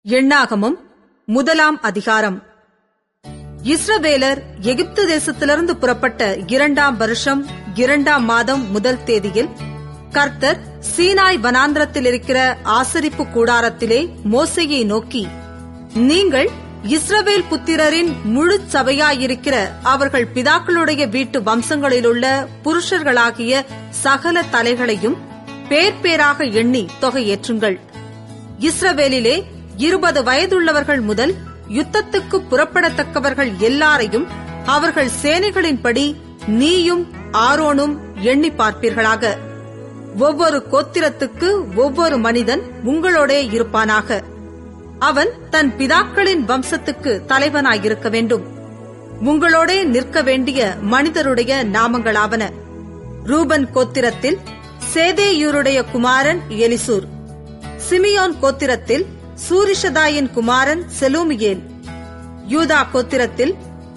எண்ணாகமம் 1 அதிகாரம். இஸ்ரவேலர் எகிப்து தேசத்திலிருந்து புறப்பட்ட 2 வருஷம் 2 மாதம் 1 தேதியில் கர்த்தர் சீனாய் வனாந்திரத்தில் இருக்கிற ஆசரிப்பு கூடாரத்திலே மோசேயை நோக்கி, நீங்கள் இஸ்ரவேல் புத்திரரின் முழு சபையாயிருக்கிற அவர்கள் பிதாக்களுடைய வீட்டு வம்சங்களிலுள்ள புருஷர்களாகிய சகல தலைகளையும் பேர் பேராக எண்ணி தொகையேற்றுங்கள். இஸ்ரவேலிலே 20 வயதுள்ளவர்கள் முதல் யுத்தத்துக்கு புறப்படத்தக்கவர்கள் எல்லாரையும் அவர்கள் சேனைகளின்படி நீயும் ஆரோனும் எண்ணி பார்ப்பீர்களாக. ஒவ்வொரு கோத்திரத்துக்கு ஒவ்வொரு மனிதன் உங்களோடே இருப்பானாக. அவன் தன் பிதாக்களின் வம்சத்துக்கு தலைவனாயிருக்க வேண்டும். உங்களோடே நிற்க வேண்டிய மனிதருடைய நாமங்களாவன: ரூபன் கோத்திரத்தில் சேதேயூருடைய குமாரன் எலிசூர், சிமியோன் கோத்திரத்தில் சூரிஷதாயின் குமாரன் செலூமியேல், யூதா கோத்திரத்தில்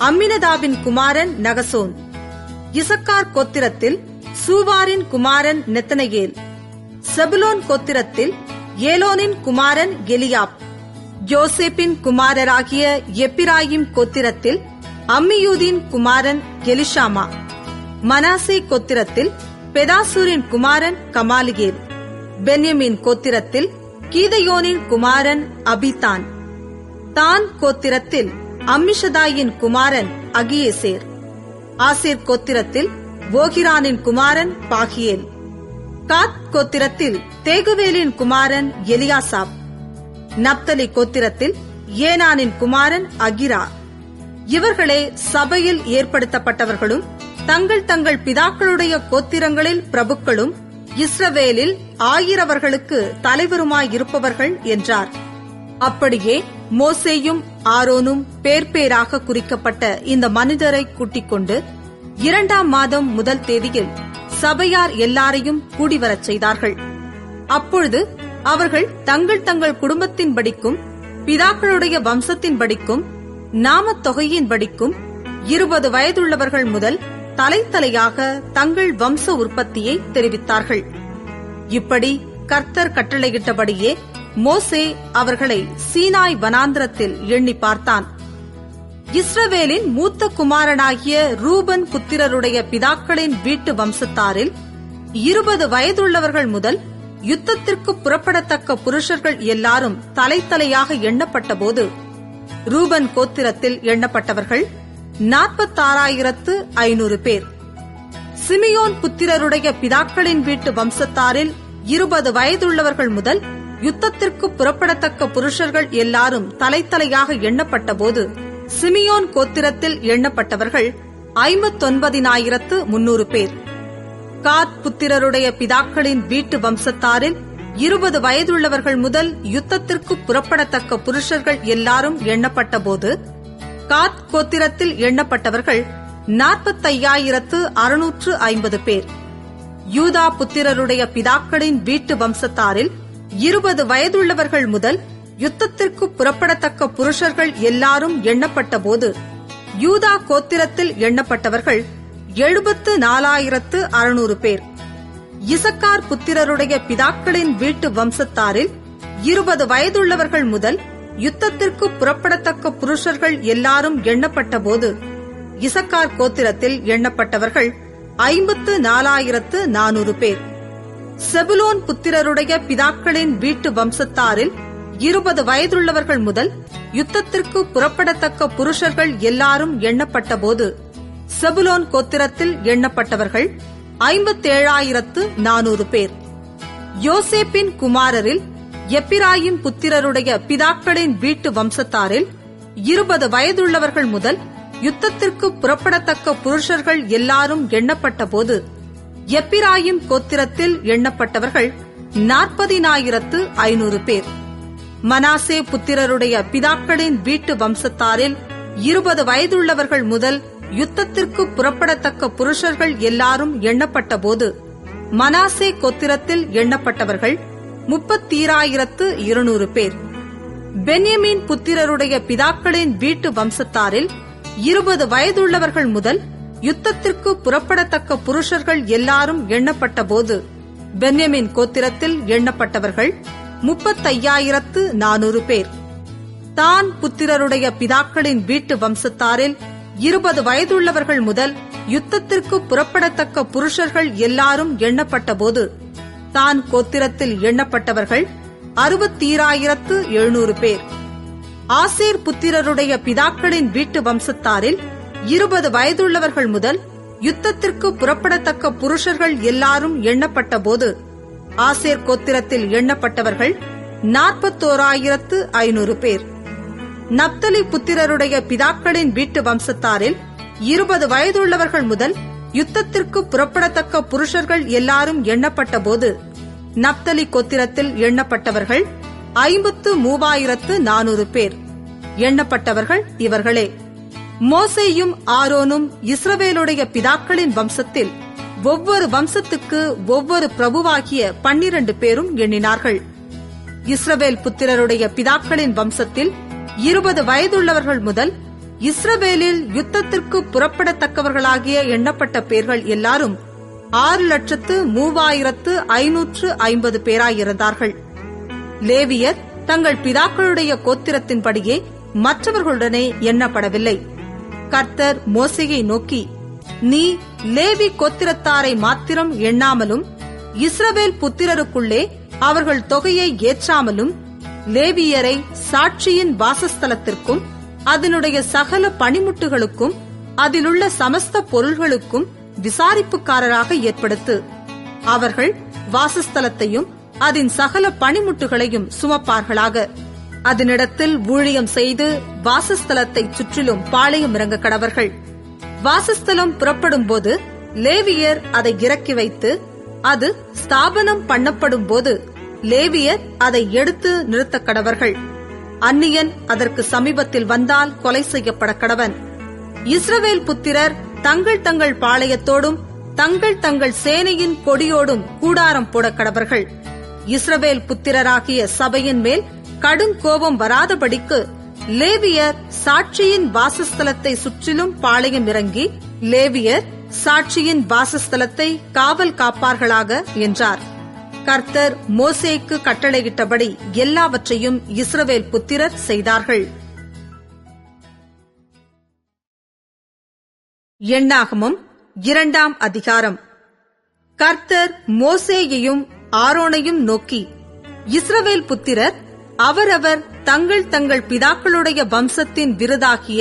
அம்மினதாபின் குமாரன் நகசோன், இசக்கார் கோத்திரத்தில் சூவாரின் குமாரன் நெத்தனேயேல், செபுலோன் கோத்திரத்தில் ஏலோனின் குமாரன் எலியாப், யோசேப்பின் குமாரராகிய எப்பிராயிம் கோத்திரத்தில் அம்மியூதின் குமாரன் எலிஷாமா, மனாசே கோத்திரத்தில் பெதாசூரின் குமாரன் கமாலியேல், பென்யமீன் கோத்திரத்தில் கீதையோனின் குமாரன் அபிதான், தான் கோத்திரத்தில் அம்மிஷதாயின் குமாரன் அகியேசேர், ஆசேர் கோத்திரத்தில் ஓகிரானின் குமாரன் பாகியேல், காத் கோத்திரத்தில் தேகுவேலின் குமாரன் எலியாசாப், நப்தலி கோத்திரத்தில் ஏனானின் குமாரன் அகிரா. இவர்களே சபையில் ஏற்படுத்தப்பட்டவர்களும் தங்கள் தங்கள் பிதாக்களுடைய கோத்திரங்களில் பிரபுக்களும் இஸ்ரவேலில் 1000 தலைவருமாயிருப்பவர்கள் என்றார். அப்படியே மோசேயும் ஆரோனும் பேர் பேராக குறிக்கப்பட்ட இந்த மனிதரை கூட்டிக் கொண்டு 2 மாதம் 1 தேதியில் சபையார் எல்லாரையும் கூடிவரச் செய்தார்கள். அப்பொழுது அவர்கள் தங்கள் தங்கள் குடும்பத்தின்படிக்கும் பிதாக்களுடைய வம்சத்தின்படிக்கும் நாமத் தொகையின்படிக்கும் 20 வயதுள்ளவர்கள் முதல் தலைத்தலையாக தங்கள் வம்ச உற்பத்தியை தெரிவித்தார்கள். இப்படி கர்த்தர் கட்டளையிட்டபடியே மோசே அவர்களை சீனாய் வனாந்திரத்தில் எண்ணி பார்த்தான். இஸ்ரவேலின் மூத்த குமாரனாகிய ரூபன் புத்திரருடைய பிதாக்களின் வீட்டு வம்சத்தாரில் 20 வயதுள்ளவர்கள் முதல் யுத்தத்திற்கு புறப்படத்தக்க புருஷர்கள் எல்லாரும் தலைத்தலையாக எண்ணப்பட்டபோது ரூபன் கோத்திரத்தில் எண்ணப்பட்டவர்கள் 46,500 பேர். சிமியோன் புத்திரருடைய பிதாக்களின் வீட்டு வம்சத்தாரில் 20 வயதுள்ளவர்கள் முதல் யுத்தத்திற்கு புறப்படத்தக்க புருஷர்கள் எல்லாரும் தலைத்தலையாக எண்ணப்பட்டபோது சிமியோன் கோத்திரத்தில் எண்ணப்பட்டவர்கள் 59,300 பேர். காத் புத்திரருடைய பிதாக்களின் வீட்டு வம்சத்தாரில் 20 வயதுள்ளவர்கள் முதல் யுத்தத்திற்கு புறப்படத்தக்க புருஷர்கள் எல்லாரும் எண்ணப்பட்டபோது காத் கோத்திரத்தில் எண்ணப்பட்டவர்கள் 45,650 பேர். யூதா புத்திரருடைய பிதாக்களின் வீட்டு வம்சத்தாரில் 20 வயதுள்ளவர்கள் முதல் யுத்தத்திற்கு புறப்படத்தக்க புருஷர்கள் எல்லாரும் எண்ணப்பட்டபோது யூதா கோத்திரத்தில் எண்ணப்பட்டவர்கள் 74,600 பேர். இசக்கார் புத்திரருடைய பிதாக்களின் வீட்டு வம்சத்தாரில் 20 வயதுள்ளவர்கள் முதல் யுத்தத்திற்கு புறப்படத்தக்க புருஷர்கள் எல்லாரும் எண்ணப்பட்டபோது இசக்கார் கோத்திரத்தில் எண்ணப்பட்டவர்கள் 54,400 பேர். செபுலோன் புத்திரருடைய பிதாக்களின் வீட்டு வம்சத்தாரில் 20 வயதுள்ளவர்கள் முதல் யுத்தத்திற்கு புறப்படத்தக்க புருஷர்கள் எல்லாரும் எண்ணப்பட்டபோது செபுலோன் கோத்திரத்தில் எண்ணப்பட்டவர்கள் 57,400 பேர். யோசேப்பின் குமாரரில் எப்பிராயிம் புத்திரருடைய பிதாக்களின் வீட்டு வம்சத்தாரில் 20 வயதுள்ளவர்கள் முதல் யுத்தத்திற்கு புறப்படத்தக்க புருஷர்கள் எல்லாரும் எண்ணப்பட்டபோது எப்பிராயிம் கோத்திரத்தில் எண்ணப்பட்டவர்கள் 40,500 பேர். மனாசே புத்திரருடைய பிதாக்களின் வீட்டு வம்சத்தாரில் 20 வயதுள்ளவர்கள் முதல் யுத்தத்திற்கு புறப்படத்தக்க புருஷர்கள் எல்லாரும் எண்ணப்பட்டபோது மனாசே கோத்திரத்தில் எண்ணப்பட்டவர்கள் 30,200 பேர். பென்யமீன் புத்திரருடைய பிதாக்களின் வீட்டு வம்சத்தாரில் 20 வயதுள்ளவர்கள் முதல் யுத்தத்திற்கு புறப்படத்தக்க புருஷர்கள் எல்லாரும் எண்ணப்பட்டபோது பென்யமீன் கோத்திரத்தில் எண்ணப்பட்டவர்கள் 35,400 பேர். தான் புத்திரருடைய பிதாக்களின் வீட்டு வம்சத்தாரில் 20 வயதுள்ளவர்கள் முதல் யுத்தத்திற்கு புறப்படத்தக்க புருஷர்கள் எல்லாரும் எண்ணப்பட்டபோது தான் கோத்திரத்தில் எண்ணப்பட்டவர்கள் 63,700 பேர். ஆசேர் புத்திரருடைய பிதாக்களின் வீட்டு வம்சத்தாரில் 20 வயதுள்ளவர்கள் முதல் யுத்தத்திற்கு புறப்படத்தக்க புருஷர்கள் எல்லாரும் எண்ணப்பட்டபோது ஆசேர் கோத்திரத்தில் எண்ணப்பட்டவர்கள் 41,500 பேர். நப்தலி புத்திரருடைய பிதாக்களின் வீட்டு வம்சத்தாரில் 20 வயதுள்ளவர்கள் முதல் யுத்தத்திற்கு புறப்படத்தக்க புருஷர்கள் எல்லாரும் எண்ணப்பட்டபோது நப்தலி கோத்திரத்தில் எண்ணப்பட்டவர்கள் 53,400 பேர். எண்ணப்பட்டவர்கள் இவர்களே. மோசேயும் ஆரோனும் இஸ்ரவேலுடைய பிதாக்களின் வம்சத்தில் ஒவ்வொரு வம்சத்துக்கு ஒவ்வொரு பிரபுவாகிய 12 பேரும் எண்ணினார்கள். இஸ்ரவேல் புத்திரருடைய பிதாக்களின் வம்சத்தில் 20 வயதுள்ளவர்கள் முதல் இஸ்ரவேலில் யுத்தத்திற்கு புறப்படத்தக்கவர்களாகிய எண்ணப்பட்ட பேர்கள் எல்லாரும் 6,03,550 பேராயிருந்தார்கள். லேவியர் தங்கள் பிதாக்களுடைய கோத்திரத்தின்படியே மற்றவர்களுடனே எண்ணப்படவில்லை. கர்த்தர் மோசேயை நோக்கி, நீ லேவி கோத்திரத்தாரை மாத்திரம் எண்ணாமலும் இஸ்ரவேல் புத்திரருக்குள்ளே அவர்கள் தொகையை ஏற்றாமலும் லேவியரை சாட்சியின் வாசஸ்தலத்திற்கும் அதனுடைய சகல பணிமுட்டுகளுக்கும் அதிலுள்ள சமஸ்த பொருள்களுக்கும் விசாரிப்புக்காரராக ஏற்படுத்து. அவர்கள் வாசஸ்தலத்தையும் அதன் சகல பணிமுட்டுகளையும் சுமப்பார்களாக. அதனிடத்தில் ஊழியம் செய்து வாசஸ்தலத்தை சுற்றிலும் பாளையம் இறங்க கடவர்கள். வாசஸ்தலம் புறப்படும் போது லேவியர் அதை இறக்கி வைத்து அது ஸ்தாபனம் பண்ணப்படும் போது லேவியர் அதை எடுத்து நிறுத்த கடவர்கள். அந்நியன் அதற்கு சமீபத்தில் வந்தால் கொலை செய்யப்பட கடவன். இஸ்ரவேல் புத்திரர் தங்கள் தங்கள் பாளையத்தோடும் தங்கள் தங்கள் சேனையின் கொடியோடும் கூடாரம் போட கடவர்கள். இஸ்ரவேல் புத்திரராகிய சபையின் மேல் கடும் கோபம் வராதபடிக்கு லேவியர் சாட்சியின் வாசஸ்தலத்தை சுற்றிலும் பாளையம் இறங்கி லேவியர் சாட்சியின் வாசஸ்தலத்தை காவல் காப்பார்களாக என்றார். கர்த்தர் மோசேக்கு கட்டளையிட்டபடி எல்லாவற்றையும் இஸ்ரவேல் புத்திரர் செய்தார்கள். எண்ணாகமம் 2ஆம் அதிகாரம். கர்த்தர் மோசேயையும் ஆரோனையும் நோக்கி, இஸ்ரவேல் புத்திரர் அவரவர் தங்கள் தங்கள் பிதாக்களுடைய வம்சத்தின் விருதாகிய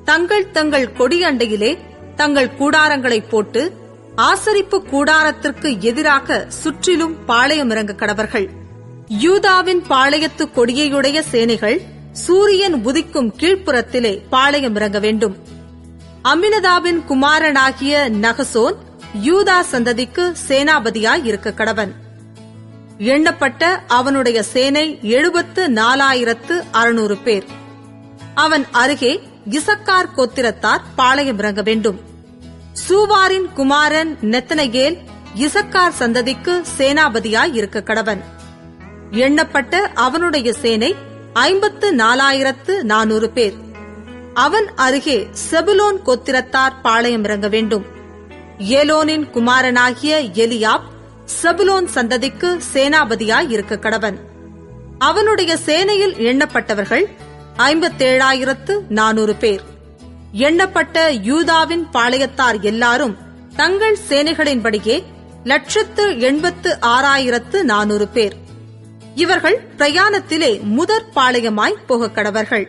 தங்கள் தங்கள் கொடியண்டையிலே தங்கள் கூடாரங்களை போட்டு ஆசரிப்பு கூடாரத்திற்கு எதிராக சுற்றிலும் பாளையம் இறங்க கடவர்கள். யூதாவின் பாளையத்து கொடியையுடைய சேனைகள் சூரியன் உதிக்கும் கீழ்ப்புறத்திலே பாளையம் இறங்க வேண்டும். அம்மினதாபின் குமாரனாகிய நகசோன் யூதா சந்ததிக்கு சேனாபதியாய் இருக்க கடவன். எண்ணப்பட்ட அவனுடைய சேனை 74,600 பேர். அவன் அருகே இசக்கார் கோத்திரத்தார் பாளையம் இறங்க வேண்டும். சூவாரின் குமாரன் நெத்தனகேல் இசக்கார் சந்ததிக்கு சேனாபதியாய் இருக்க கடவன். எண்ணப்பட்ட அவனுடைய சேனை 54,400 பேர். அவன் அருகே செபுலோன் கோத்திரத்தார் பாளையம் இறங்க வேண்டும். ஏலோனின் குமாரனாகிய எலியாப் செபுலோன் சந்ததிக்கு சேனாபதியாய் இருக்க கடவன். அவனுடைய சேனையில் எண்ணப்பட்டவர்கள் 57,400 பேர். எண்ணப்பட்ட யூதாவின் பாளையத்தார் எல்லாரும் தங்கள் சேனைகளின்படியே 186,400 பேர். இவர்கள் பிரயாணத்திலே முதற் பாளையமாய் போக கடவர்கள்.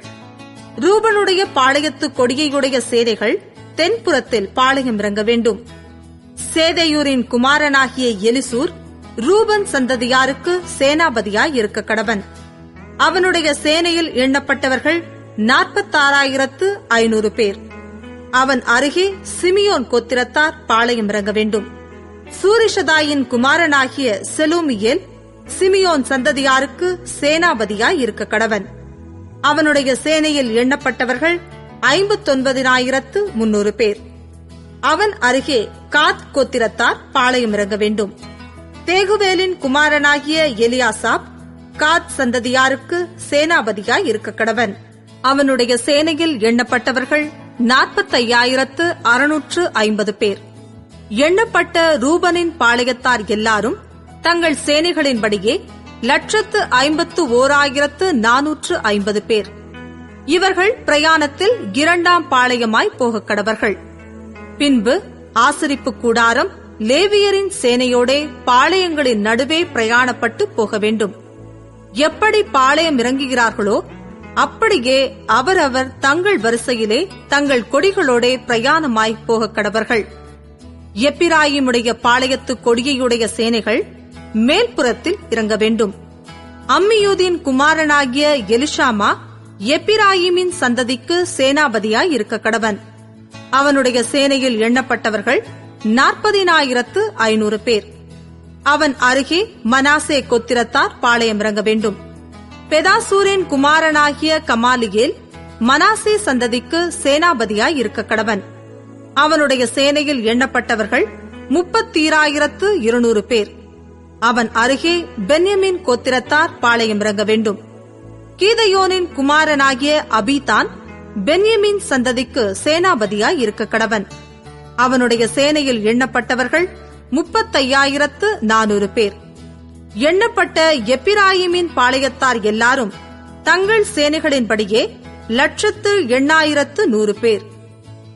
ரூபனுடைய பாளையத்து கொடியையுடைய சேனைகள் தென்புறத்தில் பாளையம் இறங்க வேண்டும். சேதையூரின் குமாரனாகிய எலிசூர் ரூபன் சந்ததியாருக்கு சேனாபதியாய் இருக்க கடவன். அவனுடைய சேனையில் எண்ணப்பட்டவர்கள் 46,500 பேர். அவன் அருகே சிமியோன் கோத்திரத்தார் பாளையம் இறங்க வேண்டும். சூரிஷதாயின் குமாரனாகிய செலூமியேல் சிமியோன் சந்ததியாருக்கு சேனாபதியாய் இருக்க கடவன். அவனுடைய சேனையில் எண்ணப்பட்டவர்கள் 59,300 பேர். அவன் அருகே காத் கோத்திரத்தார் பாளையம் இறங்க வேண்டும். தேகுவேலின் குமாரனாகிய எலியாசாப் காத் சந்ததியாருக்கு சேனாபதியாய் இருக்க கடவன். அவனுடைய சேனையில் எண்ணப்பட்டவர்கள் 45,650 பேர். எண்ணப்பட்ட ரூபனின் பாளையத்தார் எல்லாரும் தங்கள் சேனைகளின்படியே 151,450 பேர். இவர்கள் பிரயாணத்தில் 2ஆம் பாளையமாய் போகக் கடவர்கள். பின்பு ஆசரிப்பு கூடாரம் லேவியரின் சேனையோடே பாளையங்களின் நடுவே பிரயாணப்பட்டு போக வேண்டும். எப்படி பாளையம் இறங்குகிறார்களோ அப்படியே அவரவர் தங்கள் வரிசையிலே தங்கள் கொடிகளோடே பிரயாணமாய் போகக் கடவர்கள். எப்பிராயிமுடைய பாளையத்து கொடியையுடைய சேனைகள் மேல்புறத்தில் இறங்க வேண்டும். அம்மியூதின் குமாரனாகிய எலிஷாமா எப்பிராயிமின் சந்ததிக்கு சேனாபதியாய் இருக்க கடவன். அவனுடைய சேனையில் எண்ணப்பட்டவர்கள் 40,500 பேர். அவன் அருகே மனாசே கோத்திரத்தார் பாளையம் இறங்க வேண்டும். பெதாசூரின் குமாரனாகிய கமாலியேல் மனாசே சந்ததிக்கு சேனாபதியாய் இருக்க கடவன். அவனுடைய சேனையில் எண்ணப்பட்டவர்கள் 30,200 பேர். அவன் அருகே பென்யமின் கோத்திரத்தார் பாளையம் இறங்க வேண்டும். கீதையோனின் குமாரனாகிய அபீதான் பென்யமின் சந்ததிக்கு சேனாபதியாய் இருக்க கடவன். அவனுடைய சேனையில் எண்ணப்பட்டவர்கள் 35,400 பேர். எண்ணப்பட்ட எப்பிராயிமின் பாளையத்தார் எல்லாரும் தங்கள் சேனைகளின்படியே 1,08,100 பேர்.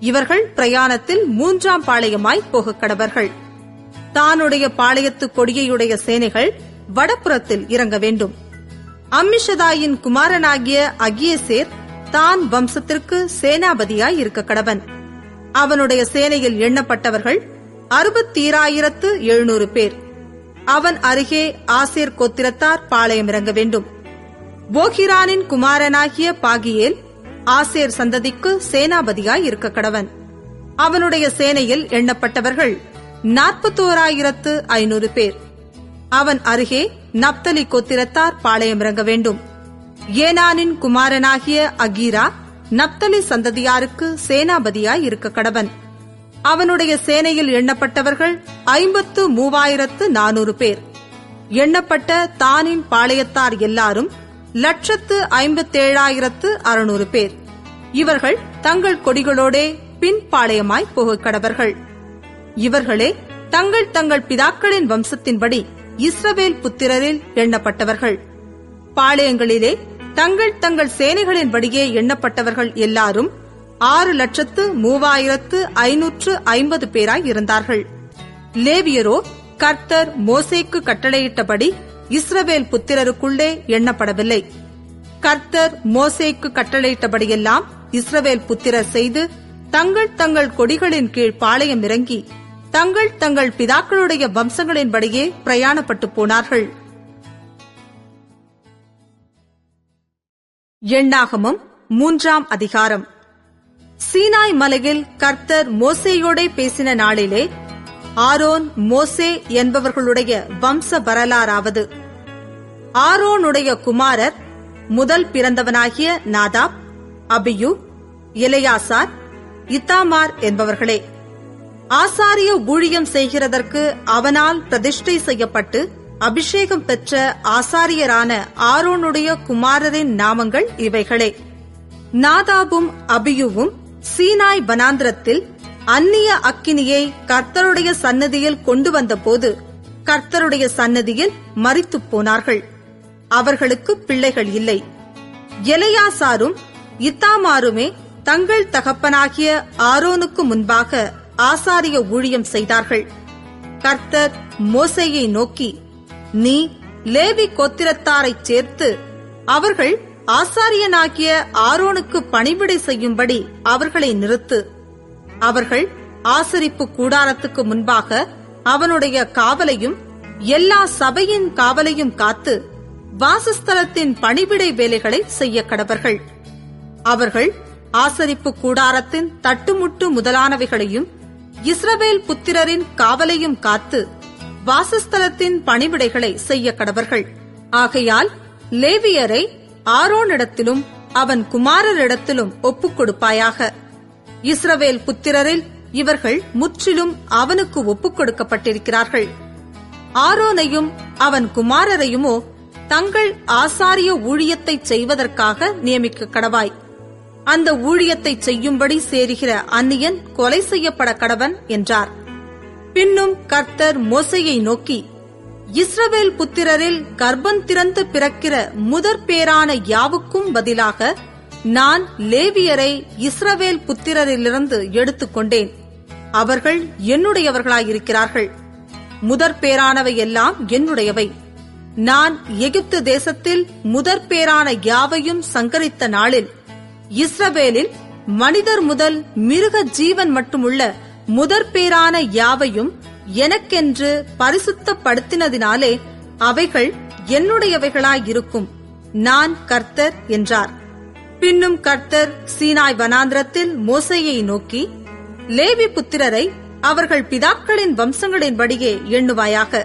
இவர்கள் பிரயாணத்தில் 3ஆம் பாளையமாய் போகக் கடவர்கள். தானுடைய பாளையத்து கொடியையுடைய சேனைகள் வடபுறத்தில் இறங்க வேண்டும். அம்மிஷதாயின் குமாரனாகிய அகியேசேர் தான் வம்சத்திற்கு சேனாபதியாய் இருக்க கடவன். அவனுடைய சேனையில் எண்ணப்பட்டவர்கள் 60,700 பேர். அவன் அருகே ஆசேர் கோத்திரத்தார் பாளையம் இறங்க வேண்டும். போகிரானின் குமாரனாகிய பாகியேல் ஆசேர் சந்ததிக்கு சேனாபதியாய் இருக்க கடவன். அவனுடைய சேனையில் எண்ணப்பட்டவர்கள் 41,500 பேர். அவன் அருகே நப்தலி கோத்திரத்தார் பாளையம் இறங்க வேண்டும். ஏனானின் குமாரனாகிய அகீரா நப்தலி சந்ததியாருக்கு சேனாபதியாய் இருக்க கடவன். அவனுடைய சேனையில் எண்ணப்பட்டவர்கள் 53,400 பேர். எண்ணப்பட்ட தானின் பாளையத்தார் எல்லாரும் 1,57,600 பேர். இவர்கள் தங்கள் கொடிகளோடே பின் பாளையமாய் போகக் கடவர்கள். இவர்களே தங்கள் தங்கள் பிதாக்களின் வம்சத்தின்படி இஸ்ரவேல் புத்திரரில் எண்ணப்பட்டவர்கள். பாளையங்களிலே தங்கள் தங்கள் சேனைகளின்படியே எண்ணப்பட்டவர்கள் எல்லாரும் 6,03,550 பேராய் இருந்தார்கள். லேவியரோ கர்த்தர் மோசேக்கு கட்டளையிட்டபடி இஸ்ரவேல் புத்திரருக்குள்ளே எண்ணப்படவில்லை. கர்த்தர் மோசேக்கு கட்டளையிட்டபடியெல்லாம் இஸ்ரவேல் புத்திரர் செய்து தங்கள் தங்கள் கொடிகளின் கீழ் பாளையம் இறங்கி தங்கள் தங்கள் பிதாக்களுடைய வம்சங்களின்படியே பிரயாணப்பட்டு போனார்கள். எண்ணாகமம் 3ஆம் அதிகாரம். சீனாய் மலையில் கர்த்தர் மோசேயோடே பேசின நாளிலே ஆரோன் மோசே என்பவர்களுடைய வம்ச வரலாறாவது. ஆரோனுடைய குமாரர் முதல் பிறந்தவனாகிய நாதாப், அபியூ, எலெயாசார், இத்தாமார் என்பவர்களே. ஆசாரிய ஊழியம் செய்கிறதற்கு அவனால் பிரதிஷ்டை செய்யப்பட்டு அபிஷேகம் பெற்ற ஆசாரியரான ஆரோனுடைய குமாரரின் நாமங்கள் இவைகளே. நாதாபும் அபியூவும் சீனாய் வனாந்திரத்தில் அந்நிய அக்கினியை கர்த்தருடைய சன்னதியில் கொண்டு வந்தபோது கர்த்தருடைய சன்னதியில் மரித்துப் போனார்கள். அவர்களுக்கு பிள்ளைகள் இல்லை. எலெயாசாரும் இத்தாமாருமே தங்கள் தகப்பனாகிய ஆரோனுக்கு முன்பாக ஆசாரிய ஊழியம் செய்தார்கள். கர்த்தர் மோசேயை நோக்கி, நீ லேவி கோத்திரத்தாரைச் சேர்த்து அவர்கள் ஆசாரியனாகிய ஆரோனுக்கு பணிவிடை செய்யும்படி அவர்களை நிறுத்து. அவர்கள் ஆசரிப்பு கூடாரத்துக்கு முன்பாக அவனுடைய காவலையும் எல்லா சபையின் காவலையும் காத்து வாசஸ்தலத்தின் பணிவிடை வேலைகளை செய்ய கடவர்கள். அவர்கள் ஆசரிப்பு கூடாரத்தின் தட்டுமுட்டு முதலானவைகளையும் இஸ்ரவேல் புத்திரரின் காவலையும் காத்து வாசஸ்தலத்தின் பணிவிடைகளை செய்ய கடவர்கள். ஆகையால் லேவியரை ஆரோனிடத்திலும் அவன் குமாரரிடத்திலும் ஒப்புக் கொடுப்பாயாக. இஸ்ரவேல் புத்திரரில் இவர்கள் முற்றிலும் அவனுக்கு ஒப்புக் கொடுக்கப்பட்டிருக்கிறார்கள். ஆரோனையும் அவன் குமாரரையுமோ தங்கள் ஆசாரிய ஊழியத்தை செய்வதற்காக நியமிக்க கடவாய். அந்த ஊழியத்தை செய்யும்படி சேருகிற அந்நியன் கொலை செய்யப்பட கடவன் என்றார். பின்னும் கர்த்தர் மோசேயை நோக்கி, இஸ்ரவேல் புத்திரரில் கர்ப்பம் திறந்து பிறக்கிற முதற் பேரான யாவுக்கும் பதிலாக நான் லேவியரை இஸ்ரவேல் புத்திரரிலிருந்து எடுத்துக்கொண்டேன். அவர்கள் என்னுடையவர்களாயிருக்கிறார்கள். முதற்பேறானவை எல்லாம் என்னுடையவை. நான் எகிப்து தேசத்தில் முதற்பேறான யாவையும் சங்கரித்த நாளில் இஸ்ரவேலில் மனிதர் முதல் மிருக ஜீவன் மட்டுமுள்ள முதற்பேறான யாவையும் எனக்கென்று பரிசுத்தப்படுத்தினதினாலே அவைகள் என்னுடையவைகளாயிருக்கும். நான் கர்த்தர் என்றார். பின்னும் கர்த்தர் சீனாய் வனாந்திரத்தில் மோசேயை நோக்கி, லேவி புத்திரரை அவர்கள் பிதாக்களின் வம்சங்களின்படியே எண்ணுவாயாக.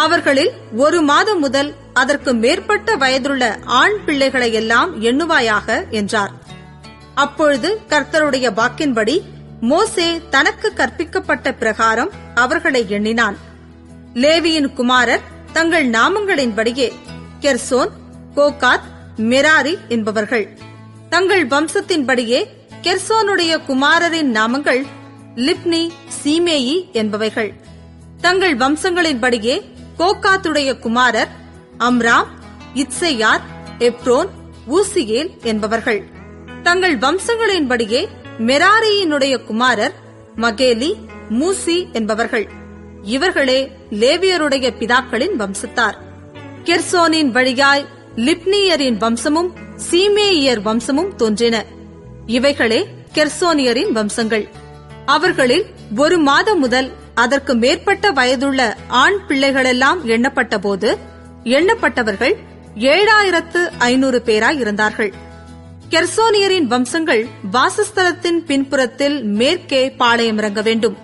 அவர்களில் 1 மாதம் முதல் அதற்கு மேற்பட்ட வயதுள்ள ஆண் பிள்ளைகளை எல்லாம் எண்ணுவாயாக என்றார். அப்பொழுது கர்த்தருடைய வாக்கின்படி மோசே தனக்கு கற்பிக்கப்பட்ட பிரகாரம் அவர்களை எண்ணினான். லேவியின் குமாரர் தங்கள் நாமங்களின்படியே கெர்சோன், கோகாத், மெராரி என்பவர்கள். தங்கள் வம்சத்தின்படியே கெர்சோனுடைய குமாரரின் நாமங்கள் லிப்னி, சீமேயி என்பவைகள். தங்கள் வம்சங்களின்படியே கோகாத்துடைய குமாரர் அம்ராம், இத்சேயார், எப்ரோன், ஊசியேல் என்பவர்கள். தங்கள் வம்சங்களின்படியே மெராரியினுடைய குமாரர் மகேலி, மூசி என்பவர்கள். இவர்களே லேவியருடைய பிதாக்களின் வம்சத்தார். கெர்சோனின் வழியாய் லிப்னியரின் வம்சமும் சீமேயியர் வம்சமும் தோன்றின. இவைகளே கெர்சோனியரின் வம்சங்கள். அவர்களில் 1 மாதம் முதல் அதற்கு மேற்பட்ட வயதுள்ள ஆண் பிள்ளைகளெல்லாம் எண்ணப்பட்ட போது எண்ணப்பட்டவர்கள் 7500 பேராயிருந்தார்கள். கெர்சோனியரின் வம்சங்கள் வாசஸ்தலத்தின் பின்புறத்தில் மேற்கே பாளையம் இறங்க வேண்டும்.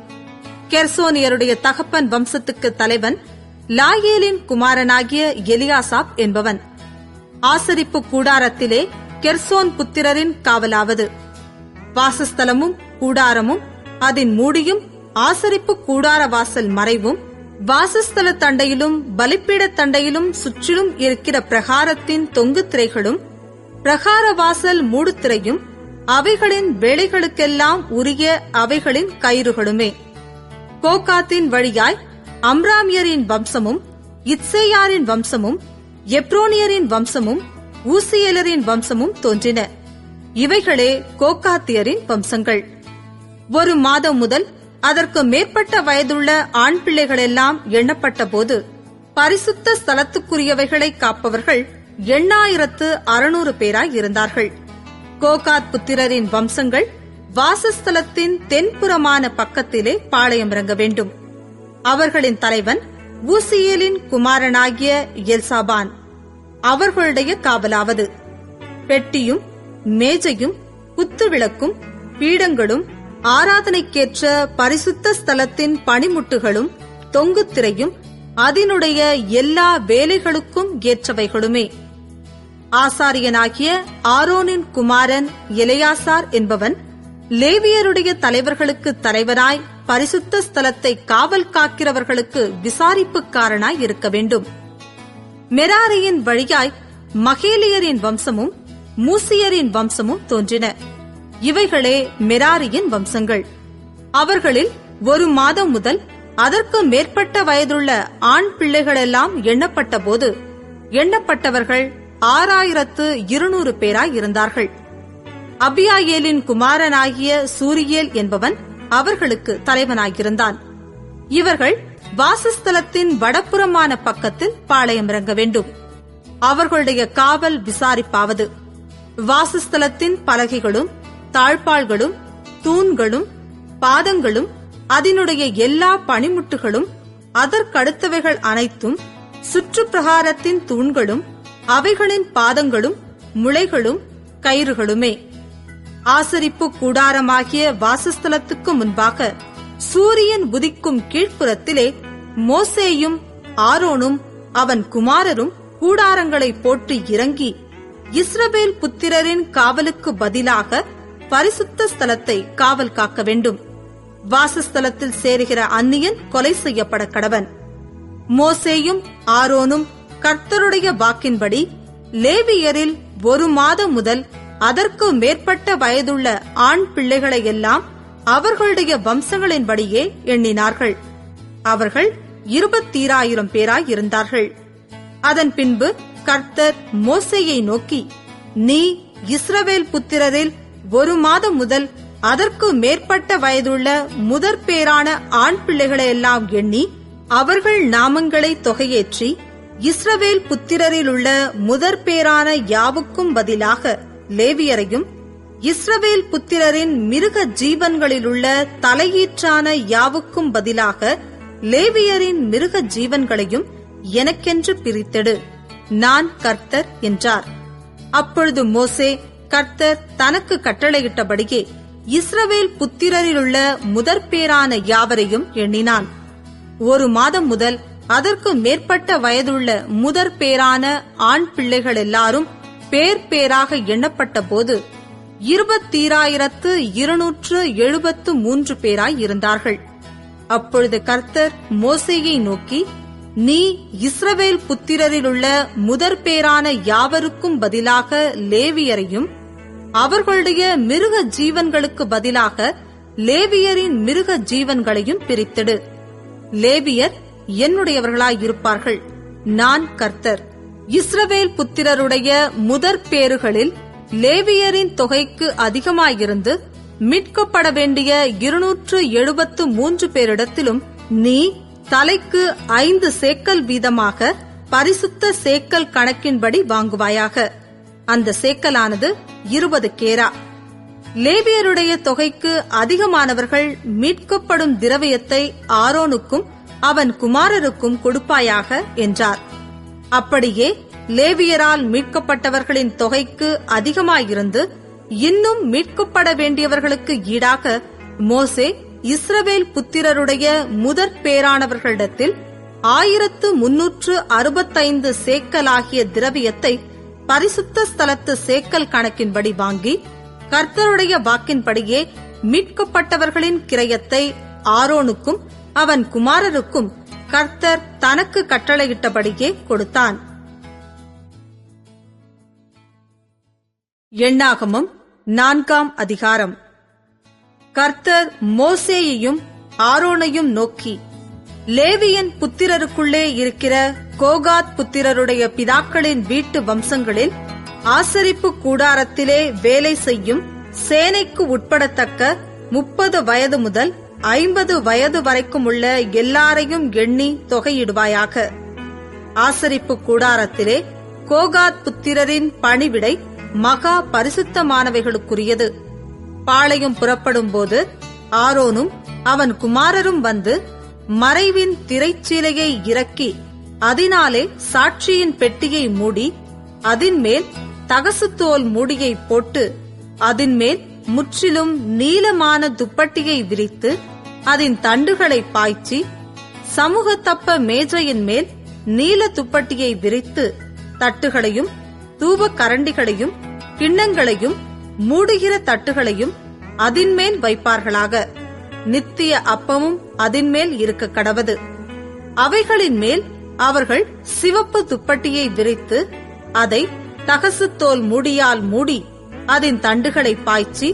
கெர்சோனியருடைய தகப்பன் வம்சத்துக்கு தலைவன் லாயேலின் குமாரனாகிய எலியாசாப் என்பவன். ஆசரிப்பு கூடாரத்திலே கெர்சோன் புத்திரரின் காவலாவது. வாசஸ்தலமும் கூடாரமும் அதன் மூடியும் ஆசரிப்பு கூடார வாசல் மறைவும் வாசஸ்தல தண்டையிலும் பலிப்பீட தண்டையிலும் சுற்றிலும் இருக்கிற பிரகாரத்தின் தொங்கு திரைகளும் பிரகார வாசல் மூடுத்திரையும் அவைகளின் வேலைகளுக்கெல்லாம் உரிய அவைகளின் கயிறுகளுமே. கோகாத்தின் வழியாய் அம்ராமியரின் வம்சமும் இத்சேயாரின் வம்சமும் எப்ரோனியரின் வம்சமும் ஊசியேலரின் வம்சமும் தோன்றின. இவைகளே கோகாத்தியரின் வம்சங்கள். 1 மாதம் முதல் அதற்கு மேற்பட்ட வயதுள்ள ஆண் பிள்ளைகளெல்லாம் எண்ணப்பட்ட போது பரிசுத்த ஸ்தலத்துக்குரியவைகளை காப்பவர்கள் 8600 பேராய் இருந்தார்கள். கோகாத் புத்திரரின் வம்சங்கள் வாசஸ்தலத்தின் தென்புறமான பக்கத்திலே பாளையம் இறங்க வேண்டும். அவர்களின் தலைவன் ஊசியேலின் குமாரனாகிய எல்சாபான். அவர்களுடைய காவலாவது பெட்டியும் மேஜையும் குத்துவிளக்கும் பீடங்களும் ஆராதனைக்கேற்ற பரிசுத்த ஸ்தலத்தின் பணிமுட்டுகளும் தொங்குத்திரையும் அதனுடைய எல்லா வேலைகளுக்கும் ஏற்றவைகளுமே. ஆசாரியனாகிய ஆரோனின் குமாரன் எலெயாசார் என்பவன் லேவியருடைய தலைவர்களுக்கு தலைவராய் பரிசுத்த ஸ்தலத்தை காவல் காக்கிறவர்களுக்கு விசாரிப்புக்காரனாய் இருக்க வேண்டும். மெராரியின் வழியாய் மகேலியரின் வம்சமும் மூசியரின் வம்சமும் தோன்றின. இவைகளே மெராரியின் வம்சங்கள். அவர்களில் 1 மாதம் முதல் அதற்கு மேற்பட்ட வயதுள்ள ஆண் பிள்ளைகளெல்லாம் எண்ணப்பட்ட போது எண்ணப்பட்டவர்கள் 6200 பேராய் இருந்தார்கள். அபியாயேலின் குமாரனாகிய சூரியேல் என்பவன் அவர்களுக்கு தலைவனாயிருந்தான். இவர்கள் வாசஸ்தலத்தின் வடப்புறமான பக்கத்தில் பாளையம் இறங்க வேண்டும். அவர்களுடைய காவல் விசாரிப்பாவது வாசஸ்தலத்தின் பலகைகளும் தாழ்பாள்களும் தூண்களும் பாதங்களும் அதனுடைய எல்லா பணிமுட்டுகளும் அதற்கடுத்தவைகள் அனைத்தும் சுற்றுப்பிரகாரத்தின் தூண்களும் அவைகளின் பாதங்களும் முளைகளும் கயிறுகளுமே. ஆசரிப்பு கூடாரமாகிய வாசஸ்தலத்துக்கு முன்பாக சூரியன் உதிக்கும் கீழ்ப்புறத்திலே மோசேயும் ஆரோனும் அவன் குமாரரும் கூடாரங்களை போட்டு இறங்கி இஸ்ரவேல் புத்திரரின் காவலுக்கு பதிலாக பரிசுத்த ஸ்தலத்தை காவல் காக்க வேண்டும். வாசஸ்தலத்தில் சேருகிற அந்நியன் கொலை செய்யப்பட கடவன். மோசேயும் ஆரோனும் கர்த்தருடைய வாக்கின்படி லேவியரில் 1 மாதம் முதல் அதற்கு மேற்பட்ட வயதுள்ள ஆண் பிள்ளைகளை எல்லாம் அவர்களுடைய வம்சங்களின்படியே எண்ணினார்கள். அவர்கள் 20000 பேராய் இருந்தார்கள். அதன் பின்பு கர்த்தர் மோசேயை நோக்கி, நீ இஸ்ரவேல் புத்திரரில் 1 மாதம் முதல் அதற்கு மேற்பட்ட வயதுள்ள முதற்பேறான ஆண் பிள்ளைகளையெல்லாம் எண்ணி அவர்கள் நாமங்களை தொகையேற்றி, இஸ்ரவேல் புத்திரரிலுள்ள முதற்பேறான யாவுக்கும் பதிலாக லேவியரையும், இஸ்ரவேல் புத்திரரின் மிருக ஜீவன்களிலுள்ள தலையீற்றான யாவுக்கும் பதிலாக லேவியரின் மிருக ஜீவன்களையும் எனக்கென்று பிரித்தெடு, நான் கர்த்தர் என்றார். அப்பொழுது மோசே கர்த்தர் தனக்கு கட்டளையிட்டபடியே இஸ்ரவேல் புத்திரரிலுள்ள முதற்பேறான யாவரையும் எண்ணினான். 1 மாதம் முதல் அதற்கு மேற்பட்ட வயதுள்ள முதற்பேறான ஆண் பிள்ளைகள் எல்லாரும் பேர் பேராக எண்ணப்பட்ட போது 20,273 பேராய் இருந்தார்கள். அப்பொழுது கர்த்தர் மோசேயை நோக்கி, நீ இஸ்ரவேல் புத்திரரிலுள்ள முதற்பேறான யாவருக்கும் பதிலாக லேவியரையும், அவர்களுடைய மிருக ஜீவன்களுக்கு பதிலாக லேவியரின் மிருக ஜீவன்களையும் பிரித்திடு. லேவியர் என்னுடையவர்களாயிருப்பார்கள், நான் கர்த்தர். இஸ்ரவேல் புத்திரருடைய முதற்பேறுகளில் லேவியரின் தொகைக்கு அதிகமாயிருந்து மீட்கப்பட வேண்டிய 273 பேரிடத்திலும் நீ தலைக்கு 5 சேக்கல் வீதமாக பரிசுத்த சேக்கல் கணக்கின்படி வாங்குவாயாக. அந்த சேக்கலானது 20 கேரா. லேவியருடைய தொகைக்கு அதிகமானவர்கள் மீட்கப்படும் திரவியத்தை ஆரோனுக்கும் அவன் குமாரருக்கும் கொடுப்பாயாக என்றார். அப்படியே லேவியரால் மீட்கப்பட்டவர்களின் தொகைக்கு அதிகமாயிருந்து இன்னும் மீட்கப்பட வேண்டியவர்களுக்கு ஈடாக மோசே இஸ்ரவேல் புத்திரருடைய முதற்பேறானவர்களிடத்தில் 1365 சேக்கலாகிய திரவியத்தை பரிசுத்த ஸ்தலத்து சேக்கல் கணக்கின்படி வாங்கி, கர்த்தருடைய வாக்கின்படியே மீட்கப்பட்டவர்களின் கிரயத்தை ஆரோனுக்கும் அவன் குமாரருக்கும் கர்த்தர் தனக்கு கட்டளையிட்டபடியே கொடுத்தான். எண்ணாகமம் 4ஆம் அதிகாரம். கர்த்தர் மோசேயையும் ஆரோனையும் நோக்கி, லேவியன் புத்திரருக்குள்ளே இருக்கிற கோகாத் புத்திரருடைய பிதாக்களின் வீட்டு வம்சங்களில் ஆசரிப்பு கூடாரத்திலே வேலை செய்யும் சேனைக்கு உட்படத்தக்க 30 வயது முதல் 50 வயது வரைக்கும் உள்ள எல்லாரையும் எண்ணி தொகையிடுவாயாக. ஆசரிப்பு கூடாரத்திலே கோகாத் புத்திரரின் பணிவிடை மகா பரிசுத்தமானவைகளுக்குரியது. பாளையம் புறப்படும் போது ஆரோனும் அவன் குமாரரும் வந்து மறைவின் திரைச்சீலையை இறக்கி அதனாலே சாட்சியின் பெட்டியை மூடி, அதின்மேல் தகசுத்தோல் மூடியை போட்டு, அதின்மேல் முற்றிலும் நீளமான துப்பட்டியை விரித்து அதன் தண்டுகளை பாய்ச்சி, சமூகத்தப்ப மேஜையின் மேல் நீல துப்பட்டியை விரித்து தட்டுகளையும் தூப கரண்டிகளையும் கிண்ணங்களையும் மூடுகிற தட்டுகளையும் அதின்மேல் வைப்பார்களாக. நித்திய அப்பமும் அதின்மேல் இருக்க கடவது. அவைகளின் மேல் அவர்கள் சிவப்பு துப்பட்டியை விரித்து அதை தகசுத்தோல் மூடியால் மூடி அதன் தண்டுகளை பாய்ச்சி,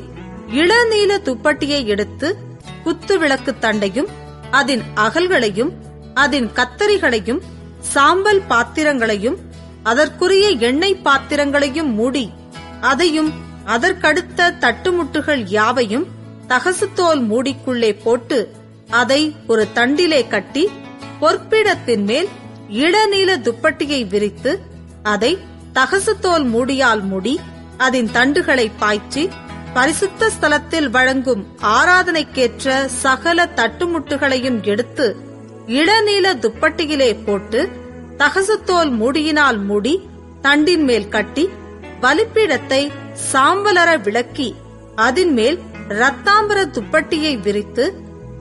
இளநீல துப்பட்டியை எடுத்து குத்து விளக்கு தண்டையும் அதன் அகல்களையும் அதன் கத்தரிகளையும் சாம்பல் பாத்திரங்களையும் அதற்குரிய எண்ணெய் பாத்திரங்களையும் மூடி, அதையும் அதற்கடுத்த தட்டுமுட்டுகள் யாவையும் தகசுத்தோல் மூடிக்குள்ளே போட்டு அதை ஒரு தண்டிலே கட்டி, பொற்பீடத்தின் மேல் இளநீல துப்பட்டியை விரித்து அதை தகசுத்தோல் மூடியால் மூடி அதன் தண்டுகளை பாய்ச்சி, பரிசுத்த ஸ்தலத்தில் வழங்கும் ஆராதனைக்கேற்ற சகல தட்டுமுட்டுகளையும் எடுத்து இளநீல துப்பட்டியிலே போட்டு தகசுத்தோல் மூடியினால் மூடி தண்டின் மேல் கட்டி, பலிபீடத்தை சாம்பலர விளக்கி அதின்மேல் இரத்தாம்பர துப்பட்டியை விரித்து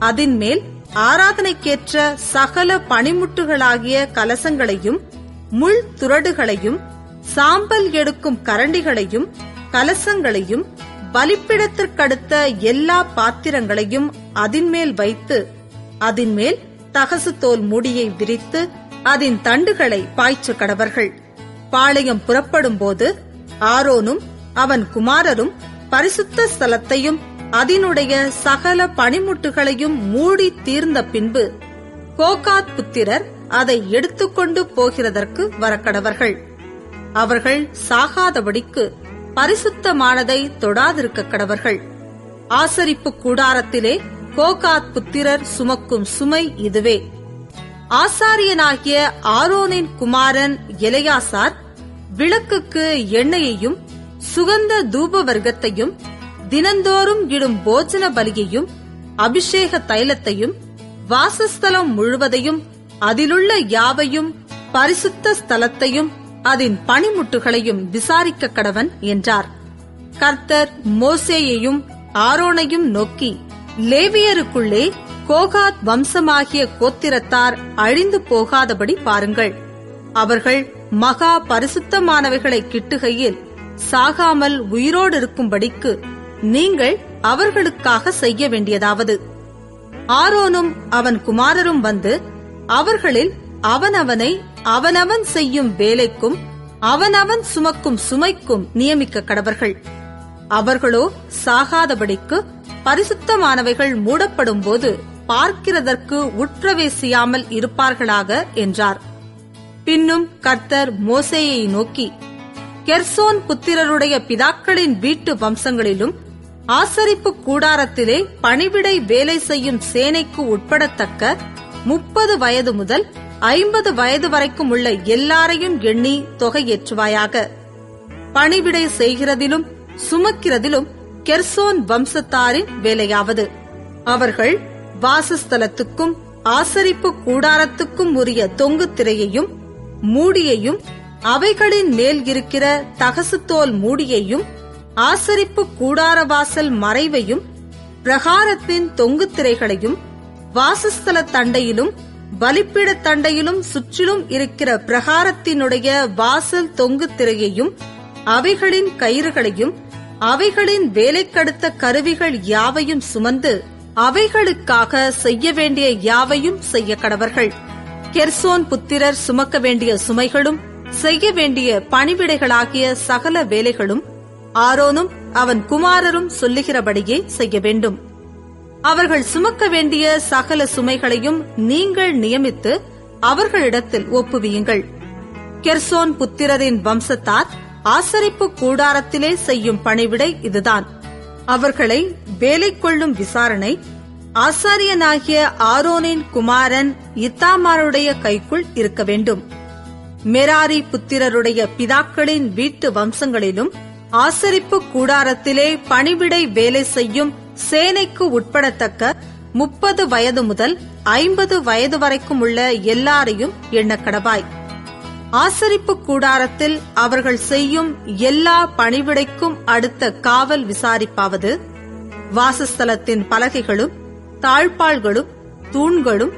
அதின்மேல் ஆராதனைக்கேற்ற சகல பனிமுட்டுகளாகிய கலசங்களையும் முள் துறடுகளையும் சாம்பல் எடுக்கும் கரண்டிகளையும் கலசங்களையும் பலிபீடத்திற்கடுத்த எல்லா பாத்திரங்களையும் அதின்மேல் வைத்து அதின்மேல் தகசுத்தோல் மூடியை விரித்து அதன் தண்டுகளை பாய்ச்ச கடவர்கள். பாளையம் புறப்படும் போது ஆரோனும் அவன் குமாரரும் பரிசுத்த ஸ்தலத்தையும் அதனுடைய சகல பனிமுட்டுகளையும் மூடி தீர்ந்த பின்பு கோகாத் புத்திரர் அதை எடுத்துக்கொண்டு போகிறதற்கு வரக்கடவர்கள். அவர்கள் சாகாதபடிக்கு பரிசுத்தமானதை தொடாதிருக்க கடவர்கள். ஆசரிப்பு கூடாரத்திலே கோகாத் புத்திரர் சுமக்கும் சுமை இதுவே. ஆசாரியனாகிய ஆரோனின் குமாரன் எலெயாசார் விளக்குக்கு எண்ணெயையும் சுகந்த தூப வர்க்கத்தையும் தினந்தோறும் இடும் போஜன பலியையும் அபிஷேக தைலத்தையும் வாசஸ்தலம் முழுவதையும் அதிலுள்ள யாவையும் பரிசுத்த ஸ்தலத்தையும் அதன் பணிமுட்டுகளையும் விசாரிக்க கடவன் என்றார். கர்த்தர் மோசேயையும் ஆரோனையும் நோக்கி, லேவியருக்குள்ளே கோகாத் வம்சமாகிய கோத்திரத்தார் அழிந்து போகாதபடி பாருங்கள். அவர்கள் மகா பரிசுத்தமானவைகளை கிட்டுகையில் சாகாமல் உயிரோடு இருக்கும்படிக்கு நீங்கள் அவர்களுக்காக செய்ய வேண்டியதாவது, ஆரோனும் அவன் குமாரரும் வந்து அவர்களில் அவனவனை அவனவன் செய்யும் வேலைக்கும் அவனவன் சுமக்கும் சுமைக்கும் நியமிக்க கடவர்கள். அவர்களோ சாகாதபடிக்கு பரிசுத்தமானவைகள் மூடப்படும் போது பார்க்கிறதற்கு உட்பிரவேசியாமல் இருப்பார்களாக என்றார். பின்னும் கர்த்தர் மோசேயை நோக்கி, கெர்சோன் புத்திரருடைய பிதாக்களின் வீட்டு வம்சங்களிலும் ஆசரிப்பு கூடாரத்திலே பணிவிடை வேலை செய்யும் சேனைக்கு உட்படத்தக்க 30 வயது முதல் 50 வயது வரைக்கும் உள்ள எல்லாரையும் எண்ணி தொகையேற்றுவாயாக. பணிவிடை செய்கிறதிலும் சுமக்கிறதிலும் கெர்சோன் வம்சத்தாரின் வேலையாவது, அவர்கள் வாசஸ்தலத்துக்கும் ஆசரிப்பு கூடாரத்துக்கும் உரிய தொங்கு திரையையும் மூடியையும் அவைகளின் மேல் இருக்கிற தகசுத்தோல் மூடியையும் ஆசரிப்பு கூடாரவாசல் மறைவையும் பிரகாரத்தின் தொங்கு திரைகளையும் வாசஸ்தல தண்டையிலும் பலிப்பீட தண்டையிலும் சுற்றிலும் இருக்கிற பிரகாரத்தினுடைய வாசல் தொங்கு திரையையும் அவைகளின் கயிறுகளையும் அவைகளின் வேலைக்கடுத்த கருவிகள் யாவையும் சுமந்து அவைகளுக்காக செய்ய வேண்டிய யாவையும் செய்ய கடவர்கள். கெர்சோன் புத்திரர் சுமக்க வேண்டிய சுமைகளும் செய்ய வேண்டிய பணிவிடைகளாகிய சகல வேலைகளும் ஆரோனும் அவன் குமாரரும் சொல்லுகிறபடியே செய்ய வேண்டும். அவர்கள் சுமக்க வேண்டிய சகல சுமைகளையும் நீங்கள் நியமித்து அவர்களிடத்தில் ஒப்புவியுங்கள். கெர்சோன் புத்திரரின் வம்சத்தார் ஆசரிப்பு கூடாரத்திலே செய்யும் பணிவிடை இதுதான். அவர்களை வேலை கொள்ளும் விசாரணை ஆசாரியனாகிய ஆரோனின் குமாரன் இத்தாமாருடைய கைக்குள் இருக்க வேண்டும். மெராரி புத்திரருடைய பிதாக்களின் வீட்டு வம்சங்களிலும் ஆசரிப்பு கூடாரத்திலே பணிவிடை வேலை செய்யும் சேனைக்கு உட்படத்தக்க 30 வயது முதல் 50 வயது வரைக்கும் உள்ள எல்லாரையும் எண்ணக்கடவாய். ஆசரிப்பு கூடாரத்தில் அவர்கள் செய்யும் எல்லா பணிவிடைக்கும் அடுத்த காவல் விசாரிப்பாவது, வாசஸ்தலத்தின் பலகைகளும் தாழ்பாள்களும் தூண்களும்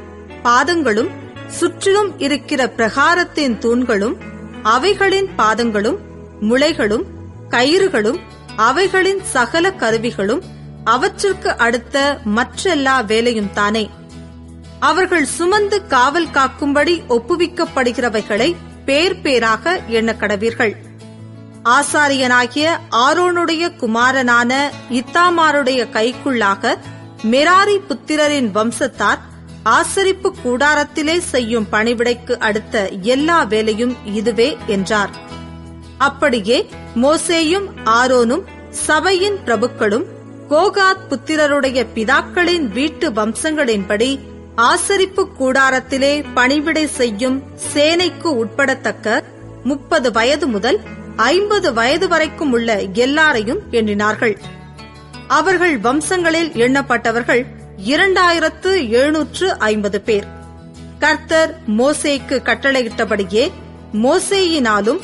பாதங்களும் சுற்றிலும் இருக்கிற பிரகாரத்தின் தூண்களும் அவைகளின் பாதங்களும் முளைகளும் கயிறுகளும் அவைகளின் சகல கருவிகளும் அவற்றிற்கு அடுத்த மற்றெல்லா வேலையும் தானே. அவர்கள் சுமந்து காவல் காக்கும்படி ஒப்புவிக்கப்படுகிறவைகளை பேர் பேராக எண்ணக்கடவீர்கள். ஆசாரியனாகிய ஆரோனுடைய குமாரனான இத்தாமாருடைய கைக்குள்ளாக மெராரி புத்திரரின் வம்சத்தார் ஆசரிப்பு கூடாரத்திலே செய்யும் பணிவிடைக்கு அடுத்த எல்லா வேலையும் இதுவே என்றார். அப்படியே மோசேயும் ஆரோனும் சபையின் பிரபுக்களும் கோகாத் புத்திரருடைய பிதாக்களின் வீட்டு வம்சங்களின்படி ஆசரிப்பு கூடாரத்திலே பணிவிடை செய்யும் சேனைக்கு உட்படத்தக்க 30 வயது முதல் 50 வயது வரைக்கும் உள்ள எல்லாரையும் எண்ணினார்கள். அவர்கள் வம்சங்களில் எண்ணப்பட்டவர்கள் 2750 பேர். கர்த்தர் மோசேக்கு கட்டளையிட்டபடியே மோசேயினாலும்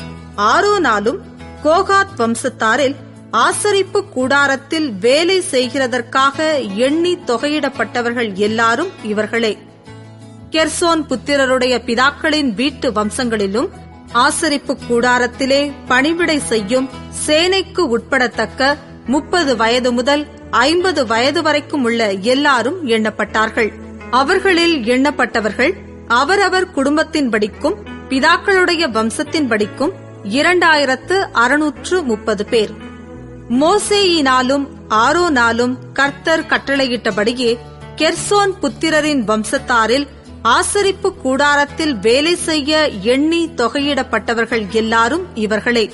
ஆரோனாலும் கோகாத் வம்சத்தாரில் ஆசரிப்பு கூடாரத்தில் வேலை செய்கிறதற்காக எண்ணி தொகையிடப்பட்டவர்கள் எல்லாரும் இவர்களே. கெர்சோன் புத்திரருடைய பிதாக்களின் வீட்டு வம்சங்களிலும் ஆசரிப்பு கூடாரத்திலே பணிவிடை செய்யும் சேனைக்கு உட்படத்தக்க 30 வயது முதல் 50 வயது வரைக்கும் உள்ள எல்லாரும் எண்ணப்பட்டார்கள். அவர்களில் எண்ணப்பட்டவர்கள் அவரவர் குடும்பத்தின்படிக்கும் பிதாக்களுடைய வம்சத்தின்படிக்கும் 2630 பேர். மோசேயினாலும் ஆரோனாலும் கர்த்தர் கட்டளையிட்டபடியே கெர்சோன் புத்திரரின் வம்சத்தாரில் ஆசரிப்பு கூடாரத்தில் வேலை செய்ய எண்ணி தொகையிடப்பட்டவர்கள் எல்லாரும் இவர்களே.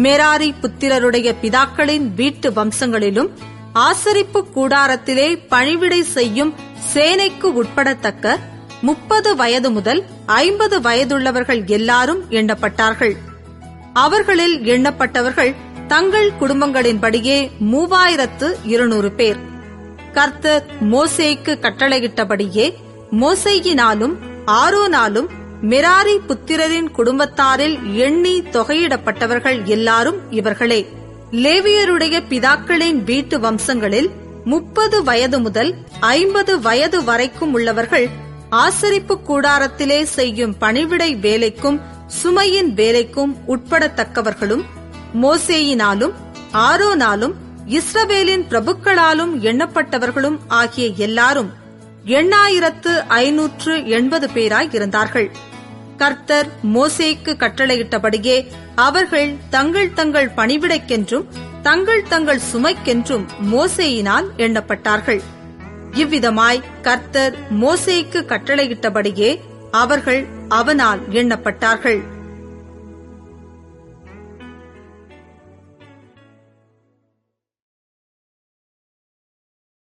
மெராரி புத்திரருடைய பிதாக்களின் வீட்டு வம்சங்களிலும் ஆசரிப்பு கூடாரத்திலே பணிவிடை செய்யும் சேனைக்கு உட்படத்தக்க 30 வயது முதல் 50 வயதுள்ளவர்கள் எல்லாரும் எண்ணப்பட்டார்கள். அவர்களில் எண்ணப்பட்டவர்கள் தங்கள் குடும்பங்களின்படியே 3200 பேர். கர்த்தர் மோசேக்கு கட்டளையிட்டபடியே மோசேயினாலும் ஆரோனாலும் மெராரி புத்திரரின் குடும்பத்தாரில் எண்ணி தொகையிடப்பட்டவர்கள் எல்லாரும் இவர்களே. லேவியருடைய பிதாக்களின் வீட்டு வம்சங்களில் 30 வயது முதல் 50 வயது வரைக்கும் உள்ளவர்கள் ஆசரிப்பு கூடாரத்திலே செய்யும் பணிவிடை வேலைக்கும் சுமையின் வேலைக்கும் உட்படத்தக்கவர்களும் மோசேயினாலும் ஆரோனாலும் இஸ்ரவேலின் பிரபுக்களாலும் எண்ணப்பட்டவர்களும் ஆகிய எல்லாரும் 8580 பேராய் இருந்தார்கள். கர்த்தர் மோசேக்கு கட்டளையிட்டபடியே அவர்கள் தங்கள் தங்கள் பணிவிடைக்கென்றும் தங்கள் தங்கள் சுமைக்கென்றும் மோசேயினால் எண்ணப்பட்டார்கள். இவ்விதமாய் கர்த்தர் மோசேக்கு கட்டளையிட்டபடியே அவர்கள் அவனால் எண்ணப்பட்டார்கள்.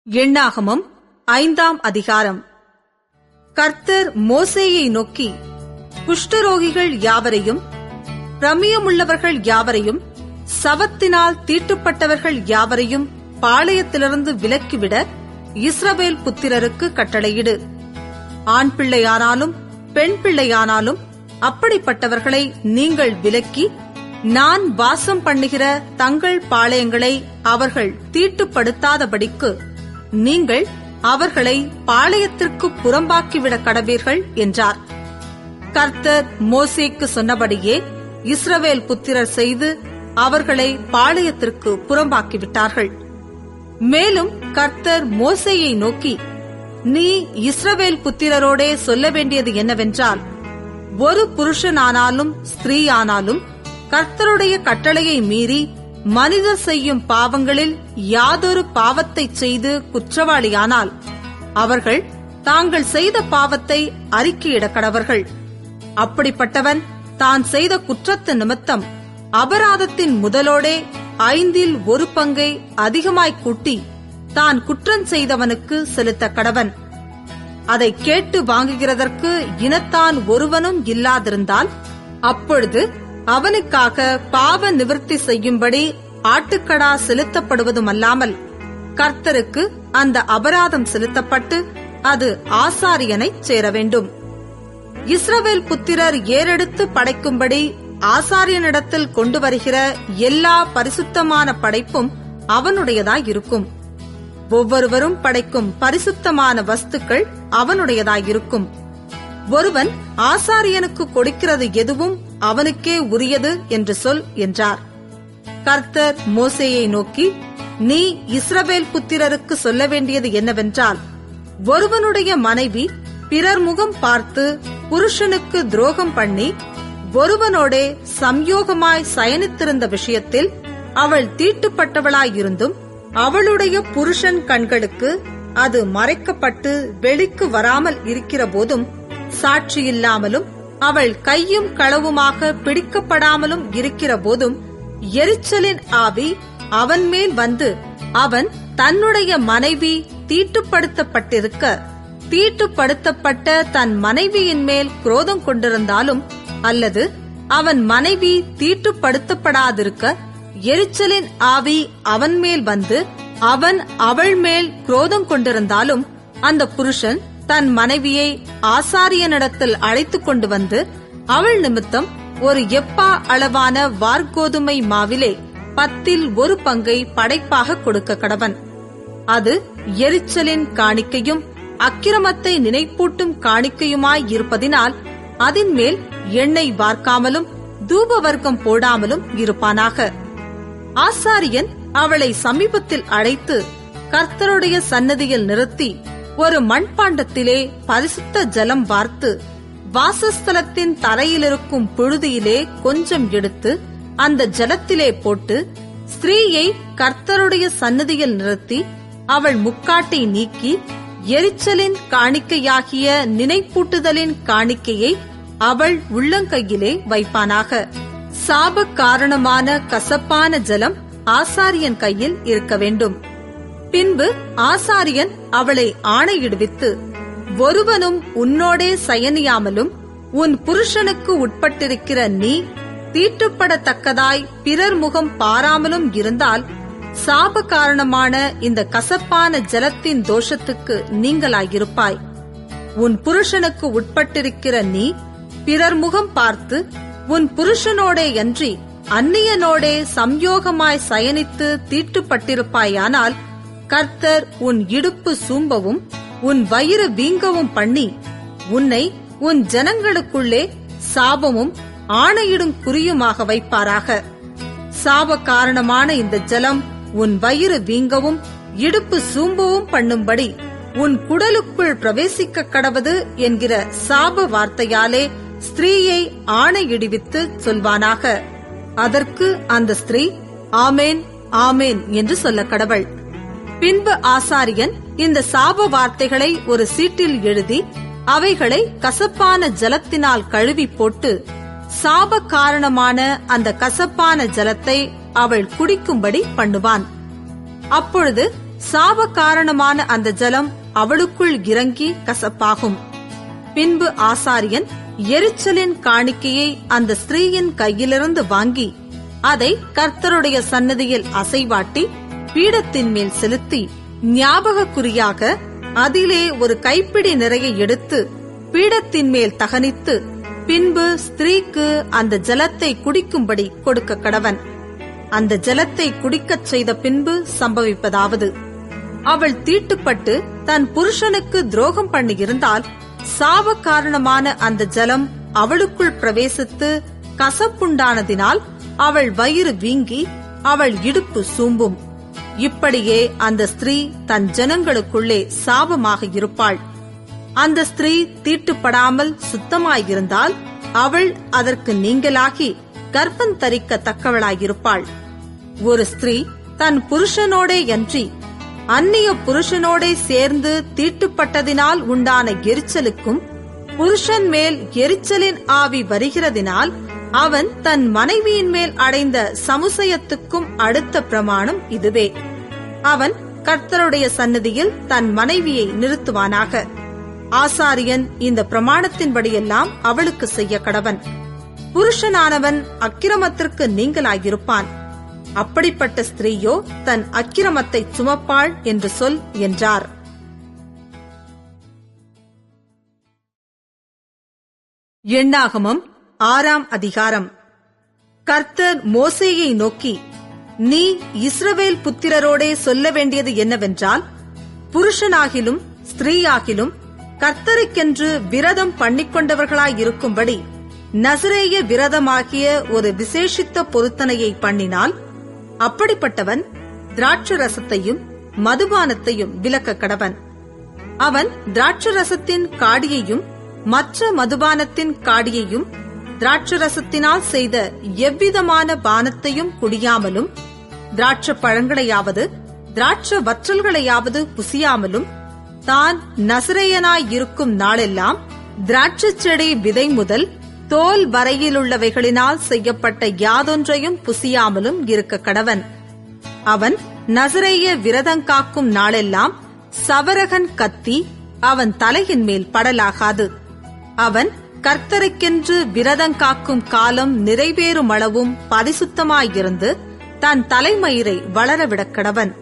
எண்ணாகமம் 5ஆம் அதிகாரம். கர்த்தர் மோசேயை நோக்கி, குஷ்டரோகிகள் யாவரையும், பிரமியமுள்ளவர்கள் யாவரையும், சவத்தினால் தீட்டுப்பட்டவர்கள் யாவரையும் பாளையத்திலிருந்து விலக்கிவிட இஸ்ரவேல் புத்திரருக்கு கட்டளையிடு. ஆண் பிள்ளையானாலும் பெண் பிள்ளையானாலும் அப்படிப்பட்டவர்களை நீங்கள் விலக்கி, நான் வாசம் பண்ணுகிற தங்கள் பாளையங்களை அவர்கள் தீட்டுப்படுத்தாதபடிக்கு நீங்கள் அவர்களை பாளையத்திற்கு புறம்பாக்கிவிட கடவீர்கள் என்றார். கர்த்தர் மோசேக்கு சொன்னபடியே இஸ்ரவேல் புத்திரர் செய்து அவர்களை பாளையத்திற்கு புறம்பாக்கிவிட்டார்கள். மேலும் கர்த்தர் மோசேயை நோக்கி, நீ இஸ்ரவேல் புத்திரரோடே சொல்ல வேண்டியது என்னவென்றால், ஒரு புருஷனானாலும் ஸ்திரீயானாலும் கர்த்தருடைய கட்டளையை மீறி மனிதர் செய்யும் பாவங்களில் யாதொரு பாவத்தைச் செய்து குற்றவாளியானால் அவர்கள் தாங்கள் செய்த பாவத்தை அறிக்கையிட கடவர்கள். அப்படிப்பட்டவன் தான் செய்த குற்றத்து நிமித்தம் அபராதத்தின் முதலோடே 1/5 பங்கை அதிகமாய்க் கூட்டி தான் குற்றம் செய்தவனுக்கு செலுத்த கடவன். அதை கேட்டு வாங்குகிறதற்கு இனத்தான் ஒருவனும் இல்லாதிருந்தால் அப்பொழுது அவனுக்காக பாவ நிவர்த்தி செய்யும்படி ஆட்டுக்கடா செலுத்தப்படுவதுமல்லாமல் கர்த்தருக்கு அந்த அபராதம் செலுத்தப்பட்டு அது ஆசாரியனைச் சேர வேண்டும். இஸ்ரவேல் புத்திரர் ஏறெடுத்து படைக்கும்படி ஆசாரியனிடத்தில் கொண்டு வருகிற எல்லா பரிசுத்தமான படைப்பும் அவனுடையதாயிருக்கும். ஒவ்வொருவரும் படைக்கும் பரிசுத்தமான வஸ்துக்கள் அவனுடையதாயிருக்கும். ஒருவன் ஆசாரியனுக்கு கொடுக்கிறது எதுவும் அவனுக்கே உரியது என்று சொல் என்றார். கர்த்தர் மோசேயை நோக்கி, நீ இஸ்ரவேல் புத்திரருக்கு சொல்ல வேண்டியது என்னவென்றால், ஒருவனுடைய மனைவி பிறர் முகம் பார்த்து புருஷனுக்கு துரோகம் பண்ணி ஒருவனோடே சம்யோகமாய் சயனித்திருந்த விஷயத்தில் அவள் தீட்டுப்பட்டவளாயிருந்தும் அவளுடைய புருஷன் கண்களுக்கு அது மறைக்கப்பட்டு வெளிக்கு வராமல் இருக்கிற போதும், சாட்சியில்லாமலும் அவள் கையும் களவுமாக பிடிக்கப்படாமலும் இருக்கிற போதும், எரிச்சலின் ஆவி அவன் மேல் வந்து அவன் தன்னுடைய மனைவி தீட்டுப்படுத்தப்பட்டிருக்க தீட்டுப்படுத்தப்பட்ட தன் மனைவியின் மேல் குரோதம் கொண்டிருந்தாலும், அல்லது அவன் மனைவி தீட்டுப்படுத்தப்படாதிருக்க எரிச்சலின் ஆவி அவன் மேல் வந்து அவன் அவள் மேல் குரோதம் கொண்டிருந்தாலும், அந்த புருஷன் தன் மனைவியை ஆசாரியனிடத்தில் அழைத்துக் கொண்டு வந்து அவள் நிமித்தம் ஒரு எப்பா அளவான வார்கோதுமை மாவிலே 10 பங்கை படைப்பாக கொடுக்க கடவன். அது எரிச்சலின் காணிக்கையும் அக்கிரமத்தை நினைப்பூட்டும் காணிக்கையுமாய் இருப்பதினால் அதன் மேல் எண்ணெய் வார்க்காமலும் தூப வர்க்கம் போடாமலும் இருப்பானாக. ஆசாரியன் அவளை சமீபத்தில் அழைத்து கர்த்தருடைய சன்னதியில் நிறுத்தி ஒரு மண்பாண்டத்திலே பரிசுத்த ஜலம் வார்த்து வாசஸ்தலத்தின் தரையிலிருக்கும் புழுதியிலே கொஞ்சம் எடுத்து அந்த ஜலத்திலே போட்டு ஸ்திரீயை கர்த்தருடைய சன்னதியில் நிறுத்தி அவள் முக்காட்டை நீக்கி எரிச்சலின் காணிக்கையாகிய நினைப்பூட்டுதலின் காணிக்கையை அவள் உள்ளங்கையிலே வைப்பானாக. சாப காரணமான கசப்பான ஜலம் ஆசாரியன் கையில் இருக்க வேண்டும். பின்பு ஆசாரியன் அவளை ஆணையிடுவித்து, ஒருவனும் உன்னோடே சயனியாமலும் உன் புருஷனுக்கு உட்பட்டிருக்கிற நீ தீட்டுப்படத்தக்கதாய் பிறர் முகம் பாராமலும் இருந்தால் சாப காரணமான இந்த கசப்பான ஜலத்தின் தோஷத்துக்கு நீங்களாயிருப்பாய். உன் புருஷனுக்கு உட்பட்டிருக்கிற நீ பிறர் முகம் பார்த்து உன் புருஷனோடே அன்றி அந்நியனோடே சம்யோகமாய் சயனித்து தீட்டுப்பட்டிருப்பாயானால் கர்த்தர் உன் இடுப்பு சூம்பவும் உன் வயிறு வீங்கவும் பண்ணி உன்னை உன் ஜனங்களுக்குள்ளே சாபமும் ஆணையிடும் குறியுமாக வைப்பாராக. சாப காரணமான இந்த ஜலம் உன் வயிறு வீங்கவும் இடுப்பு சூம்பவும் பண்ணும்படி உன் குடலுக்குள் பிரவேசிக்க கடவது என்கிற சாப வார்த்தையாலே ஸ்திரீயை ஆணையிடுவித்து சொல்வானாக. அதற்கு அந்த ஸ்திரீ ஆமேன் ஆமேன் என்று சொல்ல கடவள். பின்பு ஆசாரியன் இந்த சாப வார்த்தைகளை ஒரு சீட்டில் எழுதி அவைகளை கசப்பான ஜலத்தினால் கழுவி போட்டு சாப காரணமான அந்த கசப்பான ஜலத்தை அவள் குடிக்கும்படி பண்ணுவான். அப்பொழுது சாப காரணமான அந்த ஜலம் அவளுக்குள் இறங்கி கசப்பாகும். பின்பு ஆசாரியன் எரிச்சலின் காணிக்கையை அந்த ஸ்திரீயின் கையிலிருந்து வாங்கி அதை கர்த்தருடைய சன்னதியில் அசைவாட்டி பீடத்தின் மேல் செலுத்தி ஞாபக குறியாக அதிலே ஒரு கைப்பிடி நிறைய எடுத்து பீடத்தின் மேல் தகனித்து பின்பு ஸ்திரீக்கு அந்த ஜலத்தை குடிக்கும்படி கொடுக்க கடவன். அந்த ஜலத்தை குடிக்கச் செய்த பின்பு சம்பவிப்பதாவது, அவள் தீட்டுப்பட்டு தன் புருஷனுக்கு துரோகம் பண்ணியிருந்தால் சாப காரணமான அந்த ஜலம் அவளுக்குள் பிரவேசித்து கசப்புண்டானதினால் அவள் வயிறு வீங்கி அவள் இடுப்பு சூம்பும். இப்படியே அந்த ஸ்திரீ தன் ஜனங்களுக்குள்ளே சாபமாக இருப்பாள். அந்த ஸ்திரீ தீட்டுப்படாமல் சுத்தமாயிருந்தால் அவள் அதற்கு நீங்களாகி கர்ப்பம் தரிக்க தக்கவளாயிருப்பாள். ஒரு ஸ்திரீ தன் புருஷனோடே அன்றி அந்நிய புருஷனோடே சேர்ந்து தீட்டுப்பட்டதினால் உண்டான எரிச்சலுக்கும் புருஷன் மேல் எரிச்சலின் ஆவி வருகிறதினால் அவன் தன் மனைவியின் மேல் அடைந்த சமுசயத்துக்கும் அடுத்த பிரமாணம் இதுவே. அவன் கர்த்தருடைய சந்நிதியில் தன் மனைவியை நிறுத்துவானாக. ஆசாரியன் இந்த பிரமாணத்தின்படியெல்லாம் அவளுக்கு செய்ய கடவன். புருஷனானவன் அக்கிரமத்திற்கு நீங்களாயிருப்பான். அப்படிப்பட்ட ஸ்திரீயோ தன் அக்கிரமத்தை சுமப்பாள் என்று சொல் என்றார். எண்ணாகமம் 6ஆம் அதிகாரம். கர்த்தர் மோசேயை நோக்கி, நீ இஸ்ரவேல் புத்திரரோடே சொல்ல வேண்டியது என்னவென்றால், புருஷனாகிலும் ஸ்திரீயாகிலும் கர்த்தருக்கென்று விரதம் பண்ணிக்கொண்டவர்களாயிருக்கும்படி நசரேய விரதமாகிய ஒரு விசேஷித்த பொருத்தனையை பண்ணினால் அப்படிப்பட்டவன் திராட்சரசத்தையும் மதுபானத்தையும் விலக்க கடவன். அவன் திராட்சரசத்தின் காடியையும் மற்ற மதுபானத்தின் காடியையும் திராட்சரசத்தினால் செய்த எவ்விதமான பானத்தையும் குடியாமலும் திராட்ச பழங்களையாவது திராட்ச வற்றல்களையாவது புசியாமலும் தான் நசரேயனாயிருக்கும் நாளெல்லாம் திராட்சை செடி விதை முதல் தோல் வரையிலுள்ளவைகளினால் செய்யப்பட்ட யாதொன்றையும் புசியாமலும் இருக்க கடவன். அவன் நசரேய விரதங்காக்கும் நாளெல்லாம் சவரகன் கத்தி அவன் தலையின் மேல் படலாகாது. அவன் கர்த்தருக்கென்று விரதங்காக்கும் காலம் நிறைவேறும் அளவும் பரிசுத்தமாயிருந்து தன் தலைமயிரை வளரவிடக் கடவன்.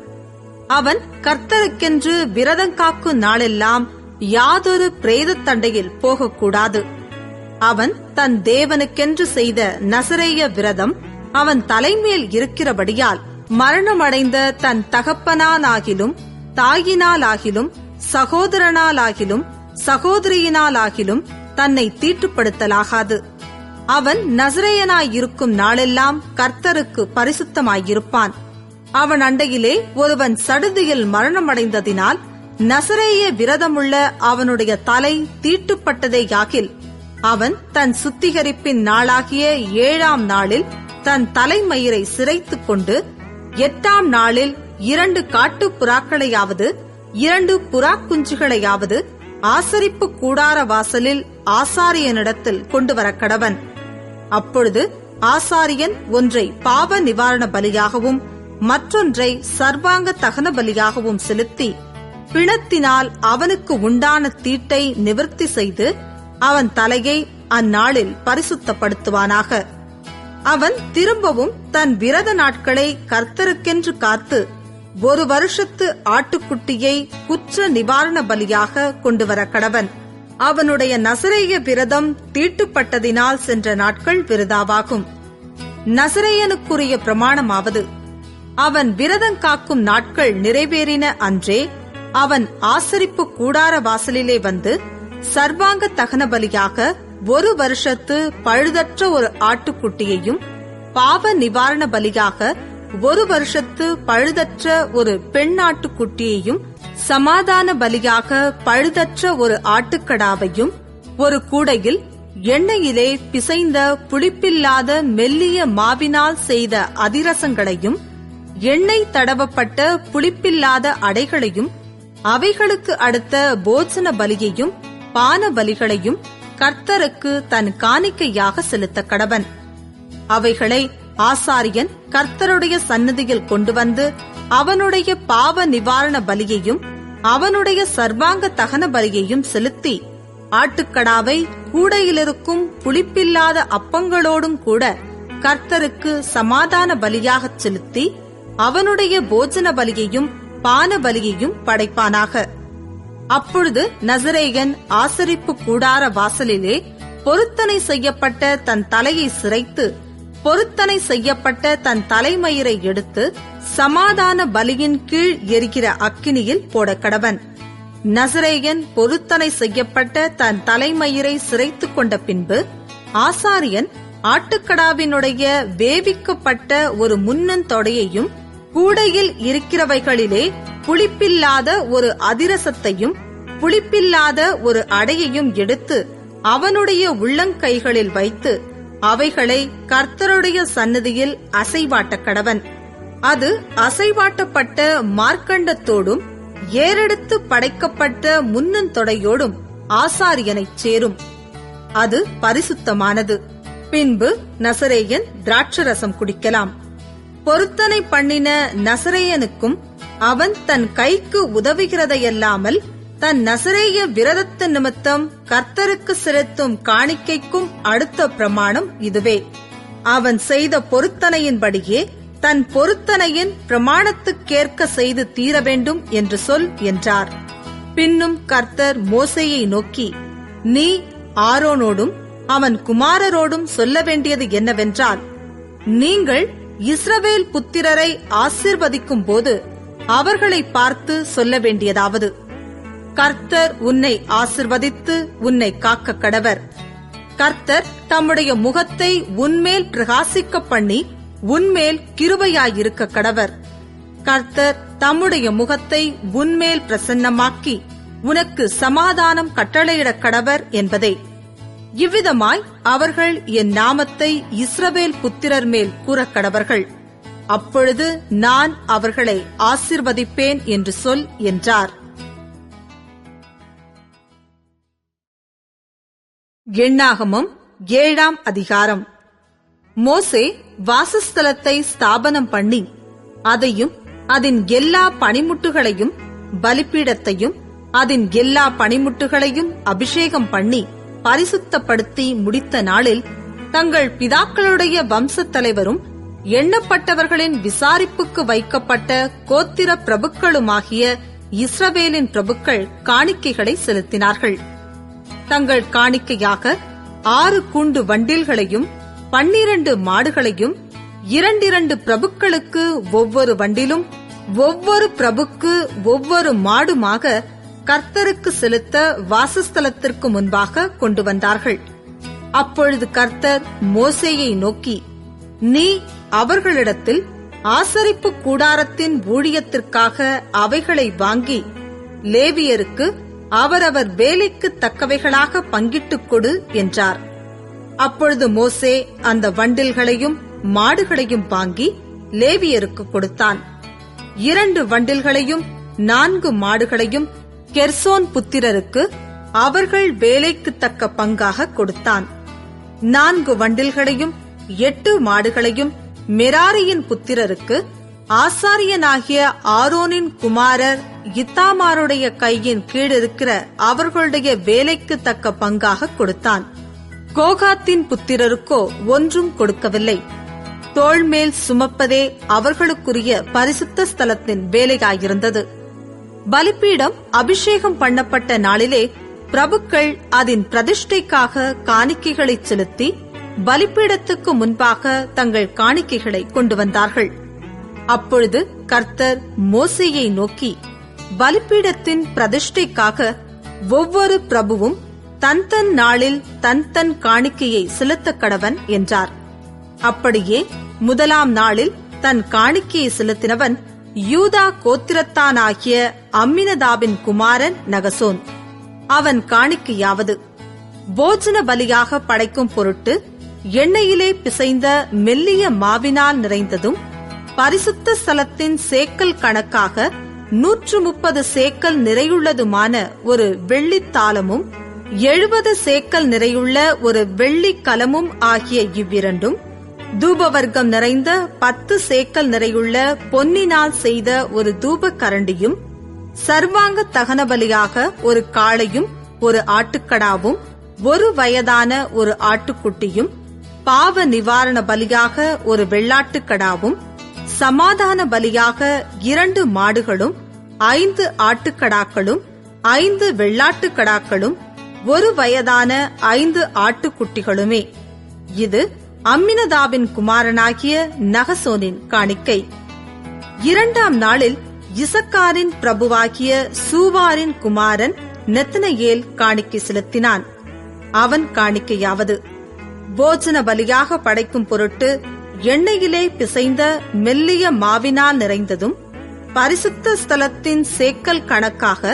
அவன் கர்த்தருக்கென்று விரதங்காக்கும் நாளெல்லாம் யாதொரு பிரேதத் தண்டையில் போகக்கூடாது. அவன் தன் தேவனுக்கென்று செய்த நசரேய விரதம் அவன் தலைமேல் இருக்கிறபடியால் மரணமடைந்த தன் தகப்பனாலாகிலும் தாயினாலாகிலும் சகோதரனாலாகிலும் சகோதரியினாலாகிலும் தன்னை தீட்டுப்படுத்தலாகாது. அவன் நசரேயனாயிருக்கும் நாளெல்லாம் கர்த்தருக்கு பரிசுத்தமாயிருப்பான். அவன் அண்டையிலே ஒருவன் சடுதியில் மரணமடைந்ததினால் நசரேய விரதமுள்ள அவனுடைய தலை தீட்டுப்பட்டதேயாகில் அவன் தன் சுத்திகரிப்பின் நாளாகிய 7ஆம் நாளில் தன் தலைமயிரை சிரைத்துக் கொண்டு 8ஆம் நாளில் 2 காட்டுப் புறாக்களையாவது 2 புறாக்குஞ்சுகளையாவது ஆசரிப்பு கூடார வாசலில் ஆசாரியனிடத்தில் கொண்டு வர கடவன். அப்பொழுது ஆசாரியன் ஒன்றை பாவ நிவாரண பலியாகவும் மற்றொன்றை சர்வாங்க தகன பலியாகவும் செலுத்தி பிணத்தினால் அவனுக்கு உண்டான தீட்டை நிவர்த்தி செய்து அவன் தலையை அந்நாளில் பரிசுத்தப்படுத்துவானாக. அவன் திரும்பவும் தன் விரத நாட்களை கர்த்தருக்கென்று காத்து 1 வருஷத்து ஆட்டுக்குட்டியை குற்ற நிவாரண பலியாக கொண்டுவர கடவன். அவனுடைய நசரேய விரதம் தீட்டுப்பட்டதினால் சென்ற நாட்கள் விருதாவாகும். நசரேயனுக்குரிய பிரமாணமாவது, அவன் விரதம் காக்கும் நாட்கள் நிறைவேறின அன்றே அவன் ஆசரிப்பு கூடார வாசலிலே வந்து சர்வாங்க தகன பலியாக 1 வருஷத்து பழுதற்ற ஒரு ஆட்டுக்குட்டியையும் பாவ நிவாரண பலியாக 1 வருஷத்து பழுதற்ற ஒரு பெண்ணாட்டுக்குட்டியையும் சமாதான பலியாக பழுதற்ற ஒரு ஆட்டுக்கடாவையும் ஒரு கூடையில் எண்ணெயிலே பிசைந்த புளிப்பில்லாத மெல்லிய மாவினால் செய்த அதிரசங்களையும் எண்ணெய் தடவப்பட்ட புளிப்பில்லாத அடைகளையும் அவைகளுக்கு அடுத்த போஜன பலியையும் பான பலிகளையும் கர்த்தருக்கு தன் காணிக்கையாக செலுத்த கடவன். அவைகளை ஆசாரியன் கர்த்தருடைய சந்நிதியில் கொண்டு வந்து அவனுடைய பாவ நிவாரண பலியையும் அவனுடைய சர்வாங்க தகன பலியையும் செலுத்தி ஆட்டுக்கடாவை கூடையிலிருக்கும் புளிப்பில்லாத அப்பங்களோடும் கூட கர்த்தருக்கு சமாதான பலியாகச் செலுத்தி அவனுடைய போஜன பலியையும் பான பலியையும் படைப்பானாக. அப்பொழுது நசரேயன் ஆசரிப்பு கூடார வாசலிலே பொருத்தனை செய்யப்பட்ட தன் தலையை சிரைத்து பொருத்தனை செய்யப்பட்ட தன் தலைமயிரை எடுத்து சமாதான பலியின் கீழ் எரிகிற அக்கினியில் போடக்கடவன். நசரேயன் பொருத்தனை செய்யப்பட்ட தன் தலைமயிரை சிரைத்துக் கொண்ட பின்பு ஆசாரியன் ஆட்டுக்கடாவினுடைய வேவிக்கப்பட்ட ஒரு முன்னந்தொடையையும் கூடையில் இருக்கிறவைகளிலே புளிப்பில்லாத ஒரு அதிரசத்தையும் புளிப்பில்லாத ஒரு அடையையும் எடுத்து அவனுடைய உள்ளங்கைகளில் வைத்து அவைகளை கர்த்தருடைய சந்நிதியில் அசைவாட்ட கடவன். அது அசைவாட்டப்பட்ட மார்க்கண்டத்தோடும் ஏறெடுத்து படைக்கப்பட்ட முன்னந்தொடையோடும் ஆசாரியனைச் சேரும். அது பரிசுத்தமானது. பின்பு நசரேயன் திராட்சரசம் குடிக்கலாம். பொருத்தனை பண்ணின நசரேயனுக்கும் அவன் தன் கைக்கு உதவுகிறதையல்லாமல் தன் நசரேய விரதத்து நிமித்தம் கர்த்தருக்கு செலுத்தும் காணிக்கைக்கும் அடுத்த பிரமாணம் இதுவே. அவன் செய்த பொருத்தனையின்படியே தன் பொருத்தனையின் பிரமாணத்துக்கேற்க செய்து தீர வேண்டும் என்று சொல் என்றார். பின்னும் கர்த்தர் மோசேயை நோக்கி, நீ ஆரோனோடும் அவன் குமாரரோடும் சொல்ல வேண்டியது என்னவென்றால், நீங்கள் இஸ்ரவேல் புத்திரரை ஆசீர்வதிக்கும் போது அவர்களை பார்த்து சொல்ல வேண்டியதாவது, கர்த்தர் உன்னை ஆசீர்வதித்து உன்னை காக்க கடவர். கர்த்தர் தம்முடைய முகத்தை உன்மேல் பிரகாசிக்க பண்ணி உன்மேல் கிருபையாயிருக்க கடவர். கர்த்தர் தம்முடைய முகத்தை உன்மேல் பிரசன்னமாக்கி உனக்கு சமாதானம் கட்டளையிட கடவர் என்பதே. இவ்விதமாய் அவர்கள் என் நாமத்தை இஸ்ரவேல் புத்திரர் மேல் கூறக்கடவர்கள். அப்பொழுது நான் அவர்களை ஆசீர்வதிப்பேன் என்று சொல் என்றார். எண்ணாகமம் 7ஆம் அதிகாரம். மோசே வாசஸ்தலத்தை ஸ்தாபனம் பண்ணி அதையும் அதன் எல்லா பணிமுட்டுகளையும் பலிபீடத்தையும் அதன் எல்லா பணிமுட்டுகளையும் அபிஷேகம் பண்ணி பரிசுத்தப்படுத்தி முடித்த நாளில் தங்கள் பிதாக்களுடைய வம்சத் தலைவரும் எண்ணப்பட்டவர்களின் விசாரிப்புக்கு வைக்கப்பட்ட கோத்திர பிரபுக்களுமாகிய இஸ்ரவேலின் பிரபுக்கள் காணிக்கைகளை செலுத்தினார்கள். தங்கள் காணிக்கையாக 6 கூண்டு வண்டில்களையும் 12 மாடுகளையும் 2 பிரபுக்களுக்கு ஒவ்வொரு வண்டிலும் ஒவ்வொரு பிரபுக்கு ஒவ்வொரு மாடுமாக கர்த்தருக்கு செலுத்த வாசஸ்தலத்திற்கு முன்பாக கொண்டு வந்தார்கள். அப்பொழுது கர்த்தர் மோசேயை நோக்கி, நீ அவர்களிடத்தில் ஆசரிப்பு கூடாரத்தின் ஊழியத்திற்காக அவைகளை வாங்கி லேவியருக்கு அவரவர் வேலைக்கு தக்கவைகளாக பங்கிட்டுக் கொடு என்றார். அப்பொழுது மோசே அந்த வண்டில்களையும் மாடுகளையும் வாங்கி லேவியருக்கு கொடுத்தான். 2 வண்டில்களையும் 4 மாடுகளையும் கெர்சோன் புத்திரருக்கு அவர்கள் வேலைக்கு தக்க பங்காக கொடுத்தான். 4 வண்டில்களையும் 8 மாடுகளையும் மெராரியின் புத்திரருக்கு ஆசாரியனாகிய ஆரோனின் குமாரர் இத்தாமாருடைய கையின் கீழிருக்கிற அவர்களுடைய வேலைக்கு தக்க பங்காக கொடுத்தான். கோகாத்தின் புத்திரருக்கோ ஒன்றும் கொடுக்கவில்லை. தோள்மேல் சுமப்பதே அவர்களுக்குரிய பரிசுத்த ஸ்தலத்தின் வேலையாயிருந்தது. பலிபீடம் அபிஷேகம் பண்ணப்பட்ட நாளிலே பிரபுக்கள் அதன் பிரதிஷ்டைக்காக காணிக்கைகளை செலுத்தி பலிபீடத்துக்கு முன்பாக தங்கள் காணிக்கைகளை கொண்டு வந்தார்கள். அப்பொழுது கர்த்தர் மோசேயை நோக்கி, பலிபீடத்தின் பிரதிஷ்டைக்காக ஒவ்வொரு பிரபுவும் தன் தன் நாளில் தன் தன் காணிக்கையை செலுத்த கடவன் என்றார். அப்படியே முதலாம் நாளில் தன் காணிக்கையை செலுத்தினவன் யூதா கோத்திரத்தானாகிய அம்மினதாபின் குமாரன் நகசோன். அவன் காணிக்கையாவது, போஜன பலியாக படைக்கும் பொருட்டு எண்ணெயிலே பிசைந்த மெல்லிய மாவினால் நிறைந்ததும் பரிசுத்த ஸ்தலத்தின் சேக்கல் கணக்காக 130 சேக்கல் நிறையுள்ளதுமான ஒரு வெள்ளித்தாளமும் 70 சேக்கல் நிறையுள்ள ஒரு வெள்ளிக் கலமும் ஆகிய இவ்விரண்டும், தூபவர்க்கம் நிறைந்த 10 சேக்கல் நிறையுள்ள பொன்னினால் செய்த ஒரு தூப கரண்டியும், சர்வாங்க தகன பலியாக ஒரு காளையும் ஒரு ஆட்டுக்கடாவும் 1 வயதான ஒரு ஆட்டுக்குட்டியும், பாவ நிவாரண பலியாக ஒரு வெள்ளாட்டுக்கடாவும், சமாதான பலியாக 2 மாடுகளும் 5 ஆட்டுக்கடாக்களும் 5 வெள்ளாட்டுக்கடாக்களும் 1 வயதான 5 ஆட்டுக்குட்டிகளுமே. இது அம்மினதாபின் குமாரனாகிய நகசோனின் காணிக்கை. 2ஆம் நாளில் இசக்காரின் பிரபுவாகிய சூவாரின் குமாரன் நெத்தனயேல் காணிக்கை செலுத்தினான். அவன் காணிக்கையாவது, போஜன பலியாக படைக்கும் பொருட்டு எண்ணெயிலே பிசைந்த மெல்லிய மாவினால் நிறைந்ததும் பரிசுத்த ஸ்தலத்தின் சேக்கல் கணக்காக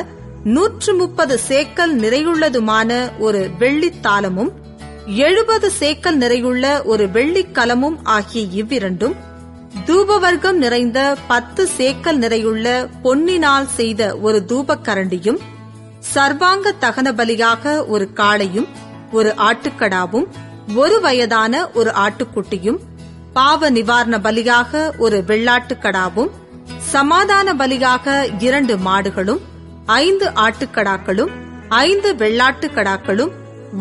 130 சேக்கல் நிறையுள்ளதுமான ஒரு வெள்ளித்தாளமும் 70 சேக்கல் நிறையுள்ள ஒரு வெள்ளிக்கலமும் ஆகிய இவ்விரண்டும், தூபவர்க்கம் நிறைந்த 10 சேக்கல் நிறையுள்ள பொன்னினால் செய்த ஒரு தூபக்கரண்டியும், சர்வாங்க தகன பலியாக ஒரு காளையும் ஒரு ஆட்டுக்கடாவும் 1 வயதான ஒரு ஆட்டுக்குட்டியும், பாவ நிவாரண பலியாக ஒரு வெள்ளாட்டுக்கடாவும், சமாதான பலியாக 2 மாடுகளும் 5 ஆட்டுக்கடாக்களும் 5 வெள்ளாட்டுக்கடாக்களும்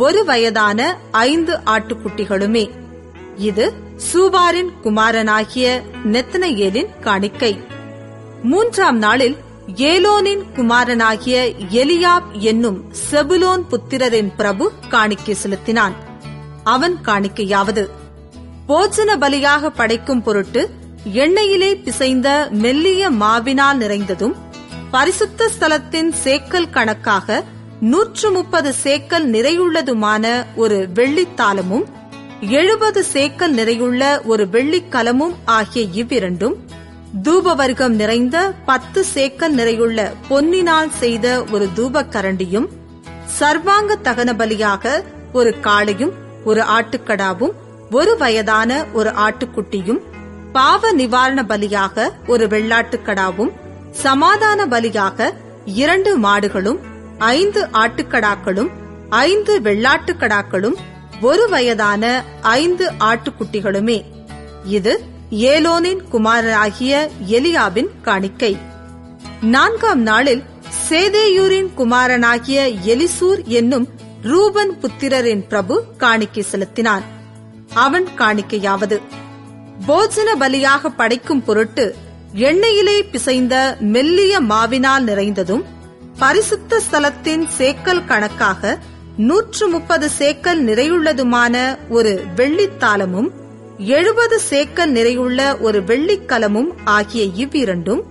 1 வயதான 5 ஆட்டுக்குட்டிகளுமே. இது சூவாரின் குமாரனாகிய நெத்தனயேலின் காணிக்கை. 3ஆம் நாளில் ஏலோனின் குமாரனாகிய எலியாப் என்னும் செபுலோன் புத்திரரின் பிரபு காணிக்கை செலுத்தினான். அவன் காணிக்கையாவது, போஜன பலியாக படைக்கும் பொருட்டு எண்ணெயிலே பிசைந்த மெல்லிய மாவினால் நிறைந்ததும் பரிசுத்த ஸ்தலத்தின் சேக்கல் கணக்காக 130 சேக்கல் நிறையுள்ளதுமான ஒரு வெள்ளித்தாளமும் 70 சேக்கல் நிறையுள்ள ஒரு வெள்ளிக்கலமும் ஆகிய இவ்விரண்டும், தூபவர்க்கம் நிறைந்த 10 சேக்கல் நிறையுள்ள பொன்னினால் செய்த ஒரு தூபக்கரண்டியும், சர்வாங்க தகன பலியாக ஒரு காளையும் ஒரு ஆட்டுக்கடாவும் 1 வயதான ஒரு ஆட்டுக்குட்டியும், பாவ நிவாரண பலியாக ஒரு வெள்ளாட்டுக்கடாவும், சமாதான பலியாக 2 மாடுகளும் 5 ஆட்டுக்கடாக்களும் 5 வெள்ளாட்டுக்கடாக்களும் 1 வயதான 5 ஆட்டுக்குட்டிகளுமே. இது ஏலோனின் குமாரனாகிய எலியாபின் காணிக்கை. 4ஆம் நாளில் சேதேயூரின் குமாரனாகிய எலிசூர் என்னும் ரூபன் புத்திரரின் பிரபு காணிக்கை செலுத்தினான். அவன் காணிக்கையாவது, போஜன பலியாக படைக்கும் பொருட்டு எண்ணெயிலே பிசைந்த மெல்லிய மாவினால் நிறைந்ததும் பரிசுத்த ஸ்தலத்தின் சேக்கல் கணக்காக 130 சேக்கல் நிறையுள்ளதுமான ஒரு வெள்ளித்தாளமும் 70 சேக்கல் நிறையுள்ள ஒரு வெள்ளிக்கலமும் ஆகிய இவ்விரண்டும்,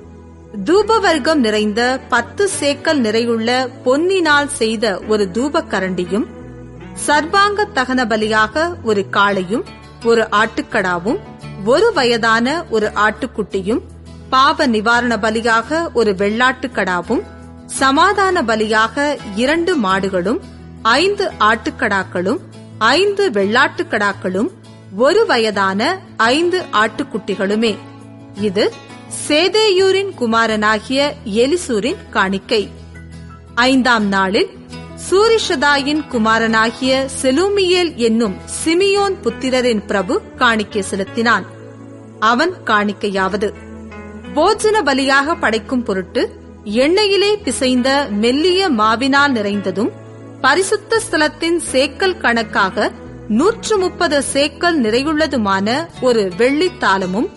தூபவர்க்கம் நிறைந்த 10 சேக்கல் நிறையுள்ள பொன்னினால் செய்த ஒரு தூபக்கரண்டியும், சர்வாங்க தகன பலியாக ஒரு காளையும் ஒரு ஆட்டுக்கடாவும் 1 வயதான ஒரு ஆட்டுக்குட்டியும், பாவ நிவாரண பலியாக ஒரு வெள்ளாட்டுக்கடாவும், சமாதான பலியாக 2 மாடுகளும் 5 ஆட்டுக்கடாக்களும் 5 வெள்ளாட்டுக்கடாக்களும் 1 வயதான 5 ஆட்டுக்குட்டிகளுமே. இது சேதேயூரின் குமாரனாகிய எலிசூரின் காணிக்கை. 5ஆம் நாளில் சூரிஷதாயின் குமாரனாகிய செலூமியேல் என்னும் சிமியோன் புத்திரரின் பிரபு காணிக்கை செலுத்தினான். அவன் காணிக்கையாவது: போஜன பலியாக படைக்கும் பொருட்டு எண்ணெயிலே பிசைந்த மெல்லிய மாவினால் நிறைந்ததும் பரிசுத்த ஸ்தலத்தின் சேக்கல் கணக்காக 130 சேக்கல் நிறையுள்ளதுமான ஒரு வெள்ளித்தாலமும்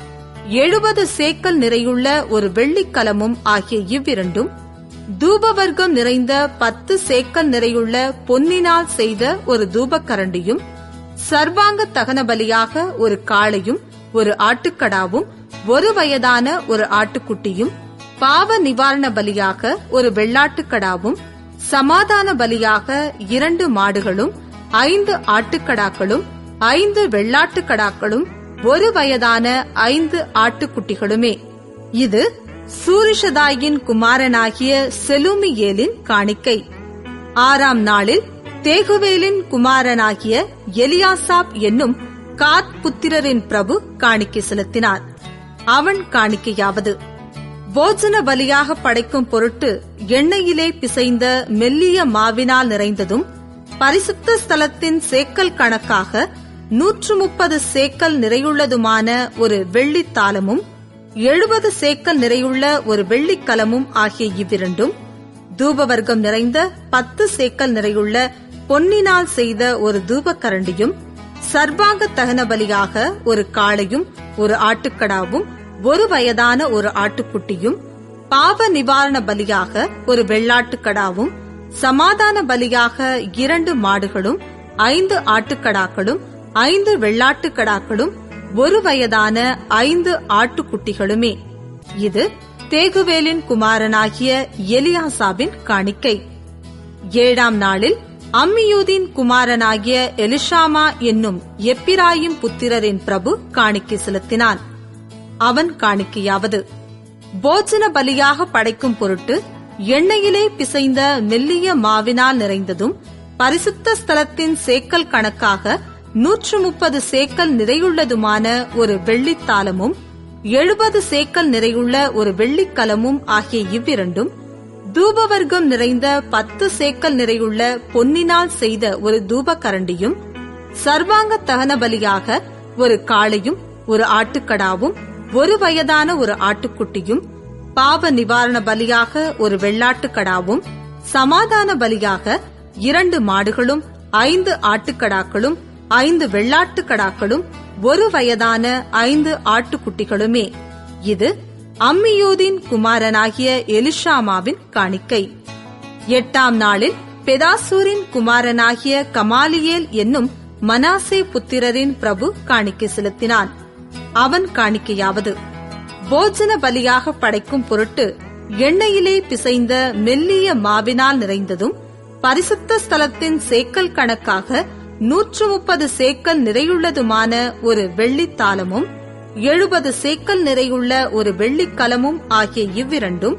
70 சேக்கல் நிறையுள்ள ஒரு வெள்ளிக்கலமும் ஆகிய இவ்விரண்டும், தூபவர்க்கம் நிறைந்த 10 சேக்கல் நிறையுள்ள பொன்னினால் செய்த ஒரு தூபக்கரண்டியும், சர்வாங்க தகன பலியாக ஒரு காளையும் ஒரு ஆட்டுக்கடாவும் ஒரு வயதான ஒரு ஆட்டுக்குட்டியும், பாவ நிவாரண பலியாக ஒரு வெள்ளாட்டுக்கடாவும், சமாதான பலியாக 2 மாடுகளும் 5 ஆட்டுக்கடாக்களும் 5 வெள்ளாட்டுக்கடாக்களும் ஒரு வயதான 5 ஆட்டுக்குட்டிகளுமே. இது சூரிஷதாயின் குமாரனாகிய செலூமியேலின் காணிக்கை. 6ஆம் நாளில் தேகுவேலின் குமாரனாகிய எலியாசாப் என்னும் காத் புத்திரரின் பிரபு காணிக்கை செலுத்தினார். அவன் காணிக்கையாவது: போஜன பலியாக படைக்கும் பொருட்டு எண்ணெயிலே பிசைந்த மெல்லிய மாவினால் நிறைந்ததும் பரிசுத்த ஸ்தலத்தின் சேக்கல் கணக்காக 130 சேக்கல் நிறையுள்ளதுமான ஒரு வெள்ளித்தாலமும் 70 சேக்கல் நிறையுள்ள ஒரு வெள்ளிக்கலமும் ஆகிய இவ்விரண்டும், தூபவர்க்கம் நிறைந்த 10 சேக்கல் நிறையுள்ள பொன்னினால் செய்த ஒரு தூபக்கரண்டியும், சர்வாங்க தகன பலியாக ஒரு காளையும் ஒரு ஆட்டுக்கடாவும் ஒரு வயதான ஒரு ஆட்டுக்குட்டியும், பாவ நிவாரண பலியாக ஒரு வெள்ளாட்டுக்கடாவும், சமாதான பலியாக 2 மாடுகளும் 5 ஆட்டுக்கடாக்களும் 5 வெள்ளாட்டுக்கடாக்களும் ஒரு வயதான 5 ஆட்டுக்குட்டிகளுமே. இது தேகுவேலின் குமாரனாகிய எலியாசாபின் காணிக்கை. 7ஆம் நாளில் அம்மியூதின் குமாரனாகிய எலிஷாமா என்னும் எப்பிராயிம் புத்திரரின் பிரபு காணிக்கை செலுத்தினான். அவன் காணிக்கையாவது: போஜன பலியாக படைக்கும் பொருட்டு எண்ணெயிலே பிசைந்த மெல்லிய மாவினால் நிறைந்ததும் பரிசுத்த ஸ்தலத்தின் சேக்கல் கணக்காக 130 சேக்கல் நிறையுள்ளதுமான ஒரு வெள்ளித்தாலமும் 70 சேக்கல் நிறையுள்ள ஒரு வெள்ளிக்கலமும் ஆகிய இவ்விரண்டும், தூபவர்க்கம் நிறைந்த 10 சேக்கல் நிறையுள்ள பொன்னினால் செய்த ஒரு தூபக்கரண்டியும், சர்வாங்க தகன பலியாக ஒரு காளையும் ஒரு ஆட்டுக்கடாவும் ஒரு வயதான ஒரு ஆட்டுக்குட்டியும், பாவ நிவாரண பலியாக ஒரு வெள்ளாட்டுக்கடாவும், சமாதான பலியாக 2 மாடுகளும் 5 ஆட்டுக்கடாக்களும் 5 வெள்ளாட்டுக்கடாக்களும் ஒரு வயதான 5 ஆட்டுக்குட்டிகளுமே. இது அம்மியூதின் குமாரனாகிய எலிஷாமாவின் காணிக்கை. 8ஆம் நாளில் பெதாசூரின் குமாரனாகிய கமாலியேல் என்னும் மனாசே புத்திரரின் பிரபு காணிக்கை செலுத்தினான். அவன் காணிக்கையாவது: போஜன பலியாக படைக்கும் பொருட்டு எண்ணெயிலே பிசைந்த மெல்லிய மாவினால் நிறைந்ததும் பரிசுத்த ஸ்தலத்தின் சேக்கல் கணக்காக 130 சேக்கல் நிறையுள்ளதுமான ஒரு வெள்ளித்தாலமும் 70 சேக்கல் நிறையுள்ள ஒரு வெள்ளிக்கலமும் ஆகிய இவ்விரண்டும்,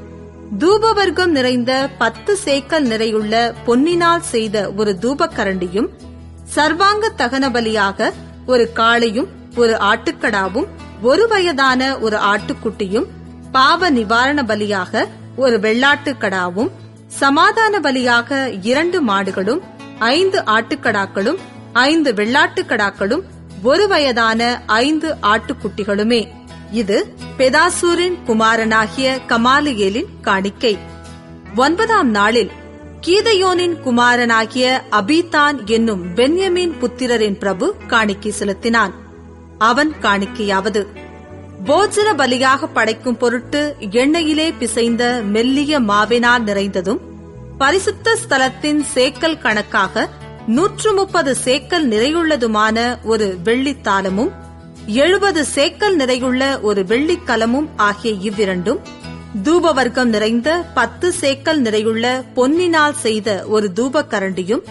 தூபவர்க்கம் நிறைந்த 10 சேக்கல் நிறையுள்ள பொன்னினால் செய்த ஒரு தூபக்கரண்டியும், சர்வாங்க தகன பலியாக ஒரு காளையும் ஒரு ஆட்டுக்கடாவும் ஒரு வயதான ஒரு ஆட்டுக்குட்டியும், பாவ நிவாரண பலியாக ஒரு வெள்ளாட்டுக்கடாவும், சமாதான பலியாக 2 மாடுகளும் 5 ஆட்டுக்கடாக்களும் 5 வெள்ளாட்டுக்கடாக்களும் ஒரு வயதான 5 ஆட்டுக்குட்டிகளுமே. இது பெதாசூரின் குமாரனாகிய கமாலியேலின் காணிக்கை. 9ஆம் நாளில் கீதையோனின் குமாரனாகிய அபீதான் என்னும் பென்யமீன் புத்திரரின் பிரபு காணிக்கை செலுத்தினான். அவன் காணிக்கையாவது: போஜன பலியாக படைக்கும் பொருட்டு எண்ணெயிலே பிசைந்த மெல்லிய மாவினால் நிறைந்ததும் பரிசுத்த ஸ்தலத்தின் சேக்கல் கணக்காக 130 சேக்கல் நிறையுள்ளதுமான ஒரு வெள்ளித்தாலமும் 70 சேக்கல் நிறையுள்ள ஒரு வெள்ளிக்கலமும் ஆகிய இவ்விரண்டும், தூபவர்க்கம் நிறைந்த 10 சேக்கல் நிறையுள்ள பொன்னினால் செய்த ஒரு தூபக்கரண்டியும்,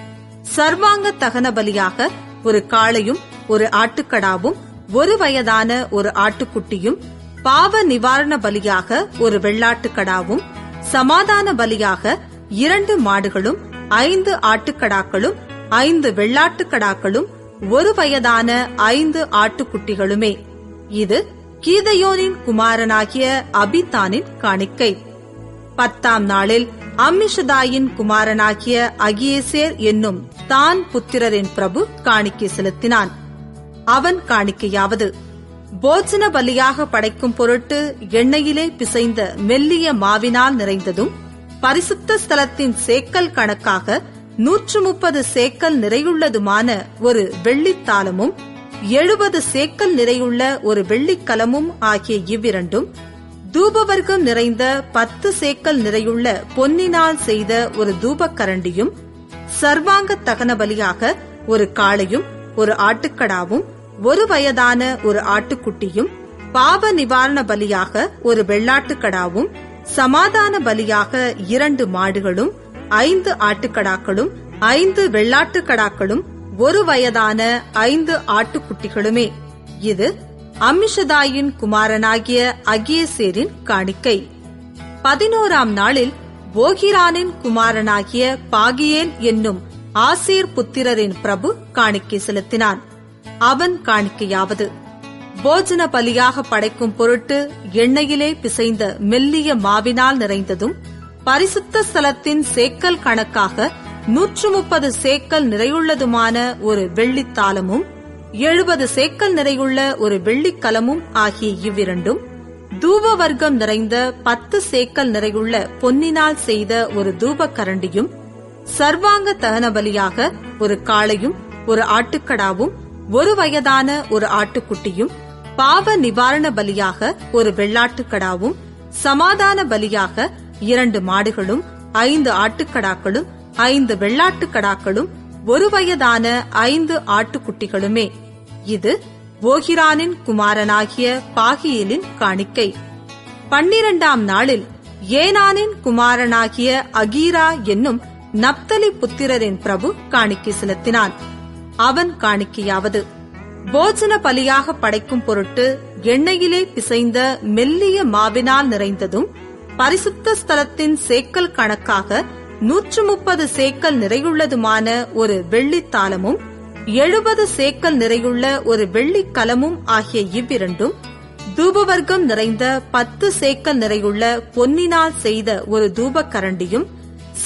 சர்வாங்க தகன பலியாக ஒரு காளையும் ஒரு ஆட்டுக்கடாவும் ஒரு வயதான ஒரு ஆட்டுக்குட்டியும், பாவ நிவாரண பலியாக ஒரு வெள்ளாட்டுக்கடாவும், சமாதான பலியாக 2 மாடுகளும் 5 ஆட்டுக்கடாக்களும் 5 வெள்ளாட்டுக்கடாக்களும் ஒரு வயதான 5 ஆட்டுக்குட்டிகளுமே. இது கீதையோனின் குமாரனாகிய அபித்தானின் காணிக்கை. 10ஆம் நாளில் அம்மிஷதாயின் குமாரனாகிய அகியேசேர் என்னும் தான் புத்திரரின் பிரபு காணிக்கை செலுத்தினான். அவன் காணிக்கையாவது: போஜன பலியாக படைக்கும் பொருட்டு எண்ணெயிலே பிசைந்த மெல்லிய மாவினால் நிறைந்ததும் பரிசுத்த ஸ்தலத்தின் சேக்கல் கணக்காக 130 சேக்கல் நிறையுள்ளதுமான ஒரு வெள்ளித்தாளமும் 70 சேக்கல் நிறையுள்ள ஒரு வெள்ளிக்கலமும் ஆகிய இவ்விரண்டும், தூபவர்க்கம் நிறைந்த 10 சேக்கல் நிறையுள்ள பொன்னினால் செய்த ஒரு தூபக்கரண்டியும், சர்வாங்க தகன பலியாக ஒரு காளையும் ஒரு ஆட்டுக்கடாவும் ஒரு வயதான ஒரு ஆட்டுக்குட்டியும், பாவ நிவாரண பலியாக ஒரு வெள்ளாட்டுக்கடாவும், சமாதான பலியாக 2 மாடுகளும் 5 ஆட்டுக்கடாக்களும் 5 வெள்ளாட்டுக்கடாக்களும் ஒரு வயதான 5 ஆட்டுக்குட்டிகளுமே. இது அம்மிஷதாயின் குமாரனாகிய அகியேசேரின் காணிக்கை. 11ஆம் நாளில் ஓகிரானின் குமாரனாகிய பாகியேல் என்னும் ஆசேர் புத்திரரின் பிரபு காணிக்கை செலுத்தினான். அவன் காணிக்கையாவது: போஜன பலியாக படைக்கும் பொருட்டு எண்ணெயிலே பிசைந்த மெல்லிய மாவினால் நிறைந்ததும் பரிசுத்த ஸ்தலத்தின் சேக்கல் கணக்காக 130 சேக்கல் நிறையுள்ளதுமான ஒரு வெள்ளித்தாளமும் 70 சேக்கல் நிறையுள்ள ஒரு வெள்ளிக்கலமும் ஆகிய இவ்விரண்டும், தூபவர்க்கம் நிறைந்த 10 சேக்கல் நிறையுள்ள பொன்னினால் செய்த ஒரு தூபக்கரண்டியும், சர்வாங்க தகன பலியாக ஒரு காளையும் ஒரு ஆட்டுக்கடாவும் ஒரு வயதான ஒரு ஆட்டுக்குட்டியும், பாவ நிவாரண பலியாக ஒரு வெள்ளாட்டுக்கடாவும், சமாதான பலியாக 2 மாடுகளும் 5 ஆட்டுக்கடாக்களும் 5 வெள்ளாட்டுக்கடாக்களும் ஒரு வயதான 5 ஆட்டுக்குட்டிகளுமே. இது ஓகிரானின் குமாரனாகிய பாகியேலின் காணிக்கை. 12ஆம் நாளில் ஏனானின் குமாரனாகிய அகீரா என்னும் நப்தலி புத்திரரின் பிரபு காணிக்கை செலுத்தினான். அவன் காணிக்கையாவது: போஜன பலியாக படைக்கும் பொருட்டு எண்ணெயிலே பிசைந்த மெல்லிய மாவினால் நிறைந்ததும் பரிசுத்த ஸ்தலத்தின் சேக்கல் கணக்காக 130 சேக்கல் நிறையுள்ளதுமான ஒரு வெள்ளித்தாளமும் 70 சேக்கல் நிறையுள்ள ஒரு வெள்ளிக்கலமும் ஆகிய இவ்விரண்டும், தூபவர்க்கம் நிறைந்த 10 சேக்கல் நிறையுள்ள பொன்னினால் செய்த ஒரு தூபக்கரண்டியும்,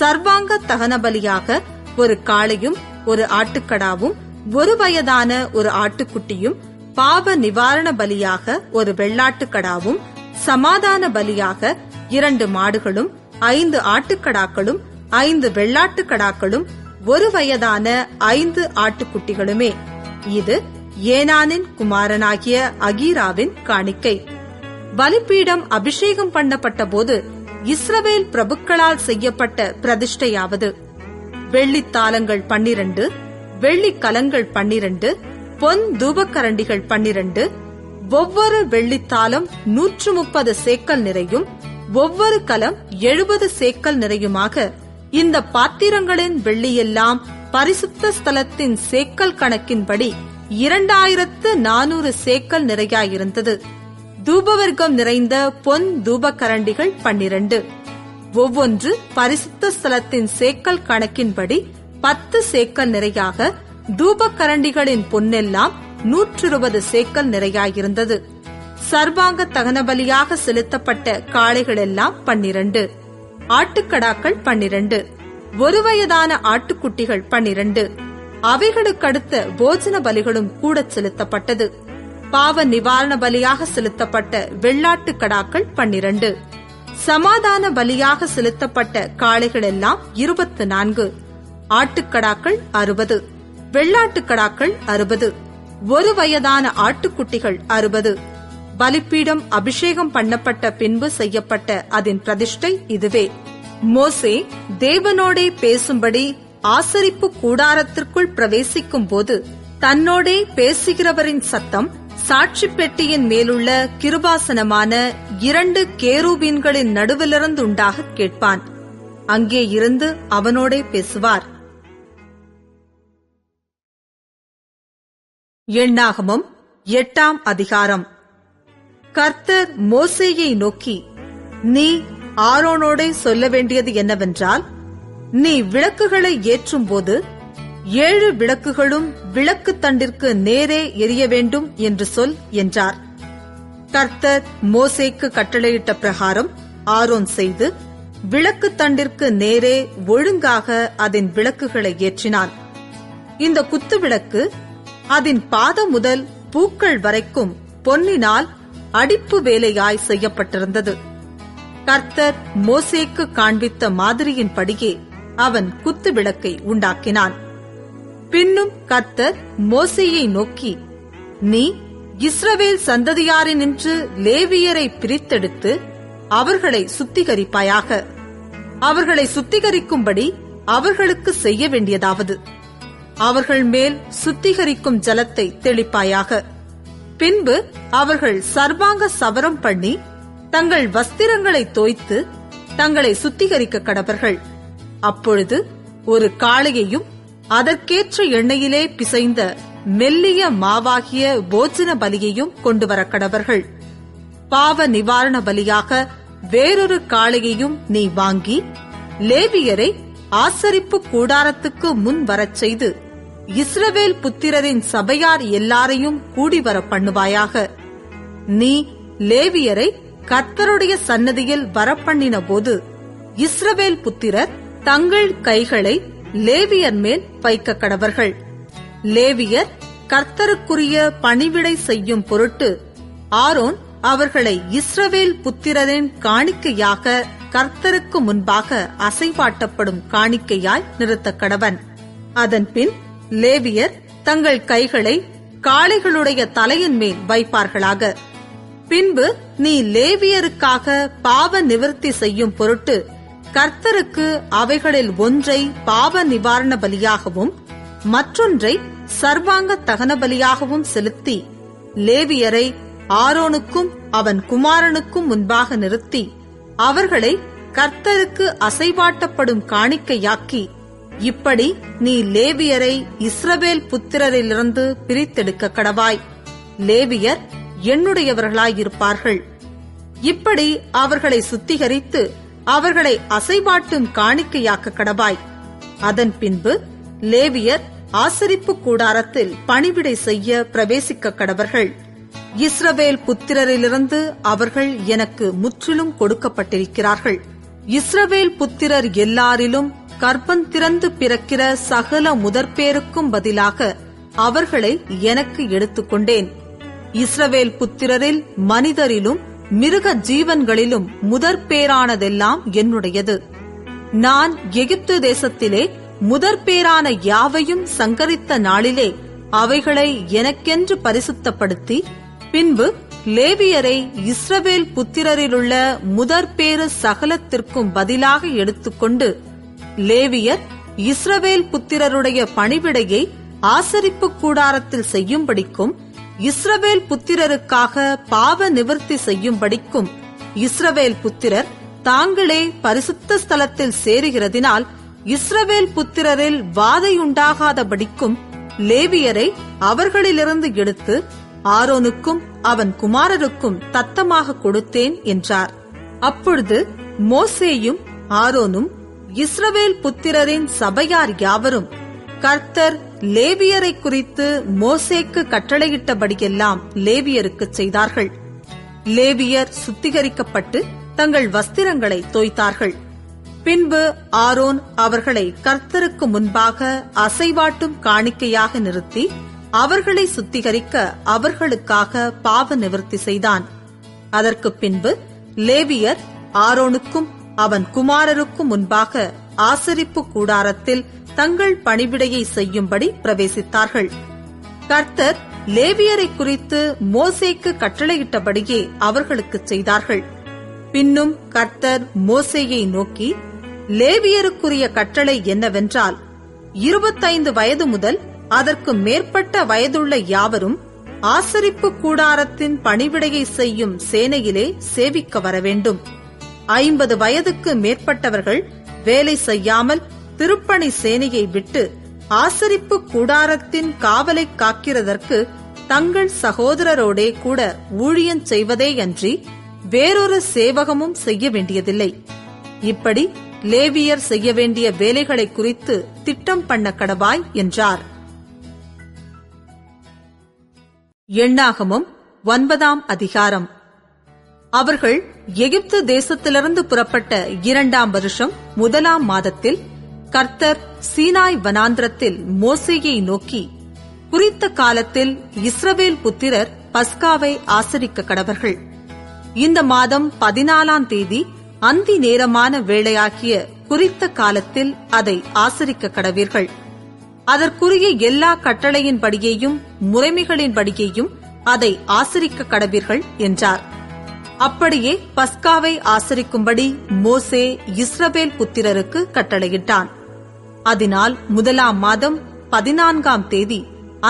சர்வாங்க தகன பலியாக ஒரு காளையும் ஒரு ஆட்டுக்கடாவும் ஒரு வயதான ஒரு ஆட்டுக்குட்டியும், பாவ நிவாரண பலியாக ஒரு வெள்ளாட்டுக்கடாவும், சமாதான பலியாக 2 மாடுகளும் 5 ஆட்டுக்கடாக்களும் 5 வெள்ளாட்டுக்கடாக்களும் ஒரு வயதான 5 ஆட்டுக்குட்டிகளுமே. இது ஏனானின் குமாரனாகிய அகீராவின் காணிக்கை. பலிபீடம் அபிஷேகம் பண்ணப்பட்ட போது இஸ்ரவேல் பிரபுக்களால் செய்யப்பட்ட பிரதிஷ்டையாவது: வெள்ளித்தாளங்கள் 12, வெள்ளிக்கலங்கள் 12, பொன் தூபக்கரண்டிகள் 12, ஒவ்வொரு வெள்ளித்தாளம் 130 சேக்கல் நிறையும், ஒவ்வொரு கலம் 70 சேக்கல் நிறையுமாக இந்த பாத்திரங்களின் வெள்ளியெல்லாம் பரிசுத்த ஸ்தலத்தின் சேக்கல் கணக்கின்படி 2400 சேக்கல் நிறையாயிருந்தது. தூபவர்க்கம் நிறைந்த பொன் தூபக்கரண்டிகள் 12, ஒவ்வொன்று பரிசுத்த ஸ்தலத்தின் சேக்கல் கணக்கின்படி 10 சேக்கல் நிறையாக, தூபக்கரண்டிகளின் பொன்னெல்லாம் 120 சேக்கல் நிறையாயிருந்தது. சர்வாங்க தகன பலியாக செலுத்தப்பட்ட காளைகளெல்லாம் 12, ஆட்டுக்கடாக்கள் 12, ஒரு வயதான ஆட்டுக்குட்டிகள் 12, அவைகளுக்கடுத்த போஜன பலிகளும் கூட செலுத்தப்பட்டது. பாவ நிவாரண பலியாக செலுத்தப்பட்ட வெள்ளாட்டுக்கடாக்கள் 12, சமாதான பலியாக செலுத்தப்பட்ட காளைகளெல்லாம் 24, ஆட்டுக்கடாக்கள் 60, வெள்ளாட்டுக்கடாக்கள் 60, ஒரு வயதான ஆட்டுக்குட்டிகள் 60. பலிபீடம் அபிஷேகம் பண்ணப்பட்ட பின்பு செய்யப்பட்ட அதன் பிரதிஷ்டை இதுவே. மோசே தேவனோடே பேசும்படி ஆசரிப்பு கூடாரத்திற்குள் பிரவேசிக்கும் போது தன்னோடே பேசுகிறவரின் சத்தம் சாட்சி பெட்டியின் மேலுள்ள கிருபாசனமான 2 கேருபீன்களின் நடுவிலிருந்து உண்டாக கேட்பான். அங்கே இருந்து அவனோடே பேசுவார். எண்ணாகமம் 8ஆம் அதிகாரம். கர்த்தர் மோசேயை நோக்கி, நீ ஆரோனோடே சொல்ல வேண்டியது என்னவென்றால், நீ விளக்குகளை ஏற்றும் போது 7 விளக்குகளும் விளக்கு தண்டிற்கு நேரே எரிய வேண்டும் என்று சொல் என்றார். கர்த்தர் மோசேக்கு கட்டளையிட்ட பிரகாரம் ஆரோன் செய்து விளக்கு தண்டிற்கு நேரே ஒழுங்காக அதன் விளக்குகளை ஏற்றினான். இந்த குத்து விளக்கு அதன் பாதம் முதல் பூக்கள் வரைக்கும் பொன்னினால் அடிப்பு வேலையாய் செய்யப்பட்டிருந்தது. கர்த்தர் மோசேக்கு காண்பித்த மாதிரியின்படியே அவன் குத்து விளக்கை உண்டாக்கினான். பின்னும் கர்த்தர் மோசேயை நோக்கி, நீ இஸ்ரவேல் சந்ததியாரினின்று லேவியரை பிரித்தெடுத்து அவர்களை சுத்திகரிப்பாயாக. அவர்களை சுத்திகரிக்கும்படி அவர்களுக்கு செய்ய வேண்டியதாவது, அவர்கள் மேல் சுத்திகரிக்கும் ஜலத்தை தெளிப்பாயாக. பின்பு அவர்கள் சர்வாங்க சவரம் பண்ணி தங்கள் வஸ்திரங்களை தோய்த்து தங்களை சுத்திகரிக்க கடவர்கள். அப்பொழுது ஒரு காளையையும் அதற்கேற்ற எண்ணெயிலே பிசைந்த மெல்லிய மாவாகிய போஜன பலியையும் கொண்டுவர கடவர்கள். பாவ நிவாரண பலியாக வேறொரு காளையையும் நீ வாங்கி லேவியரை ஆசரிப்பு கூடாரத்துக்கு முன் வரச் செய்து இஸ்ரவேல் புத்திரரின் சபையார் எல்லாரையும் கூடிவர பண்ணுவாயாக. நீ லேவியரை கர்த்தருடைய சன்னதியில் வரப்பண்ணின போது இஸ்ரவேல் புத்திரர் தங்கள் கைகளை லேவியர் மேல் வைக்க கடவர்கள். லேவியர் கர்த்தருக்குரிய பணிவிடை செய்யும் பொருட்டு ஆரோன் அவர்களை இஸ்ரவேல் புத்திரரின் காணிக்கையாக கர்த்தருக்கு முன்பாக அசைவாட்டப்படும் காணிக்கையாய் நிறுத்த கடவன். அதன்பின் லேவியர் தங்கள் கைகளை காளைகளுடைய தலையின் மேல் வைப்பார்களாக. பின்பு நீ லேவியருக்காக பாவ நிவர்த்தி செய்யும் பொருட்டு கர்த்தருக்கு அவைகளில் ஒன்றை பாவ நிவாரண பலியாகவும் மற்றொன்றை சர்வாங்க தகன பலியாகவும் செலுத்தி லேவியரை ஆரோனுக்கும் அவன் குமாரனுக்கும் முன்பாக நிறுத்தி அவர்களை கர்த்தருக்கு அசைவாட்டப்படும் காணிக்கையாக்கி, இப்படி நீ லேவியரை இஸ்ரவேல் புத்திரரிலிருந்து பிரித்தெடுக்க கடவாய். லேவியர் என்னுடையவர்களாயிருப்பார்கள். இப்படி அவர்களை சுத்திகரித்து அவர்களை அசைவாட்டும் காணிக்கையாக்க கடவாய். அதன் பின்பு லேவியர் ஆசரிப்பு கூடாரத்தில் பணிவிடை செய்ய பிரவேசிக்க கடவர்கள். இஸ்ரவேல் புத்திரரிலிருந்து அவர்கள் எனக்கு முற்றிலும் கொடுக்கப்பட்டிருக்கிறார்கள். இஸ்ரவேல் புத்திரர் எல்லாரிலும் கர்ப்பந்திறந்து பிறக்கிற சகல முதற்பேருக்கும் பதிலாக அவர்களை எனக்கு எடுத்துக்கொண்டேன். இஸ்ரவேல் புத்திரரில் மனிதரிலும் மிருக ஜீவன்களிலும் முதற்பேரானதெல்லாம் என்னுடையது. நான் எகிப்து தேசத்திலே முதற்பேரான யாவையும் சங்கரித்த நாளிலே அவைகளை எனக்கென்று பரிசுத்தப்படுத்தி, பின்பு லேவியரை இஸ்ரவேல் புத்திரரிலுள்ள முதற்பேறு சகலத்திற்கும் பதிலாக எடுத்துக்கொண்டு லேவியர் இஸ்ரவேல் புத்திரருடைய பணிவிடையை ஆசரிப்பு கூடாரத்தில் செய்யும்படிக்கும் இஸ்ரவேல் புத்திரருக்காக பாவ நிவர்த்தி செய்யும்படிக்கும் இஸ்ரவேல் புத்திரர் தாங்களே பரிசுத்த ஸ்தலத்தில் சேருகிறதினால் இஸ்ரவேல் புத்திரரில் வாதையுண்டாகாதபடிக்கும் லேவியரை அவர்களிலிருந்து எடுத்து ஆரோனுக்கும் அவன் குமாரருக்கும் தத்தமாக கொடுத்தேன் என்றார். அப்பொழுது மோசேயும் ஆரோனும் இஸ்ரவேல் புத்திரரின் சபையார் யாவரும் கர்த்தர் லேவியரை குறித்து மோசேக்கு கட்டளையிட்டபடியெல்லாம் லேவியருக்கு செய்தார்கள். லேவியர் சுத்திகரிக்கப்பட்டு தங்கள் வஸ்திரங்களை தோய்த்தார்கள். பின்பு ஆரோன் அவர்களை கர்த்தருக்கு முன்பாக அசைவாட்டும் காணிக்கையாக நிறுத்தி அவர்களை சுத்திகரிக்க அவர்களுக்காக பாவ நிவர்த்தி செய்தான். அதற்கு பின்பு லேவியர் ஆரோனுக்கும் அவன் குமாரருக்கும் முன்பாக ஆசரிப்பு கூடாரத்தில் தங்கள் பணிவிடையை செய்யும்படி பிரவேசித்தார்கள். கர்த்தர் லேவியரை குறித்து மோசேக்கு கட்டளையிட்டபடியே அவர்களுக்கு செய்தார்கள். பின்னும் கர்த்தர் மோசேயை நோக்கி, லேவியருக்குரிய கட்டளை என்னவென்றால், 25 வயது முதல் அதற்கு மேற்பட்ட வயதுள்ள யாவரும் ஆசரிப்பு கூடாரத்தின் பணிவிடையை செய்யும் சேனையிலே சேவிக்க வர வேண்டும். 50 வயதுக்கு மேற்பட்டவர்கள் வேலை செய்யாமல் திருப்பணி சேனையை விட்டு ஆசரிப்பு கூடாரத்தின் காவலை காக்கிறதற்கு தங்கள் சகோதரரோடே கூட ஊழியம் செய்வதேயன்றி வேறொரு சேவகமும் செய்ய வேண்டியதில்லை. இப்படி லேவியர் செய்ய வேண்டிய வேலைகளை குறித்து திட்டம் பண்ண கடவாய் என்றார். எண்ணாகமம் 9ஆம் அதிகாரம். அவர்கள் எகிப்து தேசத்திலிருந்து புறப்பட்ட 2ஆம் வருஷம் 1ஆம் மாதத்தில் கர்த்தர் சீனாய் வனாந்திரத்தில் மோசேயை நோக்கி, குறித்த காலத்தில் இஸ்ரவேல் புத்திரர் பஸ்காவை ஆசரிக்க கடவர்கள். இந்த மாதம் 14ஆம் தேதி அந்தி நேரமான வேளையாகிய குறித்த காலத்தில் அதை ஆசரிக்க கடவீர்கள். அதற்குரிய எல்லா கட்டளையின்படியேயும் முறைமைகளின்படியேயும் அதை ஆசரிக்க கடவீர்கள் என்றார். அப்படியே பஸ்காவை ஆசரிக்கும்படி மோசே இஸ்ரவேல் புத்திரருக்கு கட்டளையிட்டான். அதனால் 1ஆம் மாதம் 14ஆம் தேதி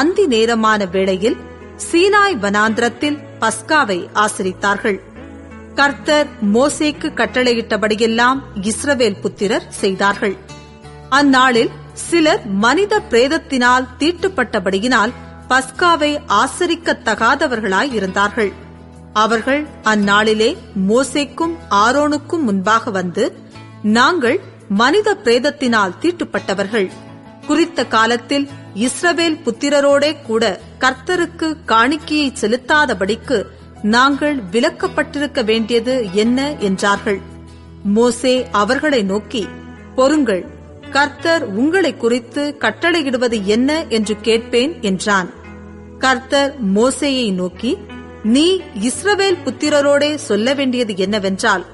அந்தி நேரமான வேளையில் சீனாய் வனாந்திரத்தில் பஸ்காவை ஆசரித்தார்கள். கர்த்தர் மோசேக்கு கட்டளையிட்டபடியெல்லாம் இஸ்ரவேல் புத்திரர் செய்தார்கள். அந்நாளில் சிலர் மனித பிரேதத்தினால் தீட்டுப்பட்டபடியினால் பஸ்காவை ஆசரிக்கத்தகாதவர்களாய் இருந்தார்கள். அவர்கள் அந்நாளிலே மோசேக்கும் ஆரோனுக்கும் முன்பாக வந்து, நாங்கள் மனித பிரேதத்தினால் தீட்டுப்பட்டவர்கள், குறித்த காலத்தில் இஸ்ரவேல் புத்திரரோடே கூட கர்த்தருக்கு காணிக்கையை செலுத்தாதபடிக்கு நாங்கள் விலக்கப்பட்டிருக்க வேண்டியது என்ன என்றார்கள். மோசே அவர்களை நோக்கி, பொறுங்கள், கர்த்தர் உங்களை குறித்து கட்டளையிடுவது என்ன என்று கேட்பேன் என்றான். கர்த்தர் மோசேயை நோக்கி, நீ இஸ்ரவேல் புத்திரரோடே சொல்ல வேண்டியது என்னவென்றால்,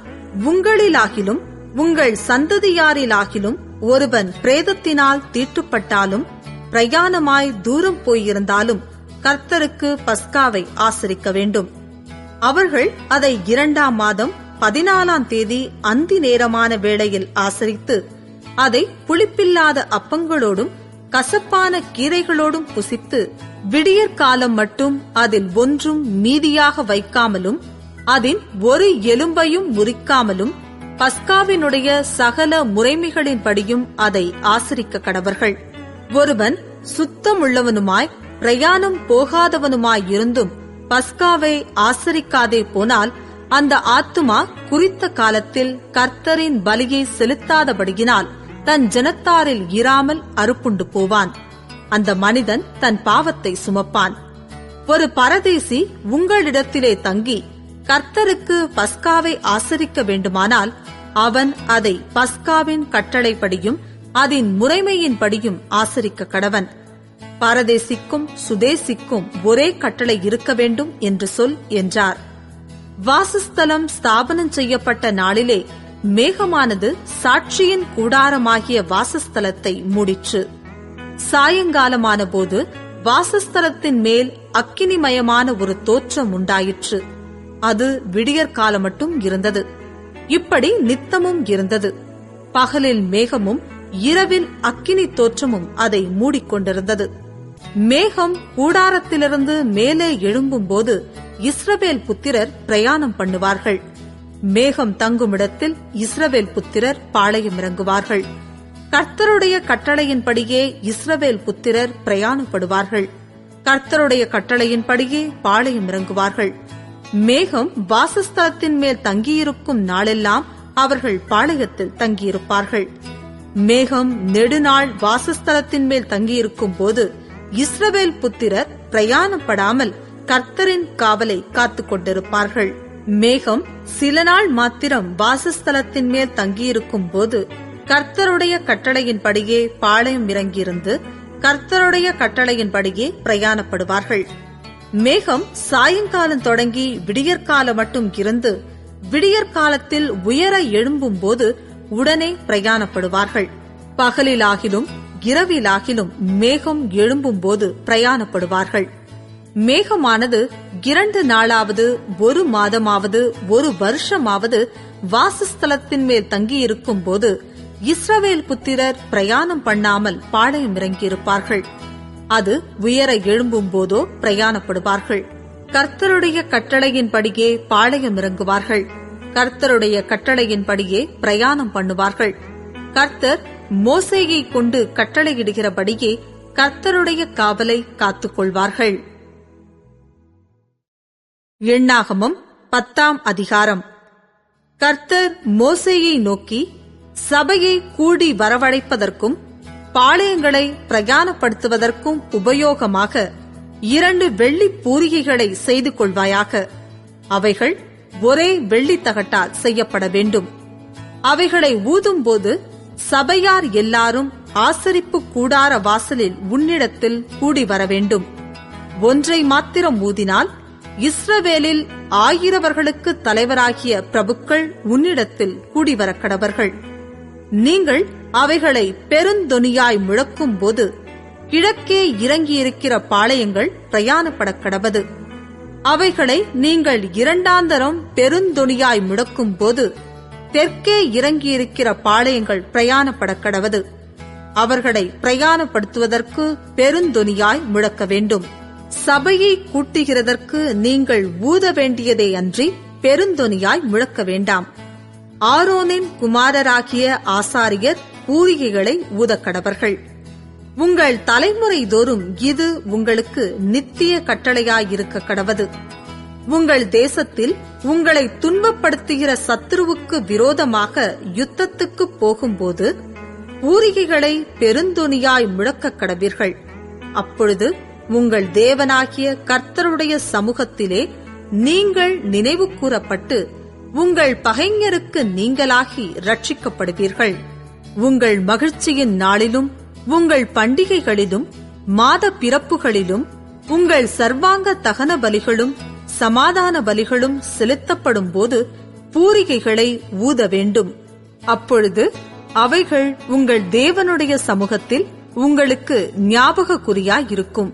உங்களிலாகிலும் உங்கள் சந்ததியாரிலாகிலும் ஒருவன் பிரேதத்தினால் தீட்டுப்பட்டாலும் பிரயாணமாய் தூரம் போயிருந்தாலும் கர்த்தருக்கு பஸ்காவை ஆசரிக்க வேண்டும். அவர்கள் அதை 2ஆம் மாதம் 14ஆம் தேதி அந்தி நேரமான வேளையில் ஆசரித்து அதை புளிப்பில்லாத அப்பங்களோடும் கசப்பான கீரைகளோடும் புசித்து விடியற்காலம் மட்டும் அதில் ஒன்றும் மீதியாக வைக்காமலும் அதின் ஒரு எலும்பையும் முறிக்காமலும் பஸ்காவினுடைய சகல முறைமைகளின்படியும் அதை ஆசரிக்க கடவர்கள். ஒருவன் சுத்தமுள்ளவனுமாய் பிரயாணம் போகாதவனுமாயிருந்தும் பஸ்காவை ஆசரிக்காதே போனால் அந்த ஆத்துமா குறித்த காலத்தில் கர்த்தரின் பலியை செலுத்தாதபடியினால் தன் ஜனத்தாரில் இராமல் அறுப்புண்டு போவான். அந்த மனிதன் தன் பாவத்தை சுமப்பான். ஒரு பரதேசி உங்களிடத்திலே தங்கி கர்த்தருக்கு பஸ்காவை ஆசரிக்க வேண்டுமானால் அவன் அதை பஸ்காவின் கட்டளைப்படியும் அதன் முறைமையின்படியும் ஆசரிக்க கடவன். பரதேசிக்கும் சுதேசிக்கும் ஒரே கட்டளை இருக்க வேண்டும் என்று சொல் என்றார். வாசஸ்தலம் ஸ்தாபனம் செய்யப்பட்ட நாளிலே மேகமானது சாட்சியின் கூடாரமாகிய வாசஸ்தலத்தை மூடிற்று. சாயங்காலமான போது வாசஸ்தலத்தின் மேல் அக்கினிமயமான ஒரு தோற்றம் உண்டாயிற்று. அது விடியற்காலம் மட்டும் இருந்தது. இப்படி நித்தமும் இருந்தது. பகலில் மேகமும் இரவில் அக்கினி தோற்றமும் அதை மூடிக்கொண்டிருந்தது. மேகம் கூடாரத்திலிருந்து மேலே எழும்பும் போது இஸ்ரவேல் புத்திரர் பிரயாணம் பண்ணுவார்கள். மேகம் தங்குமிடத்தில் இஸ்ரவேல் புத்திரர் பாளையம் இறங்குவார்கள். கர்த்தருடைய கட்டளையின்படியே இஸ்ரவேல் புத்திரர் பிரயாணப்படுவார்கள். கர்த்தருடைய கட்டளையின்படியே பாளையம் இறங்குவார்கள். மேகம் வாசஸ்தலத்தின் மேல் தங்கியிருக்கும் நாளெல்லாம் அவர்கள் பாளையத்தில் தங்கியிருப்பார்கள். மேகம் நெடுநாள் வாசஸ்தலத்தின் மேல் தங்கியிருக்கும் போது இஸ்ரவேல் புத்திரர் பிரயாணப்படாமல் கர்த்தரின் காவலை காத்துக் கொண்டிருப்பார்கள். மேகம் சில நாள் மாத்திரம் வாசஸ்தலத்தின் மேல் தங்கியிருக்கும் போது கர்த்தருடைய கட்டளையின்படியே பாளையம் இறங்கியிருந்து கர்த்தருடைய கட்டளையின்படியே பிரயாணப்படுவார்கள். மேகம் சாயங்காலம் தொடங்கி விடியற்காலம் மட்டும் இருந்து விடியற்காலத்தில் உயர எழும்பும் போது உடனே பிரயாணப்படுவார்கள். பகலிலாகிலும் இரவிலாகிலும் மேகம் எழும்பும் போது பிரயாணப்படுவார்கள். மேகமானது 2 நாளாவது 1 மாதமாவது 1 வருஷமாவது வாசஸ்தலத்தின் மேல் தங்கியிருக்கும் போது இஸ்ரவேல் புத்திரர் பிரயாணம் பண்ணாமல் பாளையம் இறங்கியிருப்பார்கள். அது உயர எழும்பும் போதோ பிரயாணப்படுவார்கள். கர்த்தருடைய கட்டளையின்படியே பாளையம் இறங்குவார்கள். கர்த்தருடைய கட்டளையின்படியே பிரயாணம் பண்ணுவார்கள். கர்த்தர் மோசேயை கொண்டு கட்டளையிடுகிறபடியே கர்த்தருடைய காவலை காத்துக் கொள்வார்கள். எண்ணாகமம் 10ஆம் அதிகாரம். கர்த்தர் மோசேயை நோக்கி, சபையை கூடி வரவழைப்பதற்கும் பாளையங்களை பிரயாணப்படுத்துவதற்கும் உபயோகமாக 2 வெள்ளிப் பூரிகைகளை செய்து கொள்வாயாக. அவைகள் ஒரே வெள்ளித்தகட்டால் செய்யப்பட வேண்டும். அவைகளை ஊதும்போது சபையார் எல்லாரும் ஆசரிப்பு கூடார வாசலில் உன்னிடத்தில் கூடி வர வேண்டும். ஒன்றை மாத்திரம் ஊதினால் இஸ்ரவேலில் 1000 தலைவராகிய பிரபுக்கள் உன்னிடத்தில் கூடிவர கடவர்கள். நீங்கள் அவைகளை பெருந்தொனியாய் முழக்கும் போது கிழக்கே இறங்கியிருக்கிற பாளையங்கள் பிரயாணப்பட கடவது. அவைகளை நீங்கள் 2ஆந்தரம் பெருந்தொனியாய் முழக்கும் போது தெற்கே இறங்கியிருக்கிற பாளையங்கள் பிரயாணப்பட கடவது. அவர்களை பிரயாணப்படுத்துவதற்கு பெருந்தொனியாய் முழக்க வேண்டும். சபையை கூட்டுகிறதற்கு நீங்கள் ஊத வேண்டியதே அன்றி பெருந்தொனியாய் முழக்க வேண்டாம். ஆரோனின் குமாரராகிய ஆசாரியர் பூரிகைகளை ஊதக்கடவர்கள். உங்கள் தலைமுறை தோறும் இது உங்களுக்கு நித்திய கட்டளையாயிருக்க கடவது. உங்கள் தேசத்தில் உங்களை துன்பப்படுத்துகிற சத்துருவுக்கு விரோதமாக யுத்தத்துக்கு போகும்போது பூரிகைகளை பெருந்தொனியாய் முழக்க கடவீர்கள். அப்பொழுது உங்கள் தேவனாகிய கர்த்தருடைய சமூகத்திலே நீங்கள் நினைவு கூறப்பட்டு உங்கள் பகைஞருக்கு நீங்களாகி ரட்சிக்கப்படுவீர்கள். உங்கள் மகிழ்ச்சியின் நாளிலும் உங்கள் பண்டிகைகளிலும் மாத பிறப்புகளிலும் உங்கள் சர்வாங்க தகன பலிகளும் சமாதான பலிகளும் செலுத்தப்படும் போது பூரிகைகளை ஊத வேண்டும். அப்பொழுது அவைகள் உங்கள் தேவனுடைய சமூகத்தில் உங்களுக்கு ஞாபக குறியாயிருக்கும்.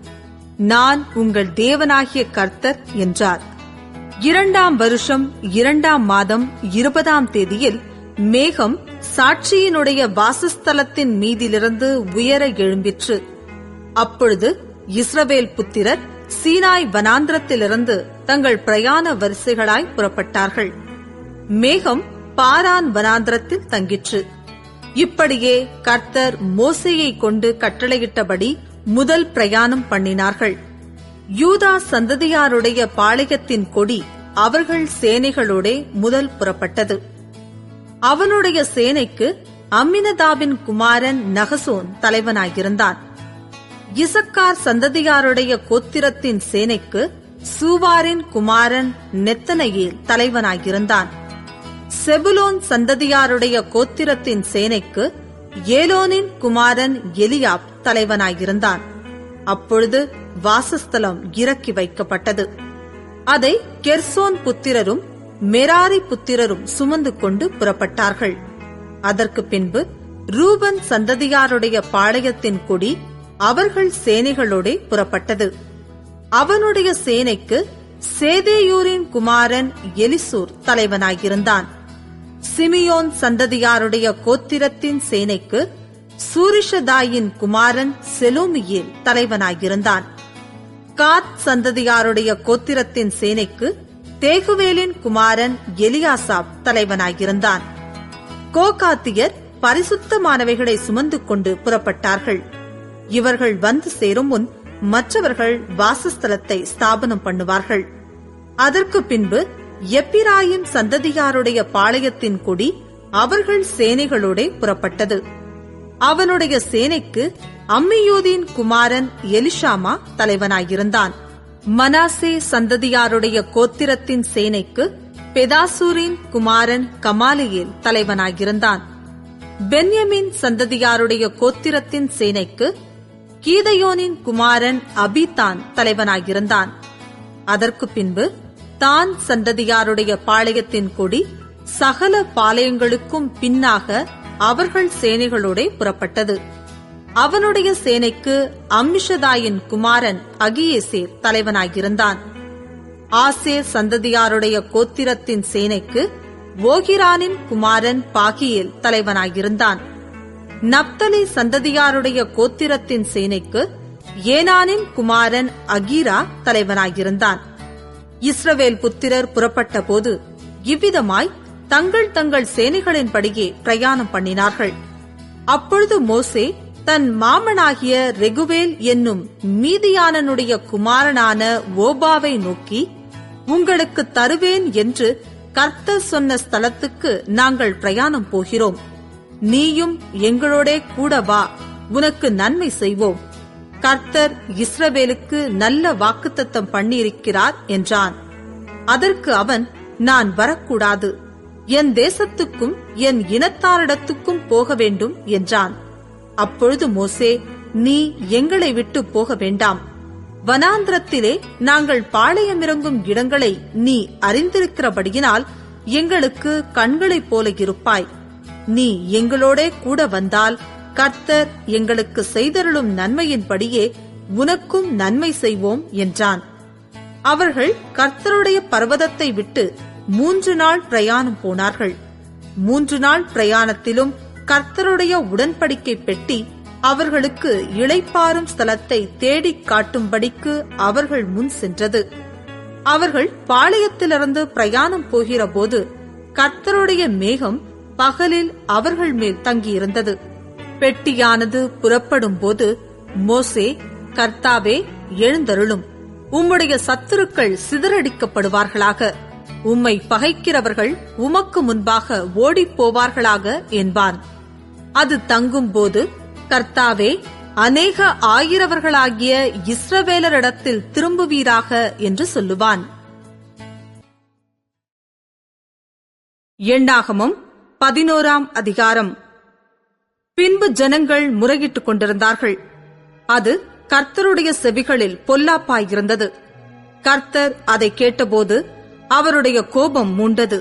நான் உங்கள் தேவனாகிய கர்த்தர் என்றார். 2ஆம் வருஷம் 2ஆம் மாதம் 20ஆம் தேதியில் மேகம் சாட்சியினுடைய வாசஸ்தலத்தின் மீதிலிருந்து உயர எழும்பிற்று. அப்பொழுது இஸ்ரவேல் புத்திரர் சீனாய் வனாந்திரத்திலிருந்து தங்கள் பிரயாண வரிசைகளாய் புறப்பட்டார்கள். மேகம் பாரான் வனாந்திரத்தில் தங்கிற்று. இப்படியே கர்த்தர் மோசேயை கொண்டு கட்டளையிட்டபடி முதல் பிரயாணம் பண்ணினார்கள். யூதா சந்ததியாருடைய பாளையத்தின் கொடி அவர்கள் சேனைகளோட முதல் புறப்பட்டது. அவனுடைய சேனைக்கு அம்மினதாபின் குமாரன் நகசோன் தலைவனாயிருந்தான். இசக்கார் சந்ததியாருடைய கோத்திரத்தின் சேனைக்கு சூவாரின் குமாரன் நெத்தனையேல் தலைவனாயிருந்தான். செபுலோன் சந்ததியாருடைய கோத்திரத்தின் சேனைக்கு ஏலோனின் குமாரன் எலியாப் தலைவனாயிருந்தான். அப்பொழுது வாசஸ்தலம் இறக்கி வைக்கப்பட்டது. அதை கெர்சோன் புத்திரரும் மெராரி புத்திரரும் சுமந்து கொண்டு புறப்பட்டார்கள். அதற்கு பின்பு ரூபன் சந்ததியாருடைய பாளையத்தின் கொடி அவர்கள் சேனைகளோட புறப்பட்டது. அவனுடைய சேனைக்கு சேதேயூரின் குமாரன் எலிசூர் தலைவனாயிருந்தான். சிமியோன் சந்ததியாருடைய கோத்திரத்தின் சேனைக்கு சூரிஷதாயின் குமாரன் செலோமியேல் தலைவனாயிருந்தான். காத் சந்ததியாருடைய கோத்திரத்தின் சேனைக்கு தேகுவேலின் குமாரன் எலியாசாப் தலைவனாயிருந்தான். கோகாத்தியர் பரிசுத்தமானவைகளை சுமந்து கொண்டு புறப்பட்டார்கள். இவர்கள் வந்து சேரும் முன் மற்றவர்கள் வாசஸ்தலத்தை ஸ்தாபனம் பண்ணுவார்கள். அதற்கு பின்பு எப்பிராயிம் சந்ததியாருடைய பாளையத்தின் கொடி அவர்கள் சேனைகளோட புறப்பட்டது. அவனுடைய சேனைக்கு அம்மியூதின் குமாரன் எலிஷாமா தலைவனாயிருந்தான். மனாசே சந்ததியாருடைய கோத்திரத்தின் சேனைக்கு பெதாசூரின் குமாரன் கமாலியேல் தலைவனாயிருந்தான். பென்யமின் சந்ததியாருடைய கோத்திரத்தின் சேனைக்கு கீதையோனின் குமாரன் அபிதான் தலைவனாயிருந்தான். அதற்கு பின்பு தான் சந்ததியாருடைய பாளையத்தின் கொடி சகல பாளையங்களுக்கும் பின்னாக அவர்கள் சேனைகளோட புறப்பட்டது. அவனுடைய சேனைக்கு அம்மிஷதாயின் குமாரன் அகியேசேர் தலைவனாயிருந்தான். ஆசேர் சந்ததியாருடைய கோத்திரத்தின் சேனைக்கு ஓகிரானின் குமாரன் பாகியேல் தலைவனாயிருந்தான். நப்தலி சந்ததியாருடைய கோத்திரத்தின் சேனைக்கு ஏனானின் குமாரன் அகீரா தலைவனாயிருந்தான். இஸ்ரவேல் புத்திரர் புறப்பட்ட போது இவ்விதமாய் தங்கள் தங்கள் சேனைகளின்படியே பிரயாணம் பண்ணினார்கள். அப்பொழுது மோசே தன் மாமனாகிய ரெகுவேல் என்னும் மீதியானனுடைய குமாரனான ஓபாவை நோக்கி, உங்களுக்கு தருவேன் என்று கர்த்தர் சொன்ன ஸ்தலத்துக்கு நாங்கள் பிரயாணம் போகிறோம். நீயும் எங்களோட கூட வா, உனக்கு நன்மை செய்வோம். கர்த்தர் இஸ்ரவேலுக்கு நல்ல வாக்குத்தத்தம் பண்ணியிருக்கிறார் என்றான். அதற்கு அவன், நான் வரக்கூடாது, என் தேசத்துக்கும் என் இனத்தாரிடத்துக்கும் போக வேண்டும் என்றான். அப்பொழுது மோசே, நீ எங்களை விட்டு போக வேண்டாம், வனாந்திரத்திலே நாங்கள் பாளையமிறங்கும் இடங்களை நீ அறிந்திருக்கிறபடியினால் எங்களுக்கு கண்களைப் போல இருப்பாய். நீ எங்களோட கூட வந்தால் கர்த்தர் எங்களுக்கு செய்தருளும் நன்மையின்படியே உனக்கும் நன்மை செய்வோம் என்றான். அவர்கள் கர்த்தருடைய பர்வதத்தை விட்டு 3 நாள் பிரயாணம் போனார்கள். 3 நாள் பிரயாணத்திலும் கர்த்தருடைய உடன்படிக்கை பெட்டி அவர்களுக்கு இளைப்பாறும் ஸ்தலத்தை தேடிக் காட்டும்படிக்கு அவர்கள் முன் சென்றது. அவர்கள் பாளையத்திலிருந்து பிரயாணம் போகிற போது கர்த்தருடைய மேகம் பகலில் அவர்கள் மேல் தங்கியிருந்தது. பெட்டியானது புறப்படும் போது மோசே, கர்த்தாவே, எழுந்தருளும், உம்முடைய சத்துருக்கள் சிதறடிக்கப்படுவார்களாக, உம்மை பகைக்கிறவர்கள் உமக்கு முன்பாக ஓடிப்போவார்களாக என்பான். அது தங்கும்போது, கர்த்தாவே, அநேக ஆயிரவர்களாகிய இஸ்ரவேலரிடத்தில் திரும்புவீராக என்று சொல்லுவான். எண்ணாகமம் 11ஆம் அதிகாரம். பின்பு ஜனங்கள் முறையிட்டுக் கொண்டிருந்தார்கள். அது கர்த்தருடைய செவிகளில் பொல்லாப்பாயிருந்தது. கர்த்தர் அதை கேட்டபோது அவருடைய கோபம் மூண்டது.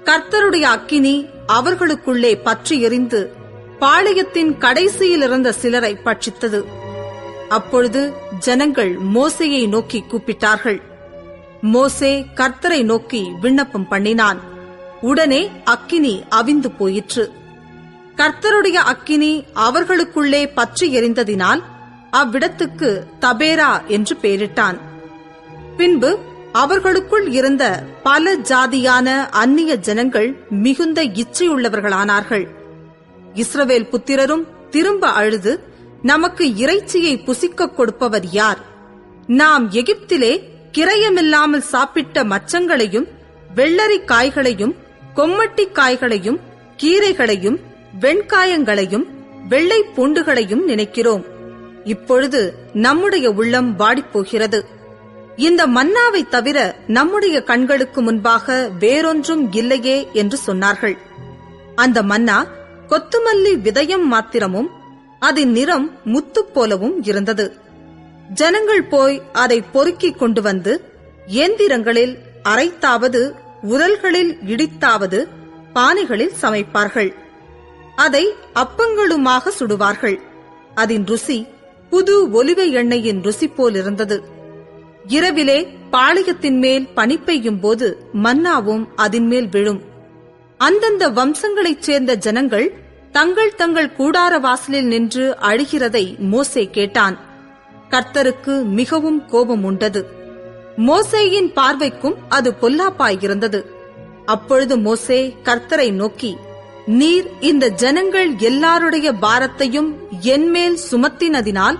கர்த்தருடைய அக்கினி அவர்களுக்குள்ளே பற்றி எரிந்து பாளையத்தின் கடைசியில் இருந்த சிலரை பட்சித்தது. அப்பொழுது ஜனங்கள் மோசேயை நோக்கி கூப்பிட்டார்கள். மோசே கர்த்தரை நோக்கி விண்ணப்பம் பண்ணினான். உடனே அக்கினி அவிந்து போயிற்று. கர்த்தருடைய அக்கினி அவர்களுக்குள்ளே பற்றி எரிந்ததினால் அவ்விடத்துக்கு தபேரா என்று பெயரிட்டான். பின்பு அவர்களுக்குள் இருந்த பல ஜாதியான அந்நிய ஜனங்கள் மிகுந்த இச்சையுள்ளவர்களானார்கள். இஸ்ரவேல் புத்திரரும் திரும்ப அழுது, நமக்கு இறைச்சியை புசிக்க கொடுப்பவர் யார்? நாம் எகிப்திலே கிரயமில்லாமல் சாப்பிட்ட மச்சங்களையும் வெள்ளரி காய்களையும் கொம்மட்டி காய்களையும் கீரைகளையும் வெண்காயங்களையும் வெள்ளை பூண்டுகளையும் நினைக்கிறோம். இப்பொழுது நம்முடைய உள்ளம் வாடிப்போகிறது. இந்த மன்னாவை தவிர நம்முடைய கண்களுக்கு முன்பாக வேறொன்றும் இல்லையே என்று சொன்னார்கள். அந்த மன்னா கொத்துமல்லி விதயம் மாத்திரமும் அதன் நிறம் முத்து போலவும் இருந்தது. ஜனங்கள் போய் அதை பொறுக்கிக் கொண்டு வந்து இயந்திரங்களில் அரைத்தாவது உரல்களில் இடித்தாவது பானைகளில் சமைப்பார்கள். அதை அப்பங்களுமாக சுடுவார்கள். அதன் ருசி புது ஒலிவ எண்ணெயின் ருசி போல் இருந்தது. இரவிலே பாளையத்தின் மேல் பனி பெய்யும் போது மன்னாவும் அதன் மேல் விழும். அந்தந்த வம்சங்களைச் சேர்ந்த ஜனங்கள் தங்கள் தங்கள் கூடார வாசலில் நின்று அழுகிறதை மோசே கேட்டான். கர்த்தருக்கு மிகவும் கோபம் உண்டது. மோசேயின் பார்வைக்கும் அது பொல்லாப்பாயிருந்தது. அப்பொழுது மோசே கர்த்தரை நோக்கி, நீர் இந்த ஜனங்கள் எல்லாருடைய பாரத்தையும் என்மேல் சுமத்தினதினால்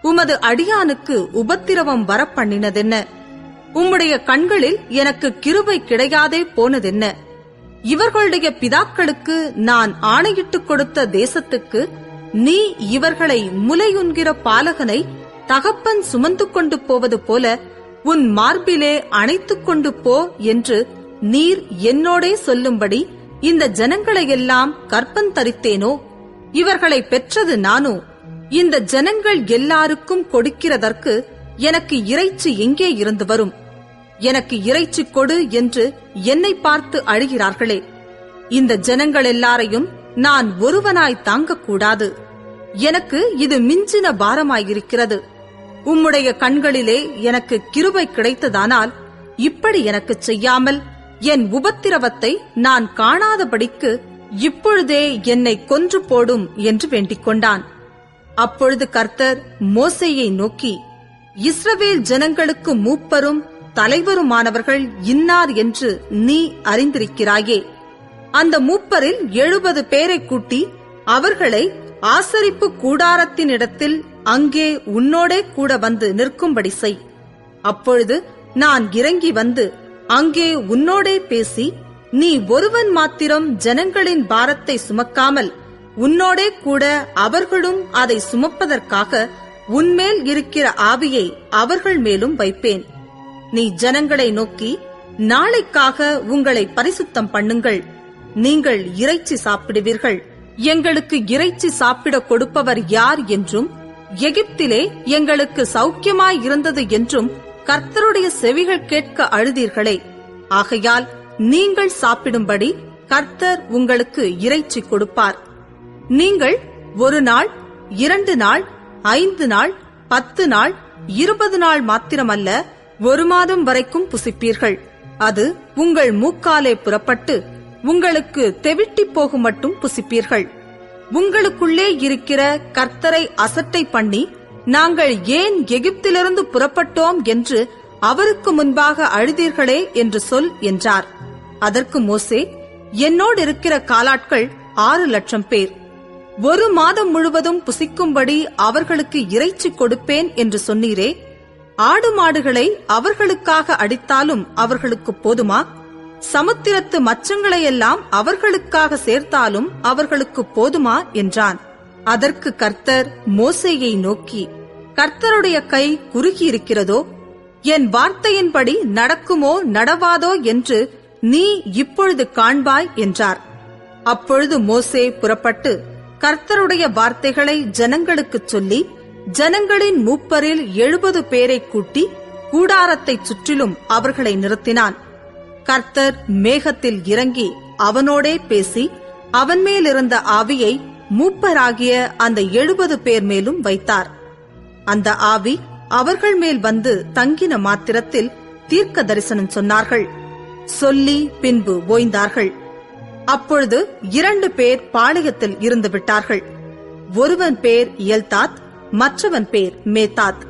உமது அடியானுக்கு உபத்திரவம் வரப்பண்ணினதென்ன? உம்முடைய கண்களில் எனக்கு கிருபை கிடையாதே போனதென்ன? இவர்களுடைய பிதாக்களுக்கு நான் ஆணையிட்டுக் கொடுத்த தேசத்துக்கு நீ இவர்களை முலையுண்கிற பாலகனை தகப்பன் சுமந்து கொண்டு போவது போல உன் மார்பிலே அணைத்துக் கொண்டு போ என்று நீர் என்னோடே சொல்லும்படி இந்த ஜனங்களையெல்லாம் கற்பந்தரித்தேனோ? இவர்களை பெற்றது நானோ? இந்த ஜனங்கள் எல்லாருக்கும் கொடுக்கிறதற்கு எனக்கு இறைச்சி எங்கே இருந்து வரும்? எனக்கு இறைச்சி கொடு என்று என்னை பார்த்து அழுகிறார்களே. இந்த ஜனங்கள் எல்லாரையும் நான் ஒருவனாய் தாங்கக்கூடாது. எனக்கு இது மிஞ்சின பாரமாயிருக்கிறது. உம்முடைய கண்களிலே எனக்கு கிருபை கிடைத்ததானால் இப்படி எனக்கு செய்யாமல் என் உபத்திரவத்தை நான் காணாதபடிக்கு இப்பொழுதே என்னை கொன்று போடும் என்று வேண்டிக் கொண்டான். அப்பொழுது கர்த்தர் மோசேயை நோக்கி, இஸ்ரவேல் ஜனங்களுக்கு மூப்பரும் தலைவருமானவர்கள் இன்னார் என்று நீ அறிந்திருக்கிறாயே. அந்த மூப்பரில் 70 பேரை கூட்டி அவர்களை ஆசரிப்பு கூடாரத்தினிடத்தில் அங்கே உன்னோடே கூட வந்து நிற்கும்படி செய். அப்பொழுது நான் இறங்கி வந்து அங்கே உன்னோடே பேசி, நீ ஒருவன் மாத்திரம் ஜனங்களின் பாரத்தை சுமக்காமல் உன்னோடே கூட அவர்களும் அதை சுமப்பதற்காக உன்மேல் இருக்கிற ஆவியை அவர்கள் மேலும் வைப்பேன். நீ ஜனங்களை நோக்கி, நாளைக்காக உங்களை பரிசுத்தம் பண்ணுங்கள். நீங்கள் இறைச்சி சாப்பிடுவீர்கள். எங்களுக்கு இறைச்சி சாப்பிடக் கொடுப்பவர் யார் என்றும், எகிப்திலே எங்களுக்கு சௌக்கியமாயிருந்தது என்றும் கர்த்தருடைய செவிகள் கேட்க அழுதீர்களே. ஆகையால் நீங்கள் சாப்பிடும்படி கர்த்தர் உங்களுக்கு இறைச்சி கொடுப்பார். நீங்கள் 1 நாள், 2 நாள், 5 நாள், 10 நாள், 20 நாள் மாத்திரமல்ல, 1 மாதம் வரைக்கும் புசிப்பீர்கள். அது உங்கள் மூக்காலே புறப்பட்டு உங்களுக்கு தெவிட்டி போகும் மட்டும் புசிப்பீர்கள். உங்களுக்குள்ளே இருக்கிற கர்த்தரை அசட்டை பண்ணி, நாங்கள் ஏன் எகிப்திலிருந்து புறப்பட்டோம் என்று அவருக்கு முன்பாக அழுதீர்களே என்று சொல் என்றார். அதற்கு மோசே, என்னோடு இருக்கிற காலாட்கள் 6 லட்சம் பேர். 1 மாதம் முழுவதும் புசிக்கும்படி அவர்களுக்கு இறைச்சி கொடுப்பேன் என்று சொன்னீரே. ஆடு மாடுகளை அவர்களுக்காக அடித்தாலும் அவர்களுக்கு போதுமா? சமுத்திரத்து மச்சங்களையெல்லாம் அவர்களுக்காக சேர்த்தாலும் அவர்களுக்கு போதுமா என்றான். அதற்கு கர்த்தர் மோசேயை நோக்கி, கர்த்தருடைய கை குறுகியிருக்கிறதோ? என் வார்த்தையின்படி நடக்குமோ நடவாதோ என்று நீ இப்பொழுது காண்பாய் என்றார். அப்பொழுது மோசே புறப்பட்டு கர்த்தருடைய வார்த்தைகளை ஜனங்களுக்குச் சொல்லி, ஜனங்களின் மூப்பரில் 70 பேரை கூட்டி கூடாரத்தைச் சுற்றிலும் அவர்களை நிறுத்தினான். கர்த்தர் மேகத்தில் இறங்கி அவனோடே பேசி, அவன் மேலிருந்த ஆவியை மூப்பராகிய அந்த 70 பேர் மேலும் வைத்தார். அந்த ஆவி அவர்கள் மேல் வந்து தங்கின மாத்திரத்தில் தீர்க்க தரிசனம் சொன்னார்கள். சொல்லி பின்பு ஓய்ந்தார்கள். அப்பொழுது 2 பேர் பாளையத்தில் இருந்து விட்டார்கள். ஒருவன் பேர் எல்தாத், மற்றவன் பேர் மேத்தாத்.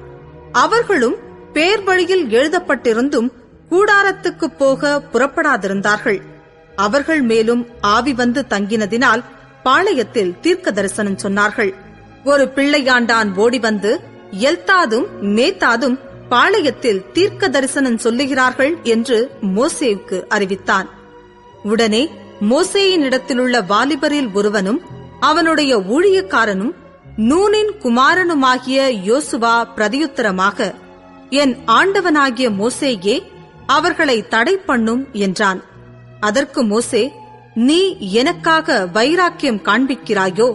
அவர்களும் பேர் வழியில் எழுதப்பட்டிருந்தும் கூடாரத்துக்கு போக புறப்படாதிருந்தார்கள். அவர்கள் மேலும் ஆவி வந்து தங்கினதினால் பாளையத்தில் தீர்க்க தரிசனம் சொன்னார்கள். ஒரு பிள்ளையாண்டான் ஓடி வந்து, எல்தாதும் மேத்தாதும் பாளையத்தில் தீர்க்க தரிசனம் சொல்லுகிறார்கள் என்று மோசேவுக்கு அறிவித்தான். உடனே மோசேயின் இடத்திலுள்ள வாலிபரில் ஒருவனும் அவனுடைய ஊழியக்காரனும் நூனின் குமாரனுமாகிய யோசுவா பிரதியுத்தரமாக, என் ஆண்டவனாகிய மோசேயே, அவர்களை தடை பண்ணும் என்றான். அதற்கு மோசே, நீ எனக்காக வைராக்கியம் காண்பிக்கிறாயோ?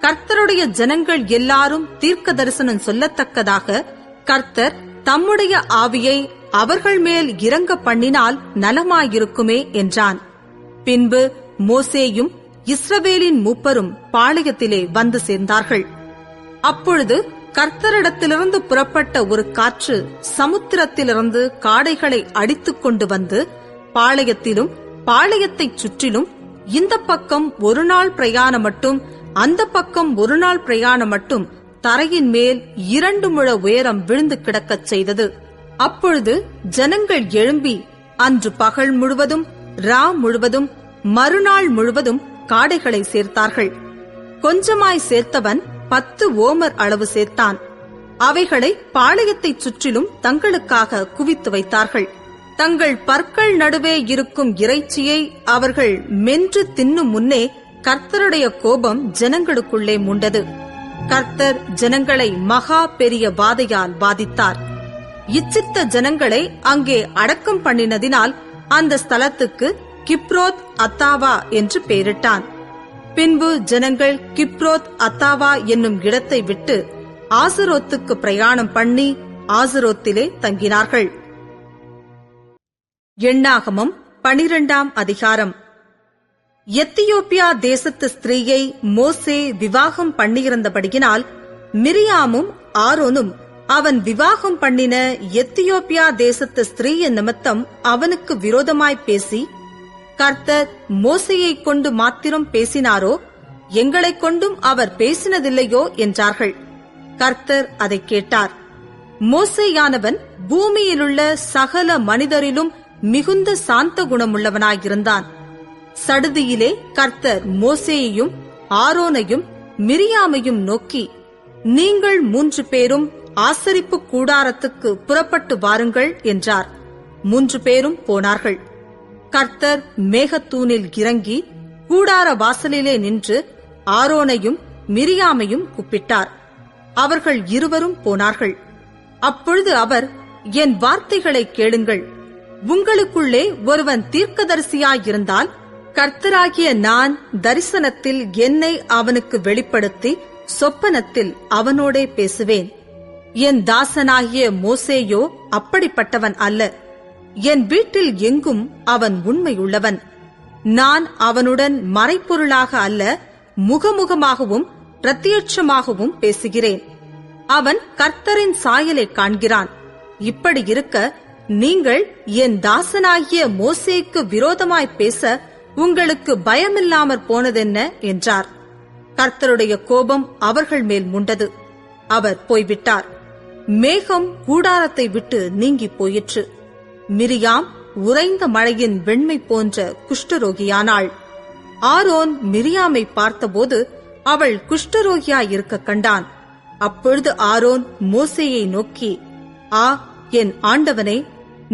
கர்த்தருடைய ஜனங்கள் எல்லாரும் தீர்க்க தரிசனம் சொல்லத்தக்கதாக கர்த்தர் தம்முடைய ஆவியை அவர்கள் மேல் இறங்க பண்ணினால் நலமாயிருக்குமே என்றான். பின்பு மோசேயும் இஸ்ரவேலின் மூப்பரும் பாளையத்திலே வந்து சேர்ந்தார்கள். அப்பொழுது கர்த்தரிடத்திலிருந்து புறப்பட்ட ஒரு காற்று சமுத்திரத்திலிருந்து காடைகளை அடித்துக் கொண்டு வந்து பாளையத்திலும் பாளையத்தைச் சுற்றிலும் இந்த பக்கம் 1 நாள் பிரயாணம் மட்டும், அந்த பக்கம் 1 நாள் பிரயாணம் மட்டும் தரையின் மேல் 2 முழ உயரம் விழுந்து கிடக்கச் செய்தது. அப்பொழுது ஜனங்கள் எழும்பி அன்று பகல் முழுவதும் ரா முழுவதும் மறுநாள் முழுவதும் காடைகளை சேர்த்தார்கள். கொஞ்சமாய் சேர்த்தவன் 10 ஓமர் அளவு சேர்த்தான். அவைகளை பாளையத்தைச் சுற்றிலும் தங்களுக்காக குவித்து வைத்தார்கள். தங்கள் பற்கள் நடுவே இருக்கும் இறைச்சியை அவர்கள் மென்று தின்னும் முன்னே கர்த்தருடைய கோபம் ஜனங்களுக்குள்ளே மூண்டது. கர்த்தர் ஜனங்களை மகா பெரிய வாதையால் பாதித்தார். இச்சித்த ஜனங்களை அங்கே அடக்கம் பண்ணினதினால் அந்த ஸ்தலத்துக்கு கிப்ரோத் அத்தாவா என்று பெயரிட்டான். பின்பு ஜனங்கள் கிப்ரோத் அத்தாவா என்னும் இடத்தை விட்டு ஆசரோத்துக்கு பிரயாணம் பண்ணி ஆசரோத்திலே தங்கினார்கள். எண்ணாகமம் 12ஆம் அதிகாரம். எத்தியோப்பியா தேசத்து ஸ்திரீயை மோசே விவாகம் பண்ணியிருந்தபடியினால் மிரியாமும் ஆரோனும் அவன் விவாகம் பண்ணின எத்தியோப்பியா தேசத்து ஸ்திரீயின் நிமித்தம் அவனுக்கு விரோதமாய் பேசி, கர்த்தர் மோசேயைக் கொண்டு மாத்திரம் பேசினாரோ, எங்களைக் கொண்டும் அவர் பேசினதில்லையோ என்றார்கள். கர்த்தர் அதைக் கேட்டார். மோசேயானவன் பூமியிலுள்ள சகல மனிதரிலும் மிகுந்த சாந்த குணமுள்ளவனாயிருந்தான். சடுதியிலே கர்த்தர் மோசேயையும் ஆரோனையும் மிரியாமையும் நோக்கி, நீங்கள் 3 பேரும் ஆசரிப்பு கூடாரத்துக்கு புறப்பட்டு வாருங்கள் என்றார். 3 பேரும் போனார்கள். கர்த்தர் மேகத்தூணில் இறங்கி கூடார வாசலிலே நின்று ஆரோனையும் மிரியாமையும் கூப்பிட்டார். அவர்கள் இருவரும் போனார்கள். அப்பொழுது அவர், என் வார்த்தைகளை கேளுங்கள். உங்களுக்குள்ளே ஒருவன் தீர்க்கதரிசியாயிருந்தால் கர்த்தராகிய நான் தரிசனத்தில் என்னை அவனுக்கு வெளிப்படுத்தி சொப்பனத்தில் அவனோடே பேசுவேன். என் தாசனாகிய மோசேயோ அப்படிப்பட்டவன் அல்ல. என் வீட்டில் எங்கும் அவன் உண்மையுள்ளவன். நான் அவனுடன் மறைப்பொருளாக அல்ல, முகமுகமாகவும் பிரத்யட்சமாகவும் பேசுகிறேன். அவன் கர்த்தரின் சாயலை காண்கிறான். இப்படி இருக்க நீங்கள் என் தாசனாகிய மோசேக்கு விரோதமாய் பேச உங்களுக்கு பயமில்லாமற் போனதென்ன என்றார். கர்த்தருடைய கோபம் அவர்கள் மேல் மூண்டது. அவர் போய்விட்டார். மேகம் கூடாரத்தை விட்டு நீங்கி போயிற்று. மிரியாம் உறைந்த மழையின் வெண்மை போன்ற குஷ்டரோகியானாள். ஆரோன் மிரியாமை பார்த்தபோது அவள் குஷ்டரோகியாயிருக்க கண்டான். அப்பொழுது ஆரோன் மோசேயை நோக்கி, ஆ என் ஆண்டவனே,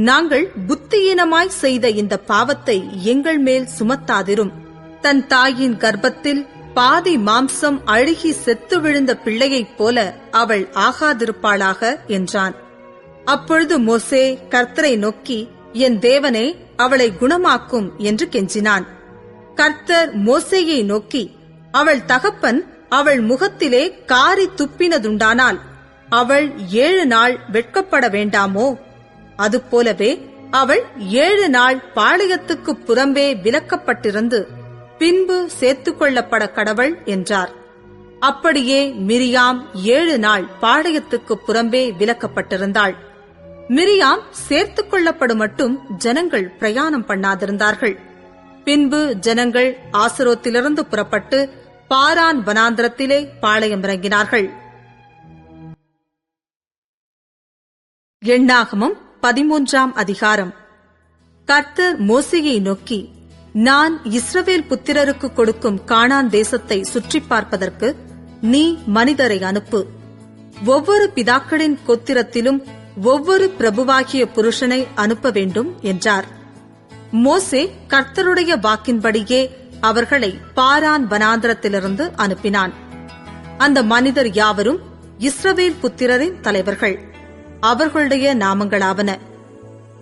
நாங்கள் புத்தியீனமாய் செய்த இந்த பாவத்தை எங்கள் மேல் சுமத்தாதிரும். தன் தாயின் கர்ப்பத்தில் பாதி மாம்சம் அழுகி செத்து விழுந்த பிள்ளையைப் போல அவள் ஆகாதிருப்பாளாக என்றான். அப்பொழுது மோசே கர்த்தரை நோக்கி, என் தேவனே, அவளை குணமாக்கும் என்று கெஞ்சினான். கர்த்தர் மோசேயை நோக்கி, அவள் தகப்பன் அவள் முகத்திலே காரி துப்பினதுண்டானால் அவள் 7 நாள் வெட்கப்பட வேண்டாமோ? அதுபோலவே அவள் 7 நாள் பாளையத்துக்கு புறம்பே விலக்கப்பட்டிருந்து பின்பு சேர்த்துக்கொள்ளப்பட கடவள் என்றார். அப்படியே மிரியாம் 7 நாள் பாளையத்துக்கு புறம்பே விலக்கப்பட்டிருந்தாள். மிரியாம் சேர்த்துக் கொள்ளப்படும் மட்டும் ஜனங்கள் பிரயாணம் பண்ணாதிருந்தார்கள். பின்பு ஜனங்கள் ஆசரோத்திலிருந்து புறப்பட்டு பாரான் வனாந்திரத்திலே பாளையம் இறங்கினார்கள். எண்ணாகமம் 13ஆம் அதிகாரம். கர்த்தர் மோசேயை நோக்கி, நான் இஸ்ரவேல் புத்திரருக்கு கொடுக்கும் கானான் தேசத்தை சுற்றி பார்ப்பதற்கு நீ மனிதரை அனுப்பு. ஒவ்வொரு பிதாக்களின் கோத்திரத்திலும் ஒவ்வொரு பிரபுவாகிய புருஷனை அனுப்ப வேண்டும் என்றார். மோசே கர்த்தருடைய வாக்கின்படியே அவர்களை பாரான் வனாந்திரத்திலிருந்து அனுப்பினான். அந்த மனிதர் யாவரும் இஸ்ரவேல் புத்திரரின் தலைவர்கள். அவர்களுடைய நாமங்களாவன: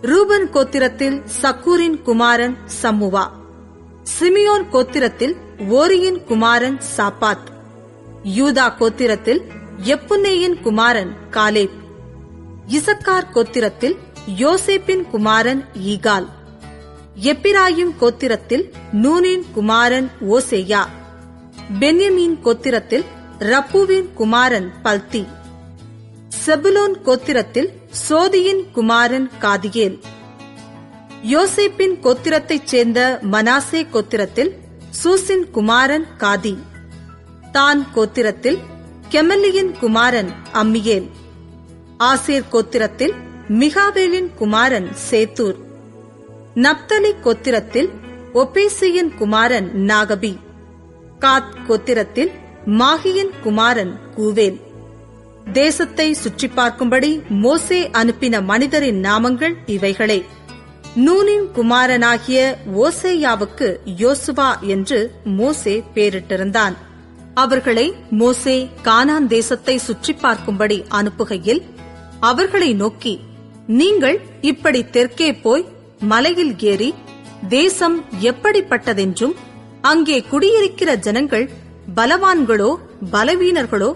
ரூபன் கோத்திரத்தில் சக்கூரின் குமாரன் சம்முவா, சிமியோன் கோத்திரத்தில் ஓரியின் குமாரன் சாப்பாத், யூதா கோத்திரத்தில் எப்புன்னேயின் குமாரன் காலேப், இசக்கார் கோத்திரத்தில் யோசேப்பின் குமாரன் ஈகால், எப்பிராயிம் கோத்திரத்தில் நூனின் குமாரன் ஓசேயா, பென்யமீன் கோத்திரத்தில் ரப்புவின் குமாரன் பல்தி, செபுலோன் கோத்திரத்தில் சோதியின் குமாரன் காதியேல், யோசேப்பின் கோத்திரத்தைச் சேர்ந்த மனாசே கோத்திரத்தில் சூசின் குமாரன் காதி, தான் கோத்திரத்தில் கெமல்லியின் குமாரன் அம்மியேல், ஆசேர் கோத்திரத்தில் மிகாவேலின் குமாரன் சேத்தூர், நப்தலி கோத்திரத்தில் ஒபேசியின் குமாரன் நாகபி, காத் கோத்திரத்தில் மாகியின் குமாரன் கூவேல். தேசத்தை சுற்றி பார்க்கும்படி மோசே அனுப்பின மனிதரின் நாமங்கள் இவைகளே. நூனின் குமாரனாகிய ஓசேயாவுக்கு யோசுவா என்று மோசே பேரிட்டிருந்தான். அவர்களை மோசே கானான் தேசத்தை சுற்றி பார்க்கும்படி அனுப்புகையில் அவர்களை நோக்கி, நீங்கள் இப்படி தெற்கே போய் மலையில் ஏறி தேசம் எப்படிப்பட்டதென்றும் அங்கே குடியிருக்கிற ஜனங்கள் பலவான்களோ பலவீனர்களோ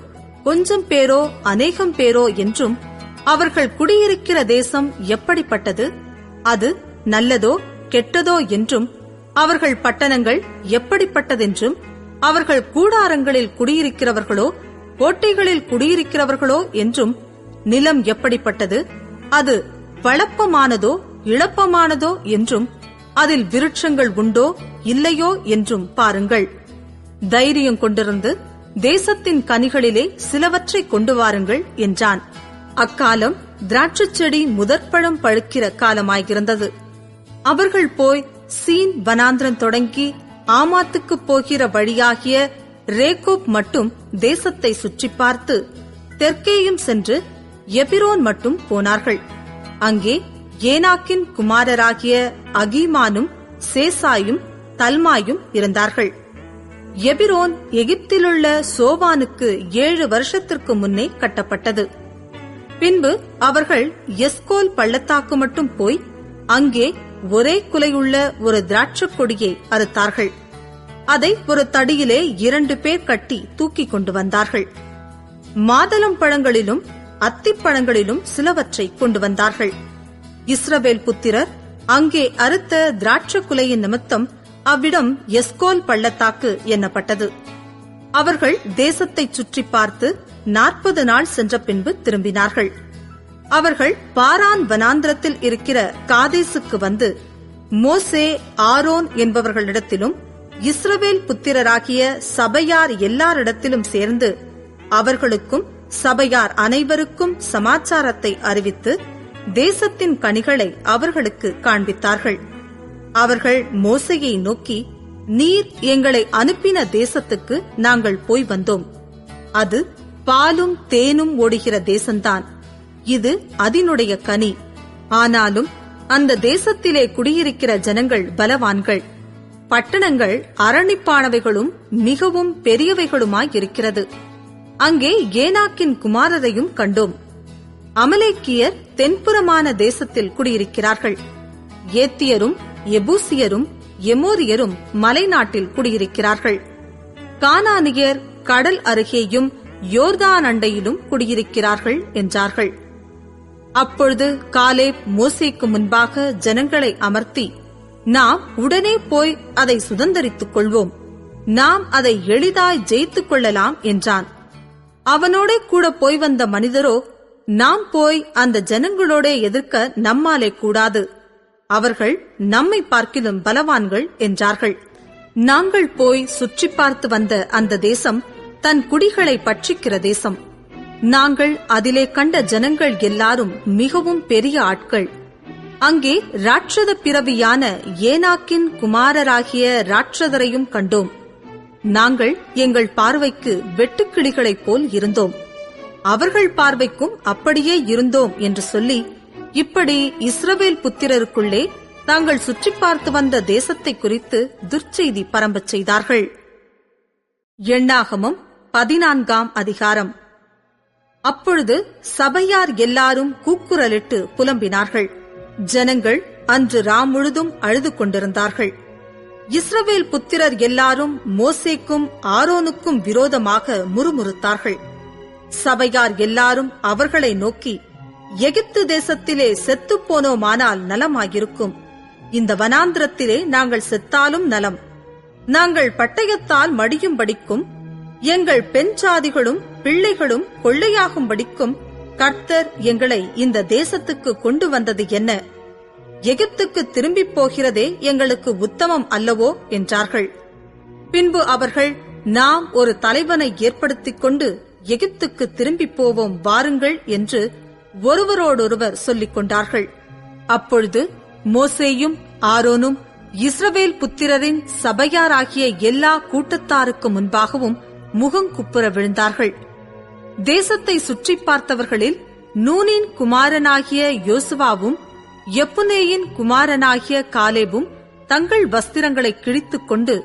கொஞ்சம் பேரோ அநேகம் பேரோ என்றும் அவர்கள் குடியிருக்கிற தேசம் எப்படிப்பட்டது, அது நல்லதோ கெட்டதோ என்றும் அவர்கள் பட்டணங்கள் எப்படிப்பட்டதென்றும் அவர்கள் கூடாரங்களில் குடியிருக்கிறவர்களோ கோட்டைகளில் குடியிருக்கிறவர்களோ என்றும் நிலம் எப்படிப்பட்டது, அது வளப்பமானதோ இளப்பமானதோ என்றும் அதில் விருட்சங்கள் உண்டோ இல்லையோ என்றும் பாருங்கள். தைரியம் கொண்டிருந்து தேசத்தின் கனிகளிலே சிலவற்றை கொண்டு வாருங்கள் என்றான். அக்காலம் திராட்சைச் செடி முதற்பழம் பழுக்கிற காலமாயிருந்தது. அவர்கள் போய் சீன் வனாந்திரம் தொடங்கி ஆமாத்துக்கு போகிற வழியாகிய ரேகோப் மட்டும் தேசத்தை சுற்றி பார்த்து தெற்கேயும் சென்று எபிரோன் மட்டும் போனார்கள். அங்கே ஏனாக்கின் குமாரராகிய அகீமானும் சேசாயும் தல்மாயும் இருந்தார்கள். எபிரோன் எகிப்திலுள்ள சோவானுக்கு 7 வருஷத்திற்கு முன்னே கட்டப்பட்டது. பின்பு அவர்கள் எஸ்கோல் பள்ளத்தாக்கு மட்டும் போய் அங்கே ஒரே குலையுள்ள ஒரு திராட்சைக் கொடியை அறுத்தார்கள். அதை ஒரு தடியிலே 2 பேர் கட்டி தூக்கி கொண்டு வந்தார்கள். மாதளம் பழங்களிலும் அத்திப்பழங்களிலும் சிலவற்றை கொண்டு வந்தார்கள். இஸ்ரவேல் புத்திரர் அங்கே அறுத்த திராட்சை குலையின் நிமித்தம் அவ்விடம் எஸ்கோல் பள்ளத்தாக்கு எண்ணப்பட்டது. அவர்கள் தேசத்தை சுற்றி பார்த்து 40 நாள் சென்ற பின்பு திரும்பினார்கள். அவர்கள் பாரான் வனாந்திரத்தில் இருக்கிற காதேசுக்கு வந்து மோசே, ஆரோன் என்பவர்களிடத்திலும் இஸ்ரவேல் புத்திரராகிய சபையார் எல்லாரிடத்திலும் சேர்ந்து அவர்களுக்கும் சபையார் அனைவருக்கும் சமாச்சாரத்தை அறிவித்து தேசத்தின் கனிகளை அவர்களுக்கு காண்பித்தார்கள். அவர்கள் மோசேயை நோக்கி, நீர் எங்களை அனுப்பின தேசத்துக்கு நாங்கள் போய் வந்தோம். அது பாலும் தேனும் ஓடுகிற தேசம்தான். இது அதனுடைய கனி. ஆனாலும் அந்த தேசத்திலே குடியிருக்கிற ஜனங்கள் பலவான்கள், பட்டணங்கள் அரணிப்பானவைகளும் மிகவும் பெரியவைகளுமாயிருக்கிறது. அங்கே ஏனாக்கின் குமாரரையும் கண்டோம். அமலேக்கியர் தென்புறமான தேசத்தில் குடியிருக்கிறார்கள். ஏத்தியரும் எபூசியரும் எமோரியரும் மலைநாட்டில் குடியிருக்கிறார்கள். கானானியர் கடல் அருகேயும் யோர்தான் அண்டையிலும் குடியிருக்கிறார்கள் என்றார்கள். அப்பொழுது காலேப் மோசேக்கு முன்பாக ஜனங்களை அமர்த்தி, நாம் உடனே போய் அதை சுதந்தரித்துக் கொள்வோம், நாம் அதை எளிதாய் ஜெயித்துக் கொள்ளலாம் என்றான். அவனோட கூட போய் வந்த மனிதரோ, நாம் போய் அந்த ஜனங்களோட எதிர்க்க நம்மாலே கூடாது, அவர்கள் நம்மை பார்க்கிலும் பலவான்கள் என்றார்கள். நாங்கள் போய் சுற்றி பார்த்து வந்த அந்த தேசம் தன் குடிகளை பட்சிக்கிற தேசம். நாங்கள் அதிலே கண்ட ஜனங்கள் எல்லாரும் மிகவும் பெரிய ஆட்கள். அங்கே ராட்சத பிறவியான ஏனாக்கின் குமாரராகிய ராட்சதரையும் கண்டோம். நாங்கள் எங்கள் பார்வைக்கு வெட்டுக்கிளிகளைப் போல் இருந்தோம், அவர்கள் பார்வைக்கும் அப்படியே இருந்தோம் என்று சொல்லி, இப்படி இஸ்ரவேல் புத்திரருக்குள்ளே தாங்கள் சுற்றி பார்த்து வந்த தேசத்தை குறித்து துர்ச்செய்தி பரம்பச் செய்தார்கள். எண்ணாகமம் 14ஆம் அதிகாரம். அப்பொழுது சபையார் எல்லாரும் கூக்குரலிட்டு புலம்பினார்கள். ஜனங்கள் அன்று முழுதும் அழுது கொண்டிருந்தார்கள். இஸ்ரவேல் புத்திரர் எல்லாரும் மோசேக்கும் ஆரோனுக்கும் விரோதமாக முறுமுறுத்தார்கள். சபையார் எல்லாரும் அவர்களை நோக்கி, எகிப்து தேசத்திலே செத்துப் போனோமானால் நலமாயிருக்கும், இந்த வனாந்திரத்திலே நாங்கள் செத்தாலும் நலம், நாங்கள் பட்டயத்தால் மடியும்படிக்கும் எங்கள் பெண் சாதிகளும் பிள்ளைகளும் கொள்ளையாகும்படிக்கும் கர்த்தர் எங்களை இந்த தேசத்துக்கு கொண்டு வந்தது என்ன? எகிப்துக்கு திரும்பிப் போகிறதே எங்களுக்கு உத்தமம் அல்லவோ என்றார்கள். பின்பு அவர்கள், நாம் ஒரு தலைவனை ஏற்படுத்திக் கொண்டு எகிப்துக்கு திரும்பிப் போவோம் வாருங்கள் என்று ஒருவரோடொருவர் சொல்லிக் கொண்டார்கள். அப்பொழுது மோசேயும் ஆரோனும் இஸ்ரவேல் புத்திரரின் சபையாராகிய எல்லா கூட்டத்தாருக்கு முன்பாகவும் முகங்குப்புற விழுந்தார்கள். தேசத்தை சுற்றி பார்த்தவர்களில் நூனின் குமாரனாகிய யோசுவாவும் எப்புனேயின் குமாரனாகிய காலேபும் தங்கள் வஸ்திரங்களை கிழித்துக் கொண்டு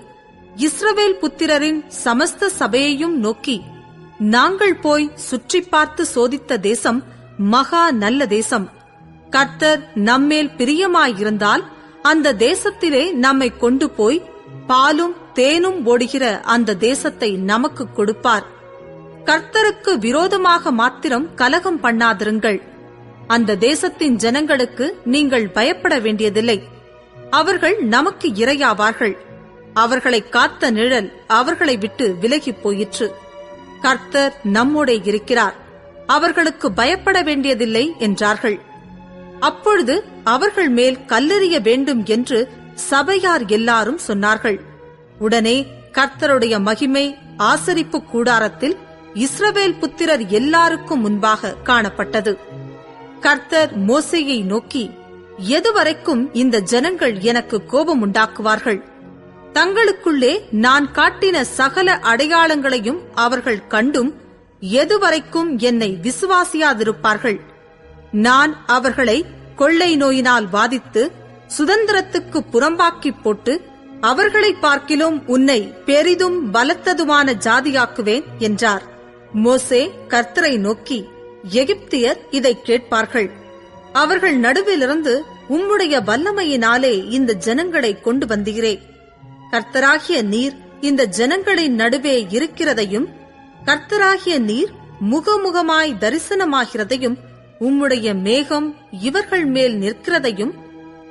இஸ்ரவேல் புத்திரரின் சமஸ்த சபையையும் நோக்கி, நாங்கள் போய் சுற்றி பார்த்து சோதித்த தேசம் மகா நல்ல தேசம். கர்த்தர் நம்மேல் பிரியமாயிருந்தால் அந்த தேசத்திலே நம்மை கொண்டு போய் பாலும் தேனும் ஓடுகிற அந்த தேசத்தை நமக்கு கொடுப்பார். கர்த்தருக்கு விரோதமாக மாத்திரம் கலகம் பண்ணாதிருங்கள். அந்த தேசத்தின் ஜனங்களுக்கு நீங்கள் பயப்பட வேண்டியதில்லை, அவர்கள் நமக்கு இரையாவார்கள். அவர்களை காத்த நிழல் அவர்களை விட்டு விலகிப் போயிற்று. கர்த்தர் நம்மோடே இருக்கிறார், அவர்களுக்கு பயப்பட வேண்டியதில்லை என்றார்கள். அப்பொழுது அவர்கள் மேல் கல்லெறிய வேண்டும் என்று சபையார் எல்லாரும் சொன்னார்கள். உடனே கர்த்தருடைய மகிமை ஆசரிப்பு கூடாரத்தில் இஸ்ரவேல் புத்திரர் எல்லாருக்கும் முன்பாக காணப்பட்டது. கர்த்தர் மோசேயை நோக்கி, எதுவரைக்கும் இந்த ஜனங்கள் எனக்கு கோபம் உண்டாக்குவார்கள்? தங்களுக்குள்ளே நான் காட்டின சகல அடையாளங்களையும் அவர்கள் கண்டும் எதுவரைக்கும் என்னை விசுவாசியாதிருப்பார்கள்? நான் அவர்களை கொள்ளை நோயினால் வாதித்து சுதந்திரத்துக்கு புறம்பாக்கி போட்டு அவர்களை பார்க்கிலும் உன்னை பெரிதும் பலத்ததுமான ஜாதியாக்குவேன் என்றார். மோசே கர்த்தரை நோக்கி, எகிப்தியர் இதை கேட்பார்கள், அவர்கள் நடுவிலிருந்து உம்முடைய வல்லமையினாலே இந்த ஜனங்களை கொண்டு வந்தீரே. கர்த்தராகிய நீர் இந்த ஜனங்களின் நடுவே இருக்கிறதையும், கர்த்தராகிய நீர் முகமுகமாய் தரிசனமாகிறதையும், உம்முடைய மேகம் இவர்கள் மேல் நிற்கிறதையும்,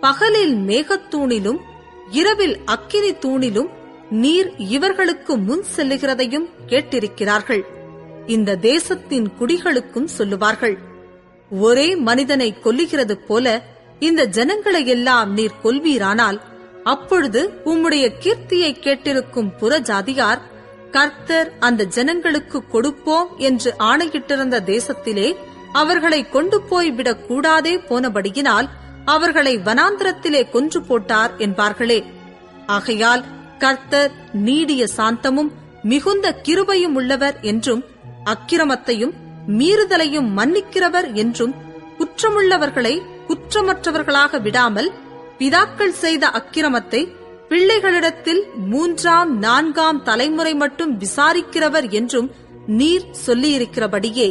பகலில் மேகத்தூணிலும் இரவில் அக்கினி தூணிலும் நீர் இவர்களுக்கு முன் செல்லுகிறதையும் கேட்டிருக்கிறார்கள். இந்த தேசத்தின் குடிகளுக்கும் சொல்லுவார்கள், ஒரே மனிதனை கொல்லுகிறது போல இந்த ஜனங்களை எல்லாம் நீர் கொல்வீரானால், அப்பொழுது உம்முடைய கீர்த்தியை கேட்டிருக்கும் புறஜாதியார், கர்த்தர் அந்த ஜனங்களுக்கு கொடுப்போம் என்று ஆணையிட்டிருந்த தேசத்திலே அவர்களை கொண்டு போய் விடக் கூடாதே போனபடியினால் அவர்களை வனாந்திரத்திலே கொன்று போட்டார் என்பார்களே. ஆகையால் கர்த்தர் நீடிய சாந்தமும் மிகுந்த கிருபையும் உள்ளவர் என்றும், அக்கிரமத்தையும் மீறுதலையும் மன்னிக்கிறவர் என்றும், குற்றமுள்ளவர்களை குற்றமற்றவர்களாக விடாமல் பிதாக்கள் செய்த அக்கிரமத்தை பிள்ளைகளிடத்தில் 3ஆம் 4ஆம் தலைமுறை மட்டும் விசாரிக்கிறவர் என்றும் நீர் சொல்லியிருக்கிறபடியே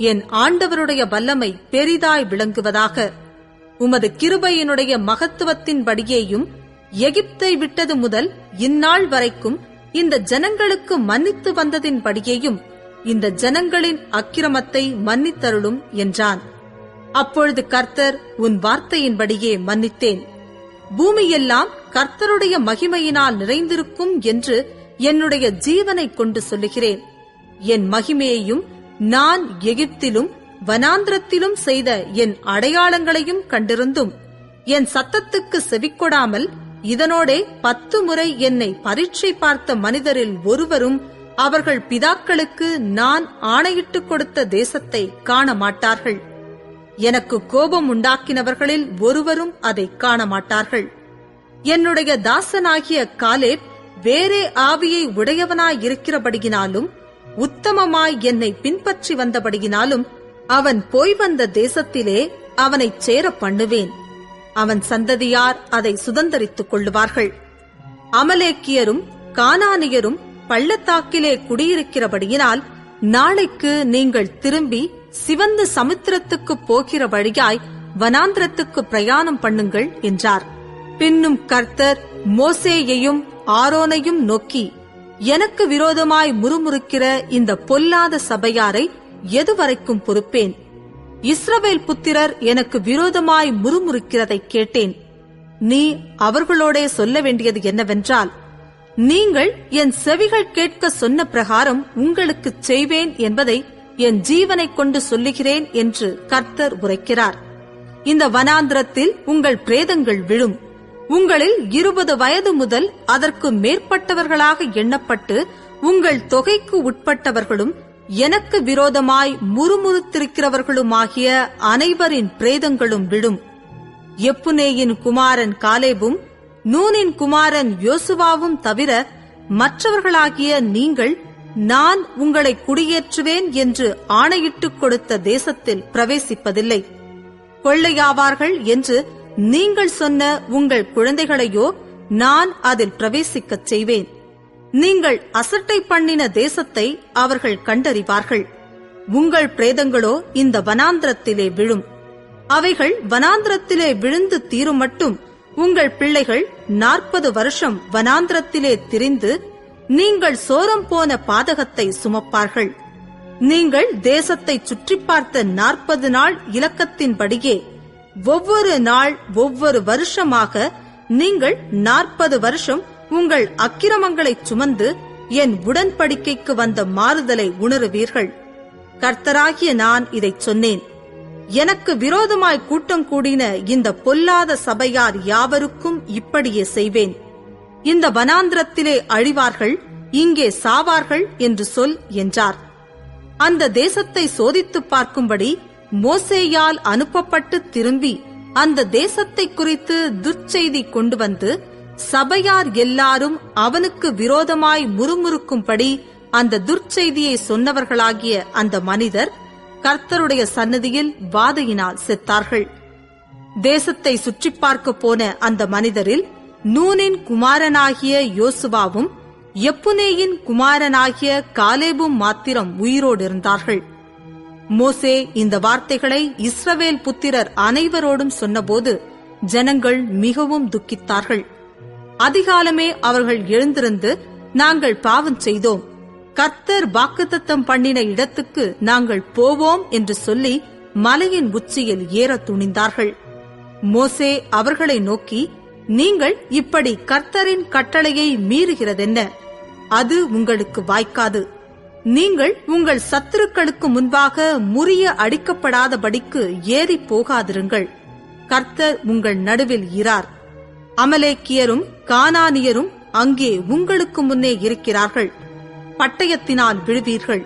என் ஆண்டவருடைய வல்லமை பெரிதாய் விளங்குவதாக. உமது கிருபையினுடைய மகத்துவத்தின்படியேயும், எகிப்தை விட்டது முதல் இந்நாள் வரைக்கும் இந்த ஜனங்களுக்கு மன்னித்து வந்ததின்படியேயும் இந்த ஜனங்களின் அக்கிரமத்தை மன்னித்தருளும் என்றான். அப்பொழுது கர்த்தர், உன் வார்த்தையின்படியே மன்னித்தேன். பூமியெல்லாம் கர்த்தருடைய மகிமையினால் நிறைந்திருக்கும் என்று என்னுடைய ஜீவனை கொண்டு சொல்லுகிறேன். என் மகிமையையும் நான் எகிப்திலும் வனாந்திரத்திலும் செய்த என் அடையாளங்களையும் கண்டிருந்தும் என் சத்தத்துக்கு செவிக்கொடாமல் இதனோடே 10 முறை என்னை பரீட்சை பார்த்த மனிதரில் ஒருவரும் அவர்கள் பிதாக்களுக்கு நான் ஆணையிட்டுக் கொடுத்த தேசத்தை காண மாட்டார்கள். எனக்கு கோபம் உண்டாக்கினவர்களில் ஒருவரும் அதை காண மாட்டார்கள். என்னுடைய தாசனாகிய காலேப் வேறே ஆவியை உடையவனாயிருக்கிறபடியினாலும், உத்தமமாய் என்னை பின்பற்றி வந்தபடியினாலும், அவன் போய் வந்த தேசத்திலே அவனைச் சேர பண்ணுவேன். அவன் சந்ததியார் அதை சுதந்தரித்துக் கொள்ளுவார்கள். அமலேக்கியரும் கானானியரும் பள்ளத்தாக்கிலே குடியிருக்கிறபடியினால், நாளைக்கு நீங்கள் திரும்பி சிவந்த சமுத்திரத்துக்கு போகிற வழியாய் வனாந்திரத்துக்கு பிரயாணம் பண்ணுங்கள் என்றார். பின்னும் கர்த்தர் மோசேயையும் ஆரோனையும் நோக்கி, எனக்கு விரோதமாய் முறுமுறுக்கிற இந்த பொல்லாத சபையாரை எதுவரைக்கும் பொறுப்பேன்? இஸ்ரவேல் புத்திரர் எனக்கு விரோதமாய் முறுமுறுக்கிறதை கேட்டேன். நீ அவர்களோடே சொல்ல வேண்டியது என்னவென்றால், நீங்கள் என் செவிகள் கேட்க சொன்ன பிரகாரம் உங்களுக்குச் செய்வேன் என்பதை என் ஜீவனை கொண்டு சொல்லுகிறேன் என்று கர்த்தர் உரைக்கிறார். இந்த வனாந்திரத்தில் உங்கள் பிரேதங்கள் விழும். உங்களில் 20 வயது முதல் அதற்கு மேற்பட்டவர்களாக எண்ணப்பட்டு உங்கள் தொகைக்கு உட்பட்டவர்களும் எனக்கு விரோதமாய் முறுமுறுத்திருக்கிறவர்களுமாகிய அனைவரின் பிரேதங்களும் விடும். எப்புனேயின் குமாரன் காலேபும் நூனின் குமாரன் யோசுவாவும் தவிர மற்றவர்களாகிய நீங்கள் நான் உங்களை குடியேற்றுவேன் என்று ஆணையிட்டுக் கொடுத்த தேசத்தில் பிரவேசிப்பதில்லை. கொள்ளையாவார்கள் என்று நீங்கள் சொன்ன உங்கள் குழந்தைகளையோ நான் அதில் பிரவேசிக்கச் செய்வேன். நீங்கள் அசட்டை பண்ணின தேசத்தை அவர்கள் கண்டறிவார்கள். உங்கள் பிரேதங்களோ இந்த வனாந்திரத்திலே விழும். அவைகள் வனாந்திரத்திலே விழுந்து தீரும் மட்டும் உங்கள் பிள்ளைகள் 40 வருஷம் வனாந்திரத்திலே திரிந்து நீங்கள் சோரம் போன பாதகத்தை சுமப்பார்கள். நீங்கள் தேசத்தை சுற்றி பார்த்த 40 நாள் இலக்கத்தின்படியே ஒவ்வொரு நாள் ஒவ்வொரு வருஷமாக நீங்கள் 40 வருஷம் உங்கள் அக்கிரமங்களைச் சுமந்து என் உடன்படிக்கைக்கு வந்த மாறுதலை உணருவீர்கள். கர்த்தராகிய நான் இதைச் சொன்னேன். எனக்கு விரோதமாய் கூட்டம் கூடின இந்த பொல்லாத சபையார் யாவருக்கும் இப்படியே செய்வேன். இந்த வனாந்திரத்திலே அழிவார்கள், இங்கே சாவார்கள் என்று சொல் என்றார். அந்த தேசத்தை சோதித்துப் பார்க்கும்படி மோசேயால் அனுப்பப்பட்டு திரும்பி அந்த தேசத்தை குறித்து துர்ச்செய்தி கொண்டு வந்து சபையார் எல்லாரும் அவனுக்கு விரோதமாய் முறுமுறுக்கும்படி அந்த துர்ச்செய்தியை சொன்னவர்களாகிய அந்த மனிதர் கர்த்தருடைய சந்நிதியில் வாதையினால் செத்தார்கள். தேசத்தை சுற்றி பார்க்க போன அந்த மனிதரில் நூனின் குமாரனாகிய யோசுவாவும் எப்புனேயின் குமாரனாகிய காலேபும் மாத்திரம் உயிரோடு இருந்தார்கள். மோசே இந்த வார்த்தைகளை இஸ்ரவேல் புத்திரர் அனைவரோடும் சொன்னபோது ஜனங்கள் மிகவும் துக்கித்தார்கள். அதிகாலமே அவர்கள் எழுந்திருந்து, நாங்கள் பாவம் செய்தோம், கர்த்தர் வாக்குத்தத்தம் பண்ணின இடத்துக்கு நாங்கள் போவோம் என்று சொல்லி மலையின் உச்சியில் ஏற துணிந்தார்கள். மோசே அவர்களை நோக்கி, நீங்கள் இப்படி கர்த்தரின் கட்டளையை மீறுகிறதென்ன? அது உங்களுக்கு வாய்க்காது. நீங்கள் உங்கள் சத்துருக்களுக்கு முன்பாக முறிய அடிக்கப்படாதபடிக்கு ஏறி போகாதிருங்கள். கர்த்தர் உங்கள் நடுவில் இரார். அமலேக்கியரும் கானானியரும் அங்கே உங்களுக்கு முன்னே இருக்கிறார்கள். பட்டயத்தினால் விழுவீர்கள்.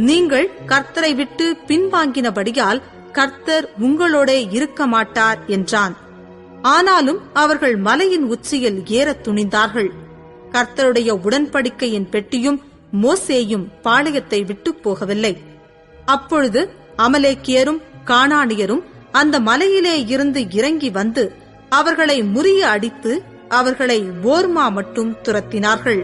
நீங்கள் கர்த்தரை விட்டு பின்வாங்கினபடியால் கர்த்தர் உங்களோடே இருக்க மாட்டார் என்றான். ஆனாலும் அவர்கள் மலையின் உச்சியில் ஏற துணிந்தார்கள். கர்த்தருடைய உடன்படிக்கையின் பெட்டியும் மோசேயும் பாளையத்தை விட்டு போகவில்லை. அப்பொழுது அமலேக்கியரும் கானானியரும் அந்த மலையிலே இருந்து இறங்கி வந்து அவர்களை முறிய அடித்து அவர்களை ஓர்மா மட்டும் துரத்தினார்கள்.